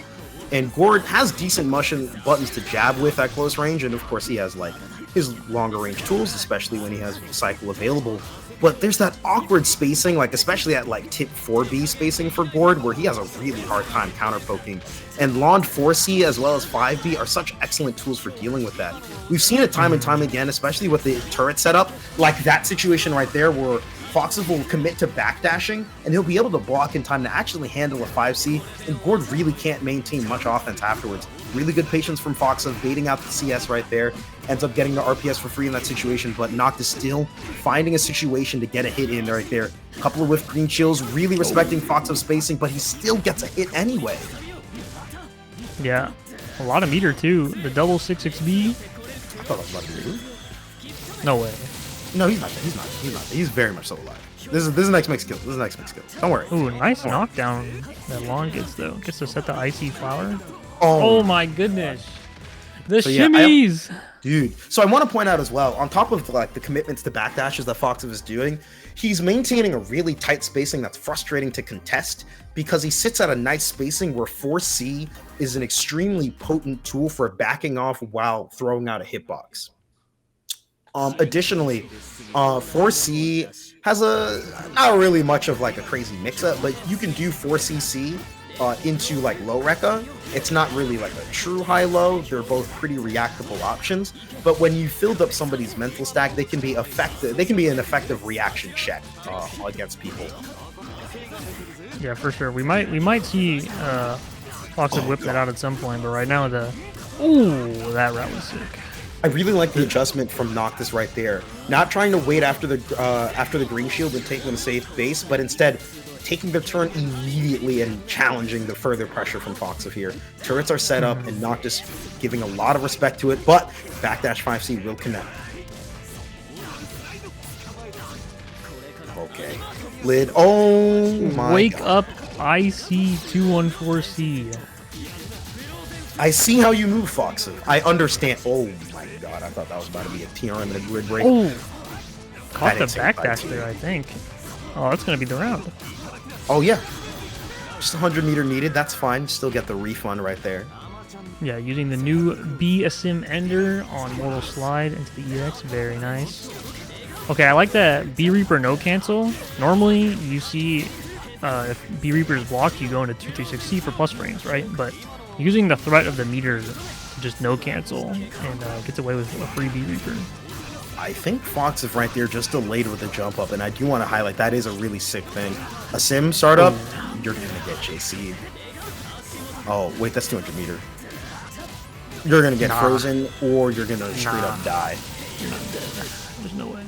And Gord has decent buttons to jab with at close range, and of course he has like his longer range tools, especially when he has Cycle available. But there's that awkward spacing, like especially at like tip 4B spacing for Gord, where he has a really hard time counter poking. And Lond 4C as well as 5B are such excellent tools for dealing with that. We've seen it time and time again, especially with the turret setup, like that situation right there where foxof will commit to backdashing, and he'll be able to block in time to actually handle a 5C, and Gord really can't maintain much offense afterwards. Really good patience from foxof, baiting out the CS right there, ends up getting the RPS for free in that situation, but Noctis still finding a situation to get a hit in right there. A couple of whiff green chills, really respecting foxof's spacing, but he still gets a hit anyway. Yeah, a lot of meter too. The double 6xb. I thought that was about to be. No way. No, he's not. He's not. He's very much so alive. This is the next mix kill. This is the next mix kill. Don't worry. Ooh, nice knockdown that Long gets though. Gets to set the icy flower. Oh, Oh my goodness. The So, yeah, shimmies. dude. So I want to point out as well, on top of like the commitments to backdashes that foxof is doing, he's maintaining a really tight spacing that's frustrating to contest because he sits at a nice spacing where 4C is an extremely potent tool for backing off while throwing out a hitbox. Additionally, 4C has not really much of like a crazy mix-up, but you can do 4CC into like low Rekka. It's not really like a true high-low. They're both pretty reactable options. But when you filled up somebody's mental stack, they can be effective. They can be an effective reaction check against people. Yeah, for sure. We might see foxof whip that out at some point, but right now ooh, that route was sick. I really like the adjustment from Noctis right there. Not trying to wait after the green shield and take them safe base, but instead taking their turn immediately and challenging the further pressure from foxof here. Turrets are set up and Noctis giving a lot of respect to it, but backdash 5C will connect. Okay. Lid. Oh my Wake God. up IC214C. I see how you move, foxof. I understand. Oh my God, I thought that was about to be a TRM and a grid break. Oh, caught the That insane backdash fight, there, I think. Oh, that's gonna be the round. Oh yeah. Just 100 meter needed. That's fine. Still get the refund right there. Yeah, using the new B-Asim Ender on Mortal Slide into the EX. Very nice. Okay, I like that B-Reaper no cancel. Normally, you see if B-Reaper is blocked, you go into 236C for plus frames, right? But using the threat of the meter to just no cancel and gets away with a free B-Reaper. I think foxof right there just delayed with the jump up, and I do want to highlight that is a really sick thing. A sim startup, you're gonna get JC'd. Oh wait, that's 200 meter. You're gonna get frozen, or you're gonna straight up die. You're not dead. There's no way.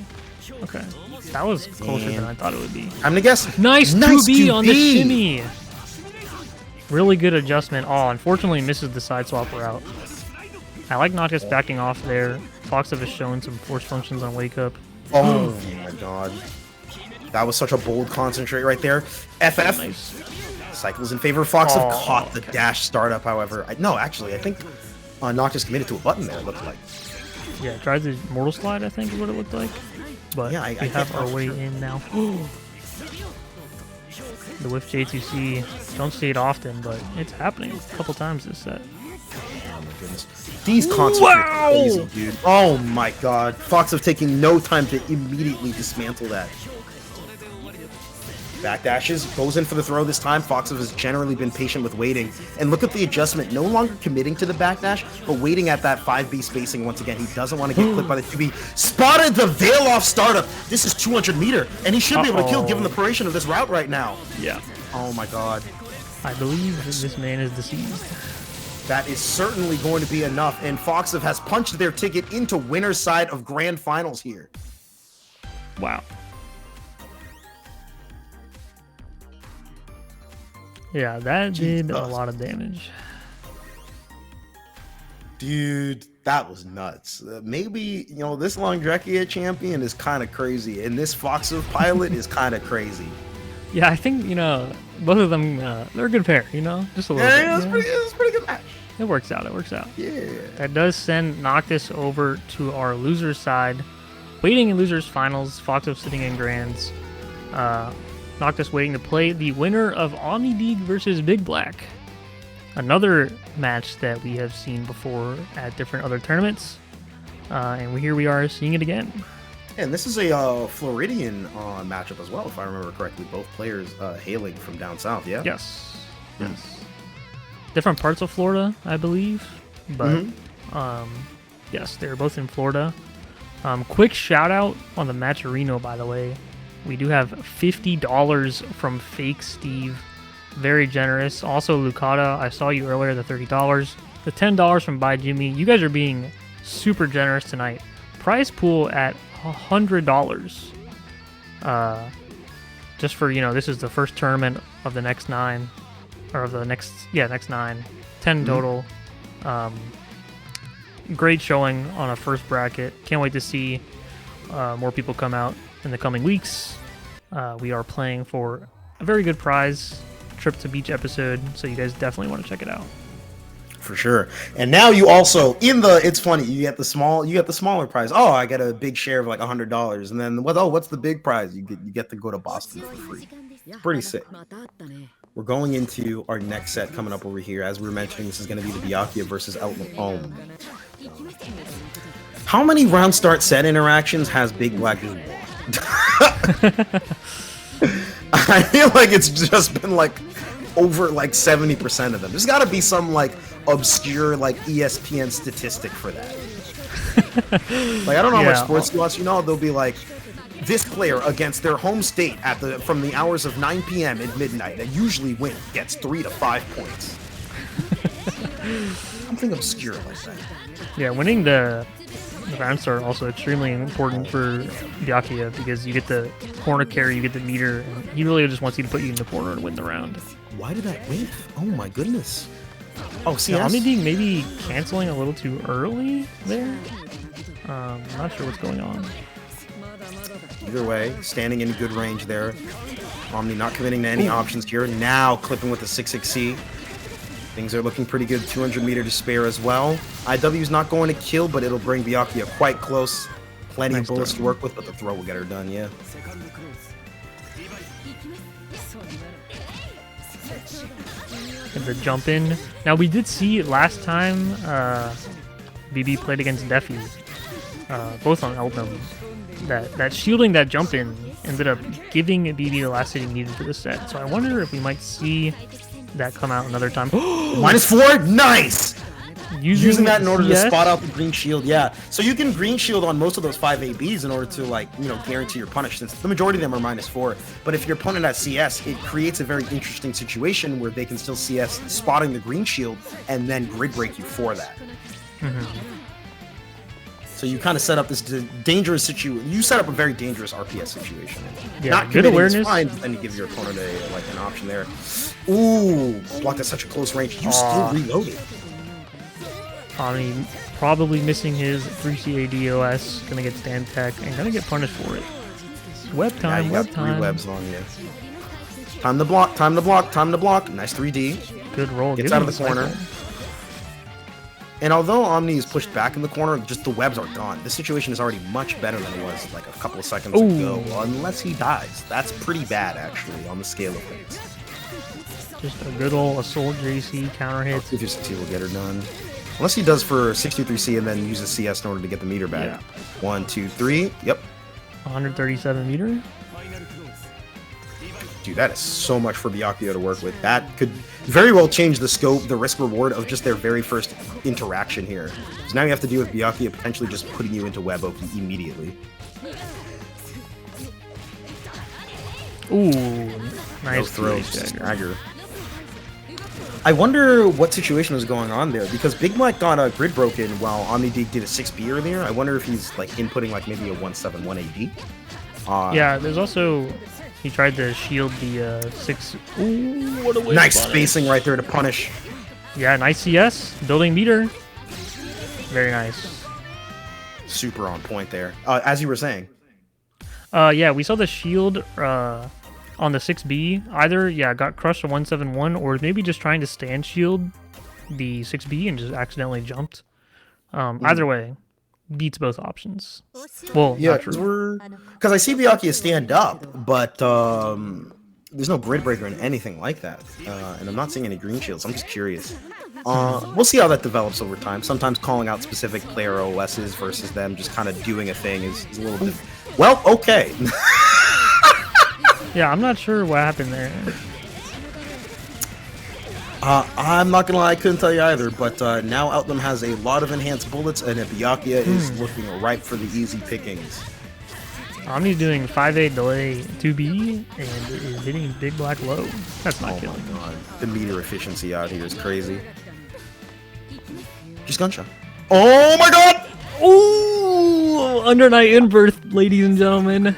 Okay, that was closer than I thought it would be. I'm gonna guess. Nice 2B on the 2B. shimmy. Really good adjustment. Oh, unfortunately misses the side swap route. I like Noctis backing off there. foxof has shown some force functions on Wake Up. Oh my God. That was such a bold concentrate right there. FF. Nice. Cycles in favor of foxof. Oh, Caught the dash startup, however. No, actually, I think Noctis committed to a button there, it looked like. Yeah, tried the Mortal Slide, I think is what it looked like. But Yeah, we have our way in now. The whiff J2C, don't see it often, but it's happening a couple times this set. Oh my goodness. These concentrates are crazy, dude. Oh my God. foxof taking no time to immediately dismantle that. Backdashes, goes in for the throw this time. foxof has generally been patient with waiting. And look at the adjustment, no longer committing to the backdash, but waiting at that 5B spacing once again. He doesn't want to get clipped by the 2B. Spotted the veil off startup. This is 200 meter, and he should be able to kill given the duration of this route right now. Yeah. Oh my God. I believe this man is deceased. That is certainly going to be enough, and foxof has punched their ticket into winner's side of grand finals here. Wow. Yeah, that did a lot of damage. Dude, that was nuts. Maybe, this Longdrekia champion is kind of crazy, and this foxof pilot is kind of crazy. Yeah, I think, both of them, they're a good pair, just a little bit. Yeah, it's pretty good match. It works out, Yeah. That does send Noctis over to our loser's side. Waiting in loser's finals, foxof sitting in grands. Noctis waiting to play the winner of OmniDeag versus BigBlack. Another match that we have seen before at different other tournaments. And here we are seeing it again. And this is a Floridian matchup as well, if I remember correctly. Both players hailing from down south, yeah? Yes. Different parts of Florida, I believe. But, yes, they're both in Florida. Quick shout out on the Matcherino, by the way. We do have $50 from Fake Steve. Very generous. Also, Lucata, I saw you earlier, the $30. The $10 from By Jimmy. You guys are being super generous tonight. Prize pool at $100. Just for, this is the first tournament of the next 9. Or of the next 9. 10 total. Great showing on a first bracket. Can't wait to see more people come out in the coming weeks. We are playing for a very good prize, trip to beach episode, so you guys definitely want to check it out. For sure. And now you also it's funny, you get the smaller prize. Oh, I get a big share of like $100. And then what's the big prize? You get to go to Boston for free. It's pretty sick. We're going into our next set coming up over here. As we were mentioning, this is going to be the Byakuya versus Outlaw. How many round start set interactions has BigBlack just won? I feel like it's just been like over like 70% of them. There's got to be some like obscure like ESPN statistic for that. Like I don't know how much sports you watch. You know, they'll be like this player against their home state from the hours of 9 p.m. at midnight and usually gets 3 to 5 points. Something obscure like that. Yeah, winning the round start also extremely important for Byakuya because you get the corner carry, you get the meter, and he really just wants you to put you in the corner to win the round. Why did that whiff? Oh my goodness. Oh, see, yeah, OmniDeag maybe canceling a little too early there. I'm not sure what's going on. Either way, standing in good range there. Omni not committing to any options here. Now clipping with the 6xc. Things are looking pretty good. 200 meter to spare as well. IW's not going to kill, but it'll bring Byakuya quite close. Plenty of bullets to work with, but the throw will get her done, yeah. And the jump in. Now we did see last time BB played against Defi, both on Eltham, that shielding that jump in ended up giving BB the last hit he needed for the set. So I wonder if we might see that come out another time. -4, nice! Using that in order to CS? spot out the green shield, yeah. So you can green shield on most of those 5 ABs in order to, like, you know, guarantee your punish, since the majority of them are -4. But if your opponent has CS, it creates a very interesting situation where they can still CS spotting the green shield and then grid break you for that. So you kind of set up this dangerous situation. You set up a very dangerous RPS situation. Yeah, not good awareness. Is fine, but then you give your opponent an option there. Ooh, blocked at such a close range. You still reloaded. Omni probably missing his 3CA DOS, gonna get stand tech, and gonna get punished for it. Web time, yeah, web got time. 3 webs on you. Time to block, time to block, time to block. Nice 3D. Good roll. Gets out of the corner. And although Omni is pushed back in the corner, just the webs are gone. This situation is already much better than it was like a couple of seconds ago, unless he dies. That's pretty bad, actually, on the scale of things. Just a good old assault JC counter hit. 260 will get her done. Unless he does for 623C and then uses CS in order to get the meter back. Yeah. 1, 2, 3. Yep. 137 meter. Dude, that is so much for Byakuya to work with. That could very well change the scope, the risk-reward of just their very first interaction here. So now you have to deal with Byakuya potentially just putting you into web open immediately. Ooh, nice No throw, stagger. I wonder what situation was going on there, because BigBlack got a grid broken while OmniDeag did a 6B earlier. I wonder if he's like inputting like maybe a 171 AD. Yeah, there's also he tried to shield the 6. Ooh, what a way nice to punish. spacing right there to punish. Yeah, nice CS, building meter. Very nice. Super on point there. As you were saying. Yeah, we saw the shield on the 6B. Either, yeah, got crushed to 171, or maybe just trying to stand shield the 6B and just accidentally jumped. Either way, beats both options. Well, yeah, not because I see Byakuya stand up, but there's no grid breaker in anything like that. And I'm not seeing any green shields. I'm just curious. We'll see how that develops over time. Sometimes calling out specific player OSs versus them just kind of doing a thing is a little bit... Well, okay. Yeah, I'm not sure what happened there. I'm not gonna lie, I couldn't tell you either, but now Outlam has a lot of enhanced bullets, and Byakuya is looking ripe for the easy pickings. Omni's doing 5A delay 2B and is hitting BigBlack low. That's not killing. Oh my god, the meter efficiency out here is crazy. Just gunshot. Oh my god! Ooh, under night inverse, ladies and gentlemen.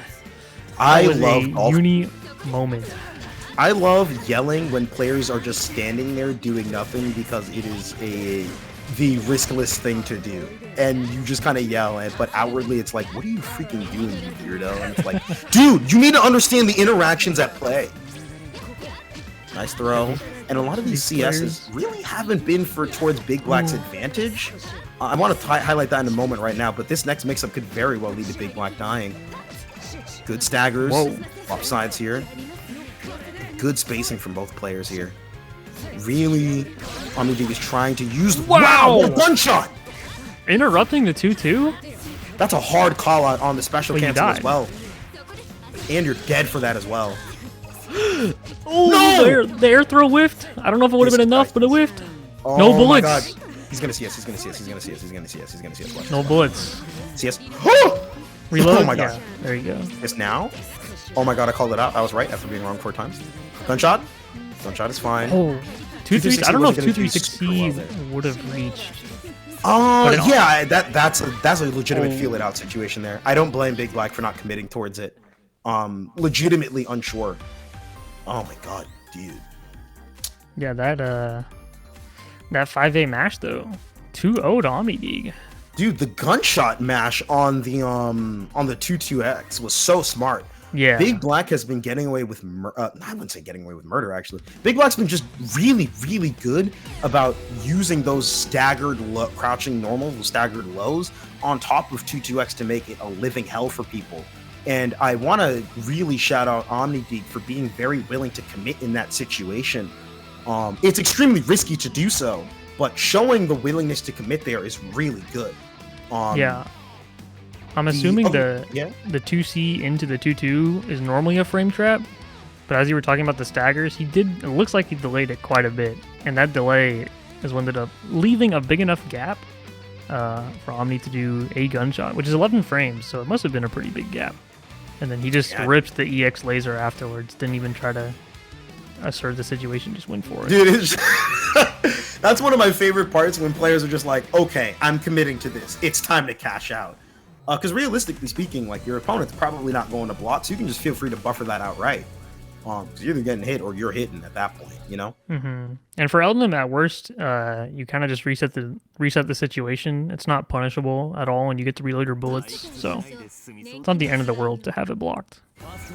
I That was love a uni moment. I love yelling when players are just standing there doing nothing, because it is the riskless thing to do, and you just kind of yell at, but outwardly it's like, what are you freaking doing, you weirdo? And it's like, dude, you need to understand the interactions at play. Nice throw. And a lot of these CSs really haven't been towards BigBlack's advantage. I want to highlight that in a moment right now, but this next mix-up could very well lead to BigBlack dying. Good staggers. Whoa. Upsides here. Good spacing from both players here. Really, OmniDeag is trying to use... Wow! What a gunshot! Interrupting the 2-2? That's a hard call out on the special cancel as died. well. And you're dead for that as well. Oh, No! the air throw whiffed. I don't know if it would have been enough, but it whiffed. Oh No my bullets. God. He's gonna see us. He's gonna see us. He's gonna see us. He's gonna see us. He's gonna see us. Watch No this. bullets. See us. Reload. Oh my God. Yeah, there you go. It's now. Oh my God, I called it out. I was right after being wrong 4 times. Gunshot. Gunshot is fine. Oh, 2-3. I don't know if wasn't gonna do super well 2-3-6 there. would have reached. Yeah, that's a legitimate feel it out situation there. I don't blame BigBlack for not committing towards it. Legitimately unsure. Oh my God, dude. Yeah, that 5A mash though, 2-0 to OmniDeag. Dude, the gunshot mash on the 2-2X was so smart. Yeah. BigBlack has been getting away with I wouldn't say getting away with murder actually. BigBlack's been just really, really good about using those staggered crouching normals, staggered lows on top of 2-2X to make it a living hell for people. And I want to really shout out OmniDeag for being very willing to commit in that situation. It's extremely risky to do so, but showing the willingness to commit there is really good. Yeah. I'm assuming the 2C into the 2-2 is normally a frame trap, but as you were talking about the staggers, it looks like he delayed it quite a bit, and that delay is what ended up leaving a big enough gap for Omni to do a gunshot, which is 11 frames, so it must have been a pretty big gap. And then he just ripped the EX laser afterwards, didn't even try to assert the situation, just went for it. Dude, that's one of my favorite parts when players are just like, okay, I'm committing to this. It's time to cash out. Because realistically speaking, like, your opponent's probably not going to block, so you can just feel free to buffer that outright. Because you're either getting hit or you're hitting at that point, you know? Mm-hmm. And for Eldon, at worst, you kind of just reset the situation. It's not punishable at all, and you get to reload your bullets. So it's not the end of the world to have it blocked.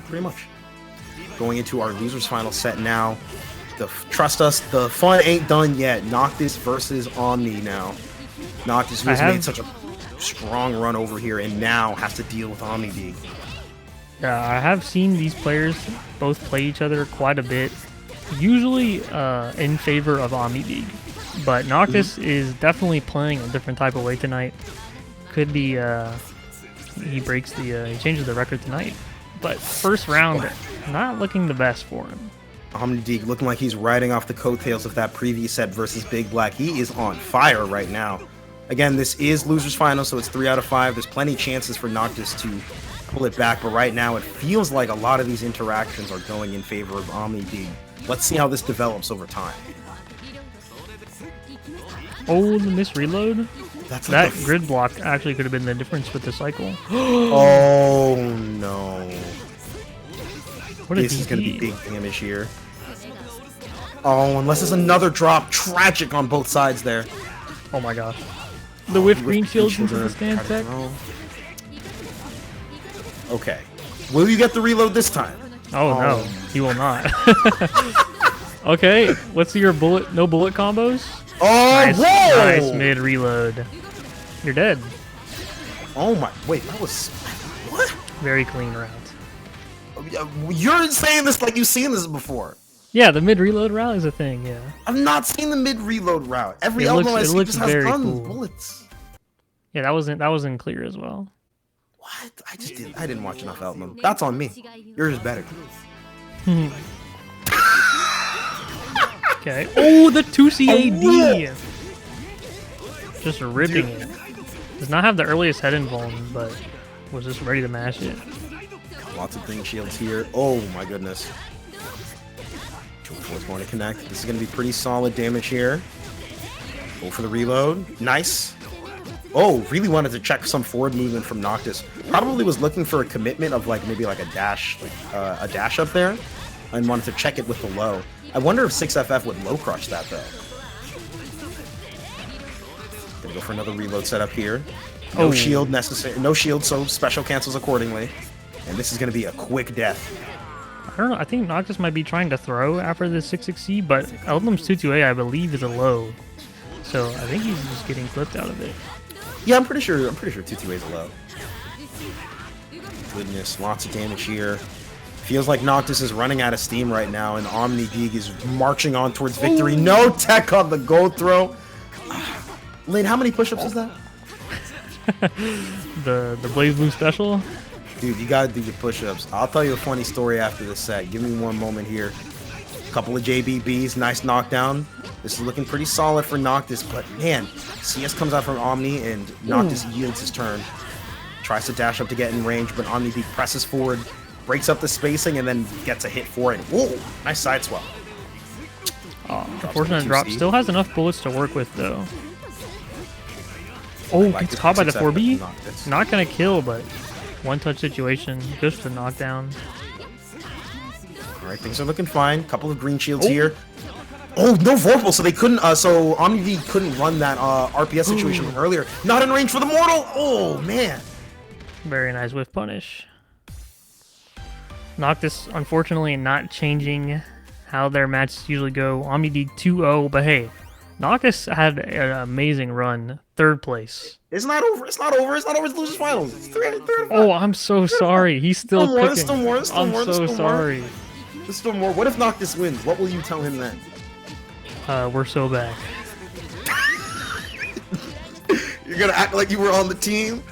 Pretty much. Going into our losers final set now. Trust us, the fun ain't done yet. Noctis versus Omni now. Noctis, who has made such a strong run over here and now has to deal with OmniDeag. Yeah, I have seen these players both play each other quite a bit, usually in favor of OmniDeag, but Noctis is definitely playing a different type of way tonight. Could be he changes the record tonight, but first round not looking the best for him. OmniDeag looking like he's riding off the coattails of that previous set versus BigBlack. He is on fire right now. Again, this is losers final, so it's 3 out of 5. There's plenty of chances for Noctis to pull it back, but right now it feels like a lot of these interactions are going in favor of OmniDeag. Let's see how this develops over time. Oh, the missed reload. That grid block actually could have been the difference with the cycle. Oh no. This is going to be big damage here. Oh, unless there's another drop. Tragic on both sides there. Oh my gosh. The whiff green shields into the stand tech. Okay. Will you get the reload this time? Oh no, he will not. Okay, what's your no bullet combos? Oh, nice mid reload. You're dead. Oh my, wait, that was, what? Very clean route. You're saying this like you've seen this before. Yeah, the mid reload route is a thing. Yeah. I've not seen the mid reload route. Every elbow I see just has guns, bullets. Yeah, that wasn't clear as well. What? I didn't watch enough Elton. That's on me. Yours is better. Okay. Oh, the 2CAD. Just ripping it. Does not have the earliest head invuln, but was just ready to mash it. Lots of green shields here. Oh my goodness. Is going to connect. This is going to be pretty solid damage here. Go for the reload. Nice. Oh, really wanted to check some forward movement from Noctis. Probably was looking for a commitment of like maybe like a dash up there, and wanted to check it with the low. I wonder if 6FF would low crush that though. Gonna go for another reload setup here. No shield necessary. No shield, so special cancels accordingly. And this is gonna be a quick death. I don't know. I think Noctis might be trying to throw after the 6-6C, but Eldum's 2-2A, I believe, is a low. So I think he's just getting clipped out of it. Yeah, I'm pretty sure 2-2A is a low. Goodness, lots of damage here. Feels like Noctis is running out of steam right now, and OmniDeag is marching on towards victory. Ooh. No tech on the gold throw. Lane, how many push-ups is that? the Blaze Blue special? Dude, you gotta do your push-ups. I'll tell you a funny story after this set. Give me one moment here. Couple of JBBs, nice knockdown. This is looking pretty solid for Noctis, but man, CS comes out from Omni and Noctis yields his turn. Tries to dash up to get in range, but OmniDeag presses forward, breaks up the spacing, and then gets a hit for it. Whoa, nice side swell. Unfortunate drop. Still has enough bullets to work with, though. Oh, gets caught by the 4B? Not gonna kill, but one-touch situation. Goes for the knockdown. Alright, things are looking fine. Couple of green shields here. Oh, no Vorpal, so they couldn't, so OmniDeag couldn't run that RPS situation from earlier. Not in range for the Mortal! Oh, man. Very nice whiff punish. Noctis, unfortunately, not changing how their matches usually go. OmniDeag 2-0, but hey, Noctis had an amazing run. 3rd place. It's not over. It's not over. It's not over. It's losers finals. It's 3 Oh, I'm so sorry. He's still cooking. There's still more. I'm so sorry. There's still more. What if Noctis wins? What will you tell him then? We're so back. You're gonna act like you were on the team?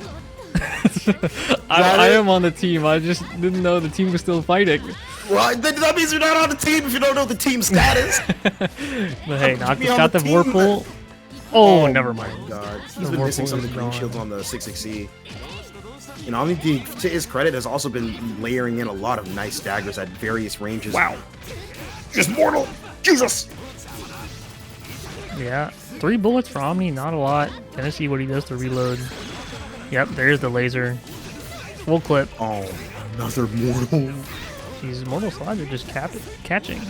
I am on the team. I just didn't know the team was still fighting. Well, that means you're not on the team if you don't know the team status. But hey, Noctis got the Vorpal. Oh, never mind. God. He's been missing some of the green shields on the 6-6C. And OmniDeag, to his credit, has also been layering in a lot of nice daggers at various ranges. Wow. Just mortal! Jesus! Yeah. 3 bullets for Omni, not a lot. Gonna see what he does to reload. Yep, there's the laser. Full clip. Oh, another mortal. These mortal slides are just catching.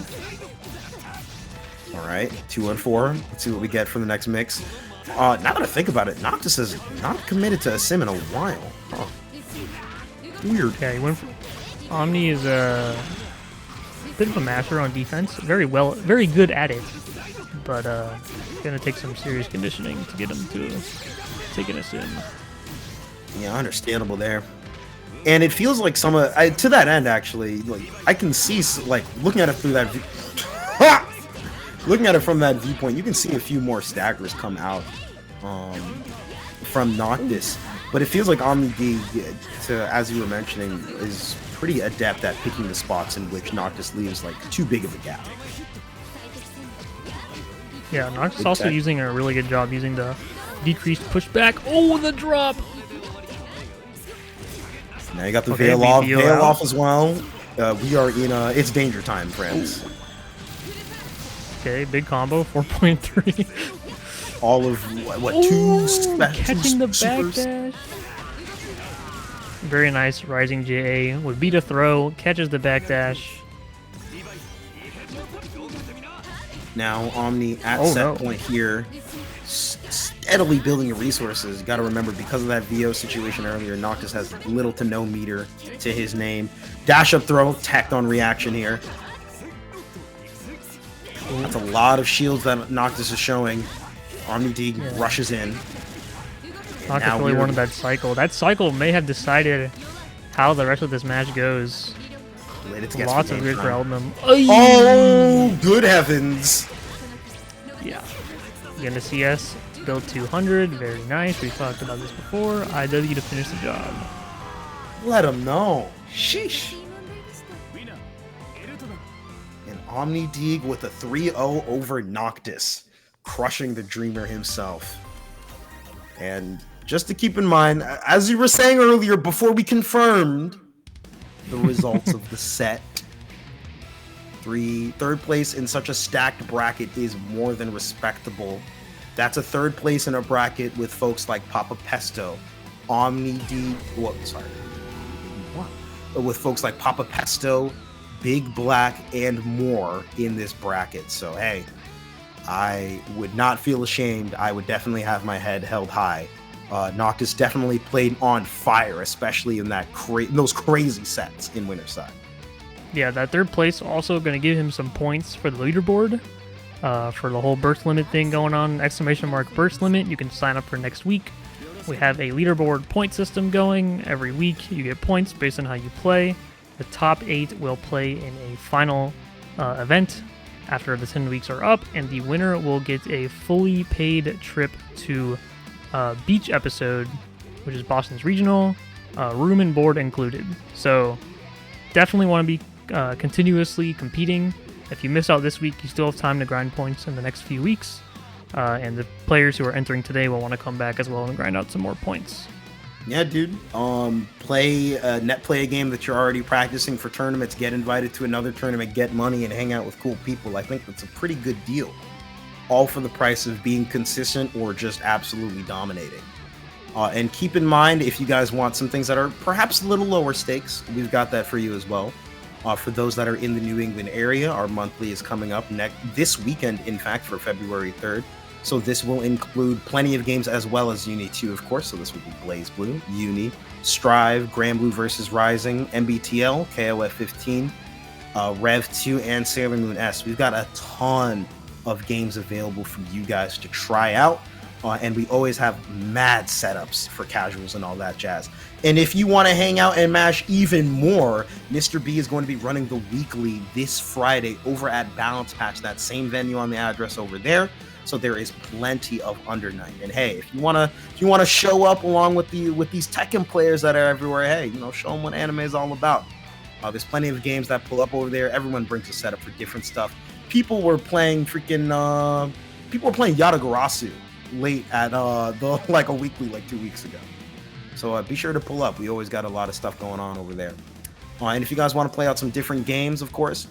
Alright, 2-4. Let's see what we get from the next mix. Now that I think about it, Noctis has not committed to a sim in a while. Huh. Weird. Yeah, he went for... Omni is a bit of a master on defense. Very good at it. But gonna take some serious conditioning to get him to take in a sim. Yeah, understandable there. And it feels like some of... to that end, actually, like I can see, like, looking at it through that... Looking at it from that viewpoint, you can see a few more staggers come out from Noctis. But it feels like OmniDeag, as you were mentioning, is pretty adept at picking the spots in which Noctis leaves like too big of a gap. Yeah, Noctis also using a really good job using the decreased pushback. Oh, the drop! Now you got the veil off as well. We are in it's danger time, friends. Okay, big combo, 4.3. All of what? Catching the backdash. Very nice rising JA would beat a throw, catches the backdash. Now Omni at set point here, steadily building your resources. Got to remember, because of that VO situation earlier, Noctis has little to no meter to his name. Dash up throw, tacked on reaction here. That's a lot of shields that Noctis is showing. OmniDeag rushes in. Noctis really wanted that cycle. That cycle may have decided how the rest of this match goes. Lots of grid for Eldum. Oh, good heavens! Yeah. Gonna CS to build 200. Very nice. We talked about this before. IW to finish the job. Let him know. Sheesh. OmniDeag with a 3-0 over Noctis, crushing the Dreamer himself. And just to keep in mind, as you were saying earlier, before we confirmed the results of the set, third place in such a stacked bracket is more than respectable. That's a 3rd place in a bracket with folks like PapaPesto, OmniDeag, with folks like PapaPesto, BigBlack, and more in this bracket. So hey, I would not feel ashamed. I would definitely have my head held high. Noctis definitely played on fire, especially in those crazy sets in Winterside. Yeah, that third place also going to give him some points for the leaderboard. For the whole burst limit thing going on, ! Burst limit. You can sign up for next week. We have a leaderboard point system going. Every week you get points based on how you play. The top 8 will play in a final event after the 10 weeks are up, and the winner will get a fully paid trip to Beach episode, which is Boston's regional, room and board included. So definitely want to be continuously competing. If you miss out this week, you still have time to grind points in the next few weeks. And the players who are entering today will want to come back as well and grind out some more points. Yeah, dude. Play a game that you're already practicing for tournaments. Get invited to another tournament. Get money and hang out with cool people. I think that's a pretty good deal. All for the price of being consistent or just absolutely dominating. And keep in mind, if you guys want some things that are perhaps a little lower stakes, we've got that for you as well. For those that are in the New England area, our monthly is coming up this weekend, in fact, for February 3rd. So this will include plenty of games as well as UNI2, of course. So this will be BlazBlue, Uni, Strive, Granblue versus Rising, MBTL, KOF 15, Rev 2, and Sailor Moon S. We've got a ton of games available for you guys to try out. And we always have mad setups for casuals and all that jazz. And if you want to hang out and mash even more, Mr. B is going to be running the weekly this Friday over at Balance Patch, that same venue on the address over there. So there is plenty of Under Night. And hey, if you wanna show up along with these Tekken players that are everywhere, hey, show them what anime is all about. There's plenty of games that pull up over there. Everyone brings a setup for different stuff. People were playing Yatagarasu late at a weekly 2 weeks ago. So be sure to pull up. We always got a lot of stuff going on over there. And if you guys want to play out some different games, of course,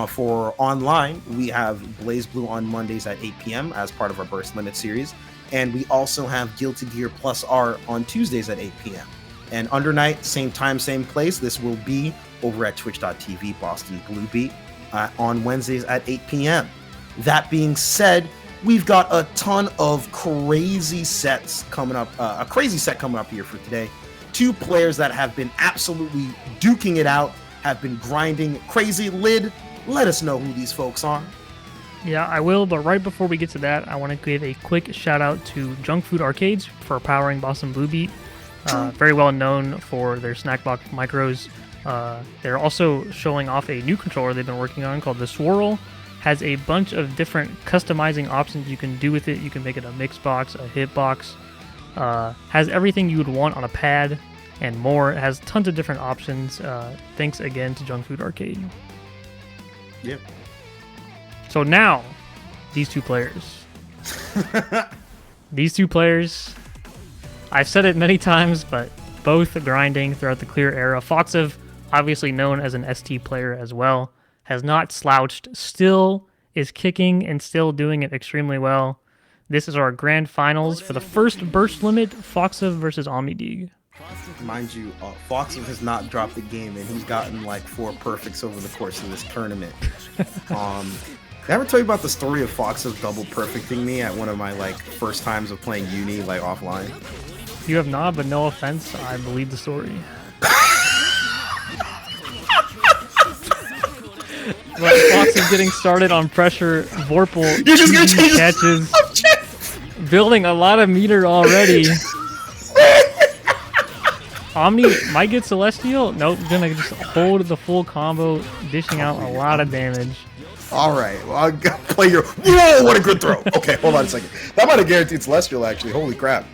for online, we have BlazBlue on Mondays at 8 p.m. as part of our Burst Limit series. And we also have Guilty Gear Plus R on Tuesdays at 8 p.m. And Under Night, same time, same place. This will be over at twitch.tv, bostonbluebeat, on Wednesdays at 8 p.m. That being said, we've got a ton of crazy sets coming up, a crazy set coming up here for today. 2 players that have been absolutely duking it out, have been grinding crazy. Lid, let us know who these folks are. Yeah, I will, but right before we get to that, I want to give a quick shout out to Junk Food Arcades for powering Boston Bluebeat. Very well known for their snack box micros. They're also showing off a new controller they've been working on called the Swirl. Has a bunch of different customizing options you can do with it. You can make it a mix box, a hit box. Has everything you would want on a pad and more. It has tons of different options. Thanks again to Junk Food Arcade. Yep. So now, these 2 players. These 2 players, I've said it many times, but both grinding throughout the clear era. foxof, obviously known as an ST player as well, has not slouched, still is kicking and still doing it extremely well. This is our grand finals for the first burst limit, foxof versus OmniDeag. Mind you, foxof has not dropped the game, and he's gotten 4 perfects over the course of this tournament. Did I ever tell you about the story of foxof double perfecting me at one of my first times of playing Uni offline? You have not, but no offense, I believe the story. But foxof getting started on pressure, Vorpal You're just gonna change catches, building a lot of meter already. Omni might get Celestial. Nope, gonna just hold the full combo, dishing out a lot of damage. All right, well, I'll play your. Whoa, what a good throw! Okay, hold on a second. That might have guaranteed Celestial, actually. Holy crap!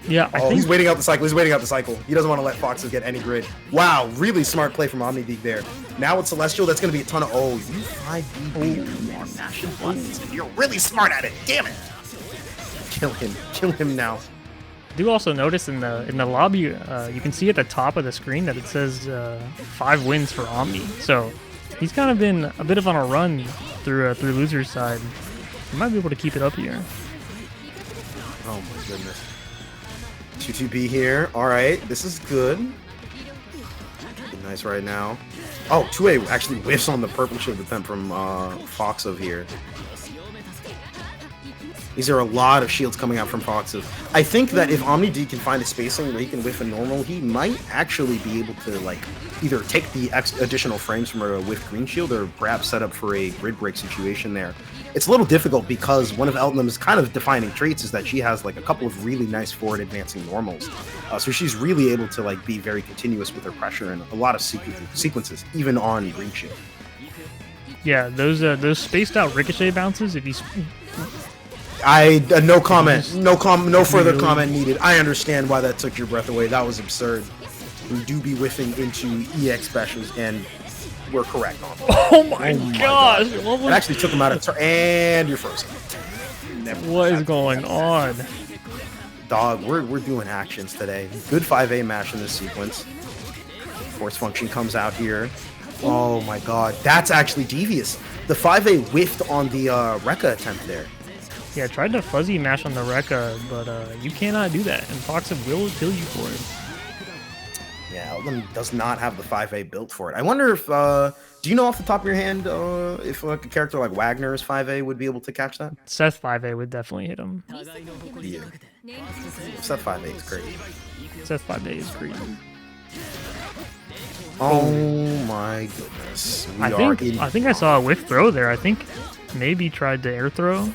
Yeah, I think he's waiting out the cycle. He doesn't want to let foxof get any grid. Wow, really smart play from OmniDeag there. Now with Celestial, that's going to be a ton of. Oh, you 5BB. You are mashing buttons. You're really smart at it. Damn it! Kill him now. Do also notice in the lobby, you can see at the top of the screen that it says 5 wins for Omni. So he's kind of been a bit on a run through loser's side. He might be able to keep it up here. Oh my goodness. 2-2B here. All right, this is good. Nice right now. Oh, 2A actually whiffs on the purple shift attempt from foxof here. These are a lot of shields coming out from foxof. I think that if OmniDeag can find a spacing where he can whiff a normal, he might actually be able to like either take the additional frames from a whiffed green shield or perhaps set up for a grid break situation there. It's a little difficult because one of Eltonum's kind of defining traits is that she has like a couple of really nice forward advancing normals. So she's really able to like be very continuous with her pressure and a lot of sequences, even on green shield. Yeah, those spaced out ricochet bounces, if you... no comment. No further comment needed. I understand why that took your breath away. That was absurd. We do be whiffing into EX specials, and we're correct on that. Oh my gosh! It actually took him out of turn, and you're frozen. What is going on? Dog, we're doing actions today. Good 5A mash in this sequence. Force function comes out here. Oh my god, that's actually devious. The 5A whiffed on the Rekka attempt there. Yeah, tried to fuzzy mash on the Rekka, but you cannot do that, and foxof will kill you for it. Yeah, Elton does not have the 5A built for it. I wonder if, do you know off the top of your hand if like a character like Wagner's 5A would be able to catch that? Seth 5A would definitely hit him. Yeah. Seth 5A is crazy. Seth 5A is crazy. Oh my goodness. I think I saw a whiff throw there. I think maybe tried to air throw.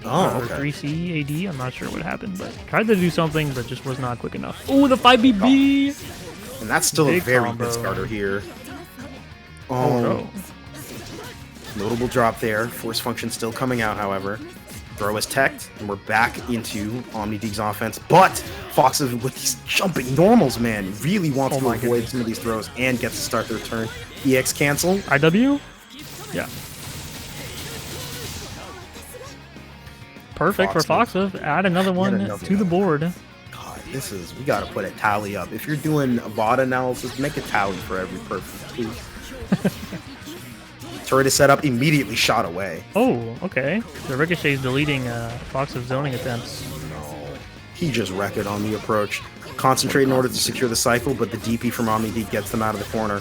Oh, or okay. 3C AD, I'm not sure what happened, but tried to do something, but just was not quick enough. Oh, the 5BB! And that's still Big a very combo. good starter here. Oh no. Notable drop there. Force function still coming out, however. Throw is teched, and we're back into OmniDeag's offense. But foxof, with these jumping normals, man, really wants to avoid some of these throws and gets to start their turn. EX cancel. IW? Yeah. Perfect for foxof. Add another one to the board. God, we gotta put a tally up. If you're doing a bot analysis, make a tally for every person, please. Turret is set up, immediately shot away. Oh, okay. The ricochet is deleting foxof zoning attempts. No, he just wrecked it on the approach. Concentrate in order to secure the cycle, but the DP from OmniDeag gets them out of the corner.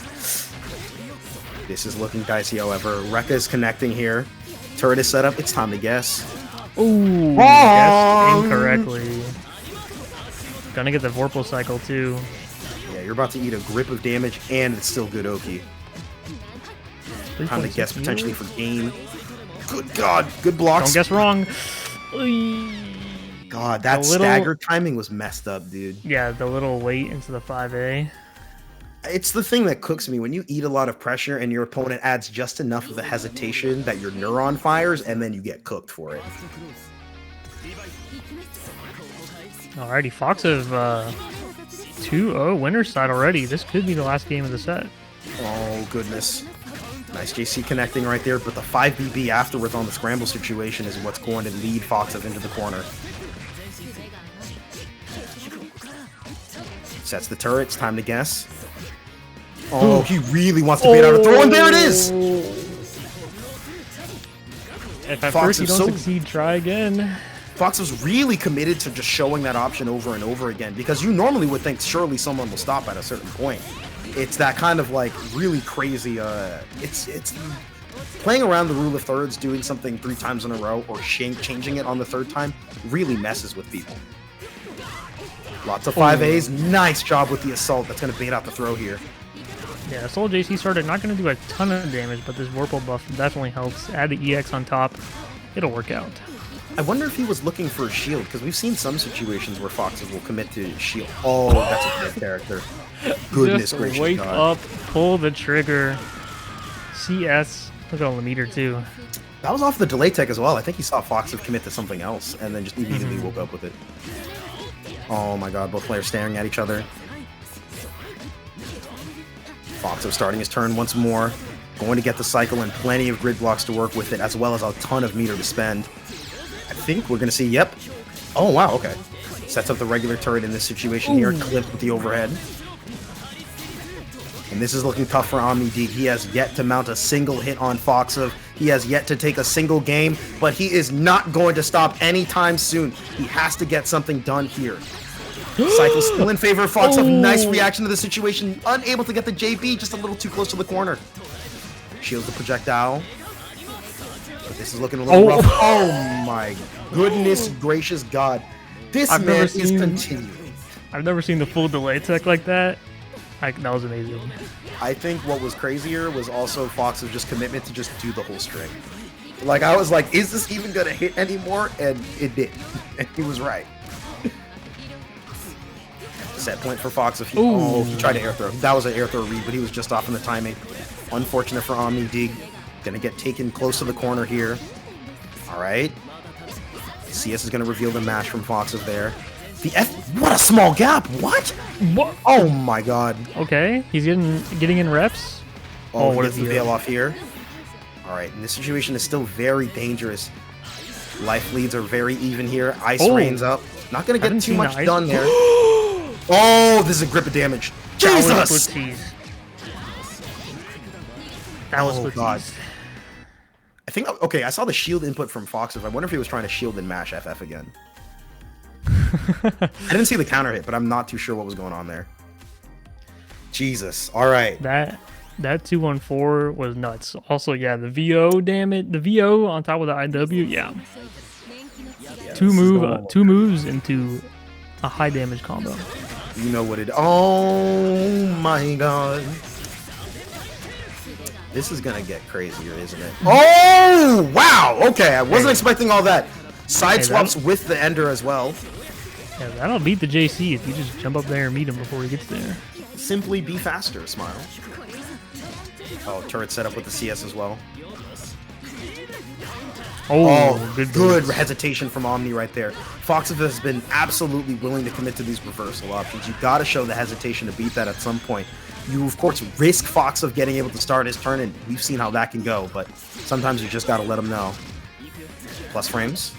This is looking dicey, however. Rekka is connecting here. Turret is set up. It's time to guess. Ooh, guessed incorrectly. Gonna get the Vorpal cycle too. Yeah, you're about to eat a grip of damage, and it's still good Oki. Time to guess potentially for game. Good God, good blocks. Don't guess wrong. God, that stagger timing was messed up, dude. Yeah, the little wait into the 5A. It's the thing that cooks me when you eat a lot of pressure and your opponent adds just enough of the hesitation that your neuron fires and then you get cooked for it. Alrighty, foxof 2-0 winner's side already. This could be the last game of the set. Oh, goodness. Nice JC connecting right there, but the 5BB afterwards on the scramble situation is what's going to lead foxof into the corner. Sets the turret, it's time to guess. Oh, he really wants to bait out a throw, and there it is! If at first you don't succeed, try again. foxof's really committed to just showing that option over and over again, because you normally would think surely someone will stop at a certain point. It's that kind of like really crazy, it's playing around the rule of thirds, doing something 3 times in a row, or changing it on the 3rd time, really messes with people. Lots of 5As, nice job with the assault, that's going to bait out the throw here. Yeah, Soul JC started not going to do a ton of damage, but this Vorpal buff definitely helps. Add the EX on top, it'll work out. I wonder if he was looking for a shield, because we've seen some situations where foxof will commit to shield. Oh, that's a great character. Goodness gracious Just wake God. up, pull the trigger. CS, look at the meter too. That was off the delay tech as well. I think he saw foxof commit to something else, and then just immediately woke up with it. Oh my God, both players staring at each other. foxof starting his turn once more, going to get the cycle and plenty of grid blocks to work with it, as well as a ton of meter to spend. I think we're going to see, yep. Oh, wow, okay. Sets up the regular turret in this situation here, clipped with the overhead. And this is looking tough for OmniDeag. He has yet to mount a single hit on foxof. He has yet to take a single game, but he is not going to stop anytime soon. He has to get something done here. Cycle still in favor of foxof. Nice reaction to the situation. Unable to get the JB, just a little too close to the corner. Shields the projectile. But this is looking a little rough. Oh my Goodness gracious God. This I've man never is seen- continuing. I've never seen the full delay tech like that. That was amazing. I think what was crazier was also Fox's just commitment to just do the whole string. Like, I was like, is this even gonna hit anymore? And it did. And he was right. Set point for Fox. If he, he tried to air throw. That was an air throw read, but he was just off in the timing. Unfortunate for OmniDeag. Gonna get taken close to the corner here. All right. CS is gonna reveal the mash from Foxof there. The what a small gap. What? What? Oh my God. Okay, he's getting in reps. Oh, what he gets is the veil off here. All right, and this situation is still very dangerous. Life leads are very even here. Ice rains up. Not gonna get too much done there. Oh, this is a grip of damage. Jesus! That was oh God. I think okay. I saw the shield input from Foxof. I wonder if he was trying to shield and mash FF again. I didn't see the counter hit, but I'm not too sure what was going on there. Jesus. All right. That 214 was nuts. Also, yeah, the VO, damn it, the VO on top of the IW, yeah. Two moves into a high damage combo. You know what it? Oh my God. This is gonna get crazier, isn't it? Oh wow. Okay, I wasn't expecting all that. Side swaps with the Ender as well. Yeah, that'll beat the JC if you just jump up there and meet him before he gets there. Simply be faster, Smile. Oh, turret set up with the CS as well. Oh, good hesitation from Omni right there. Foxof has been absolutely willing to commit to these reversal options. You got to show the hesitation to beat that at some point. You, of course, risk Foxof getting able to start his turn, and we've seen how that can go, but sometimes you just got to let him know. Plus frames.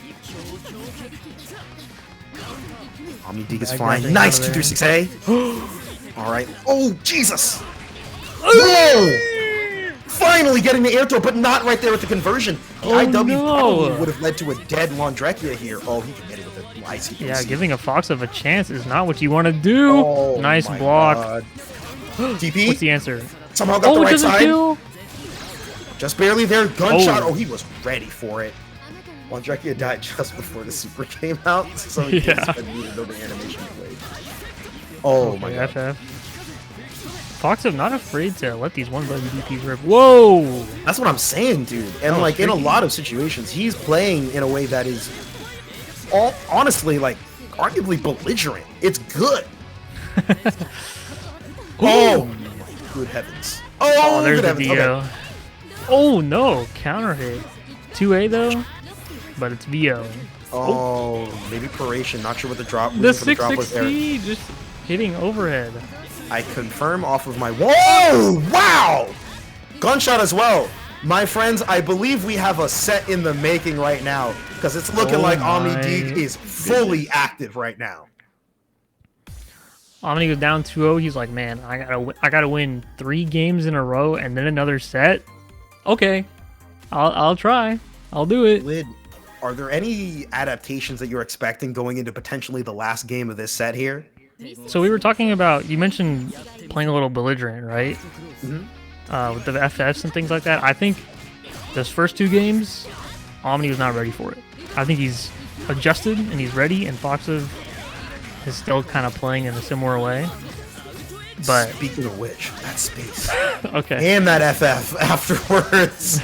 OmniDeag is fine. Nice 236A. All right. Oh, Jesus. Whoa! Finally getting the air throw, but not right there with the conversion. The IW probably would have led to a dead Laundrecchia here. Oh, he can get it with the icy. Yeah, giving a Foxof a chance is not what you want to do. Oh, nice block. TP? What's the answer? Somehow got the right side. Kill? Just barely there. Gunshot. Oh, he was ready for it. Laundrecchia died just before the super came out, so he just needed the animation played. Oh my God. Foxof not afraid to let these 1-button DPs rip. Whoa! That's what I'm saying, dude. And like in a lot of situations, he's playing in a way that is, honestly, like arguably belligerent. It's good. Oh, good heavens! Oh, there's good the heavens. VO. Okay. Oh no, counter hit. 2A though, but it's VO. Oh, maybe Paration. Not sure what the drop. The 660 just hitting overhead. I confirm off of my. Whoa! Wow! Gunshot as well. My friends, I believe we have a set in the making right now because it's looking like OmniDeag is fully active right now. Omni goes down 2-0. He's like, man, I gotta win 3 games in a row and then another set. Okay, I'll try. I'll do it. Lid, are there any adaptations that you're expecting going into potentially the last game of this set here? So we were talking about, you mentioned playing a little belligerent, right? Mm-hmm. With the FFs and things like that. I think those first 2 games, Omni was not ready for it. I think he's adjusted and he's ready, and Foxof is still kind of playing in a similar way. But speaking of which, that space. Okay. And that FF afterwards.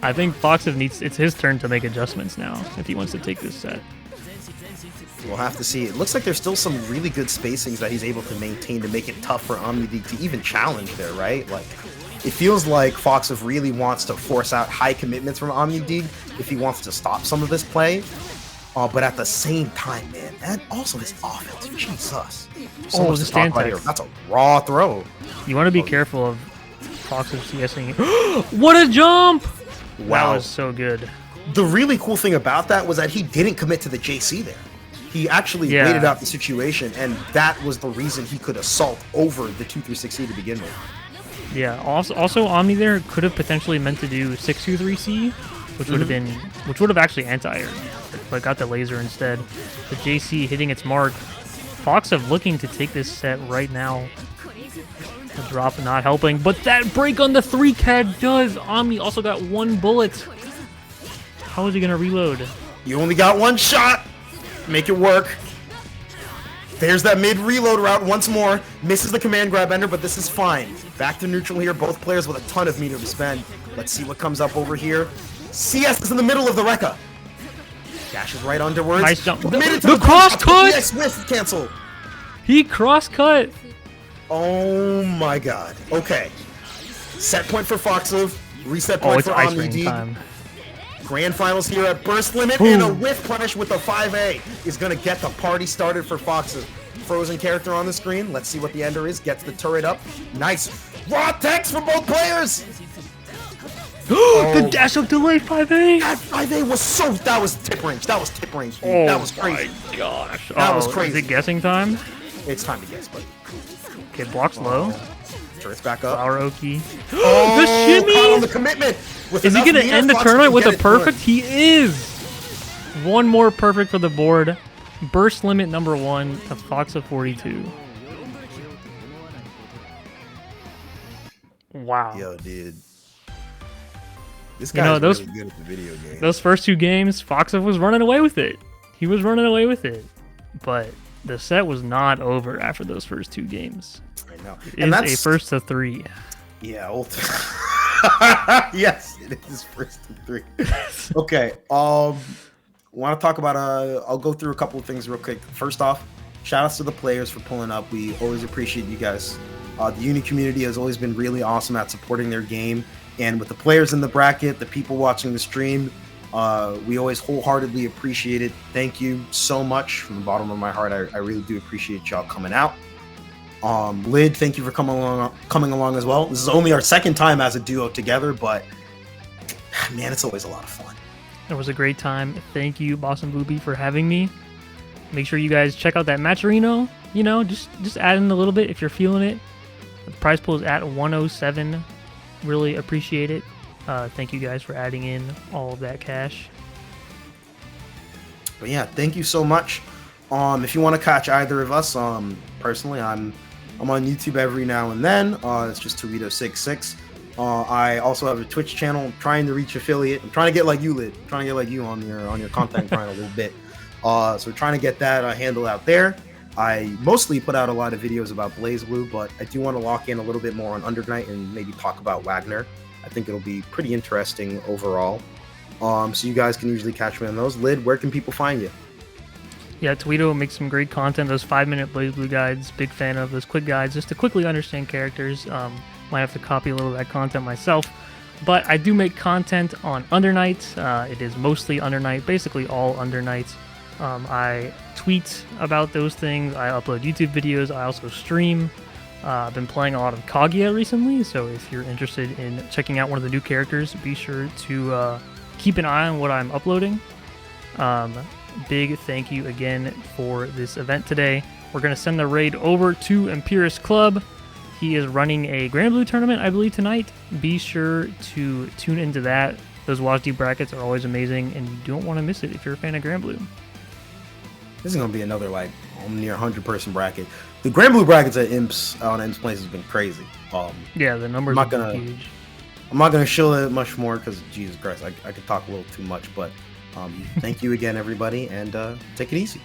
I think Foxof it's his turn to make adjustments now if he wants to take this set. We'll have to see. It looks like there's still some really good spacings that he's able to maintain to make it tough for OmniDeag to even challenge there, right? Like, it feels like Foxof really wants to force out high commitments from OmniDeag if he wants to stop some of this play. But at the same time, man, and also this offense, Jesus. So much to talk about here. That's a raw throw. You want to be careful of Foxof CSing. What a jump! Wow. That was so good. The really cool thing about that was that he didn't commit to the JC there. He actually waited out the situation, and that was the reason he could assault over the 236C to begin with. Yeah, also Omni there could have potentially meant to do 623C, which would have been, which would have actually anti-aired, but got the laser instead. The JC hitting its mark. Foxof looking to take this set right now. The drop not helping, but that break on the 3 CAD does. Omni also got 1 bullet. How is he gonna reload? You only got one shot. Make it work. There's that mid reload route once more. Misses the command grab ender, but this is fine. Back to neutral here. Both players with a ton of meter to spend. Let's see what comes up over here. CS is in the middle of the Rekka. Dashes right underwards. Nice jump. The cross cut! Yes, with cancel. He cross cut. Oh my god. Okay. Set point for foxof. Reset point it's for ice ring OmniDeag. time. Grand finals here at Burst Limit, Boom. and a whiff punish with the 5A is going to get the party started for foxof. Frozen character on the screen. Let's see what the ender is. Gets the turret up. Nice. Raw text from both players. The dash up delay 5A. That 5A was so... That was tip range. That was tip range. Dude. Oh That was crazy. my gosh. That was crazy. Is it guessing time? It's time to guess, buddy. Okay, blocks low. Turret's back up. Flower Oki. Oh, The shimmy! caught on the commitment. With Is he enough gonna meter, end the foxof tournament can with get a it done. perfect? He is. One more perfect for the board. Burst limit number 1 to foxof 42. Wow. Yo, dude. This You guy's know, those- really good at the video game. Those first 2 games, foxof was running away with it. He was running away with it. But the set was not over after those first 2 gagames. I know. It And is that's a first to 3. Yeah, yes, it is first to 3. Okay, want to talk about I'll go through a couple of things real quick. First off, shout outs to the players for pulling up. We always appreciate you guys. The Uni community has always been really awesome at supporting their game, and with the players in the bracket, the people watching the stream, we always wholeheartedly appreciate it. Thank you so much from the bottom of my heart. I really do appreciate y'all coming out. Lid, thank you for coming along as well. This is only our second time as a duo together, but man, it's always a lot of fun. It was a great time. Thank you, bostonbluebeat, for having me. Make sure you guys check out that Matcherino. You know, just add in a little bit if you're feeling it. The prize pool is at 107. Really appreciate it. Thank you guys for adding in all of that cash. But yeah, thank you so much. If you want to catch either of us, personally, I'm on YouTube every now and then. It's just ToXiCzz. I also have a Twitch channel. I'm trying to reach affiliate. I'm trying to get like you, Lid. I'm trying to get like you on your content grind a little bit. So we're trying to get that handle out there. I mostly put out a lot of videos about BlazBlue, but I do want to lock in a little bit more on Undernight and maybe talk about Wagner. I think it'll be pretty interesting overall. So you guys can usually catch me on those. Lid, where can people find you? Yeah, Tweedo makes some great content. Those 5-minute BlazBlue guides, big fan of those quick guides, just to quickly understand characters. Might have to copy a little of that content myself. But I do make content on Undernight. It is mostly Undernight, basically all Undernight. I tweet about those things. I upload YouTube videos. I also stream. I've been playing a lot of Kaguya recently, so if you're interested in checking out one of the new characters, be sure to keep an eye on what I'm uploading. Big thank you again for this event today. We're going to send the raid over to Imperius Club. He is running a Grand Blue tournament, I believe, tonight. Be sure to tune into that. Those WashD brackets are always amazing, and you don't want to miss it if you're a fan of Grand Blue. This is going to be another, like, near 100-person bracket. The Grand Blue brackets at Imps, on Imps Place has been crazy. Yeah, the numbers are huge. I'm not going to shill it much more because, Jesus Christ, I could talk a little too much. But thank you again, everybody, and take it easy.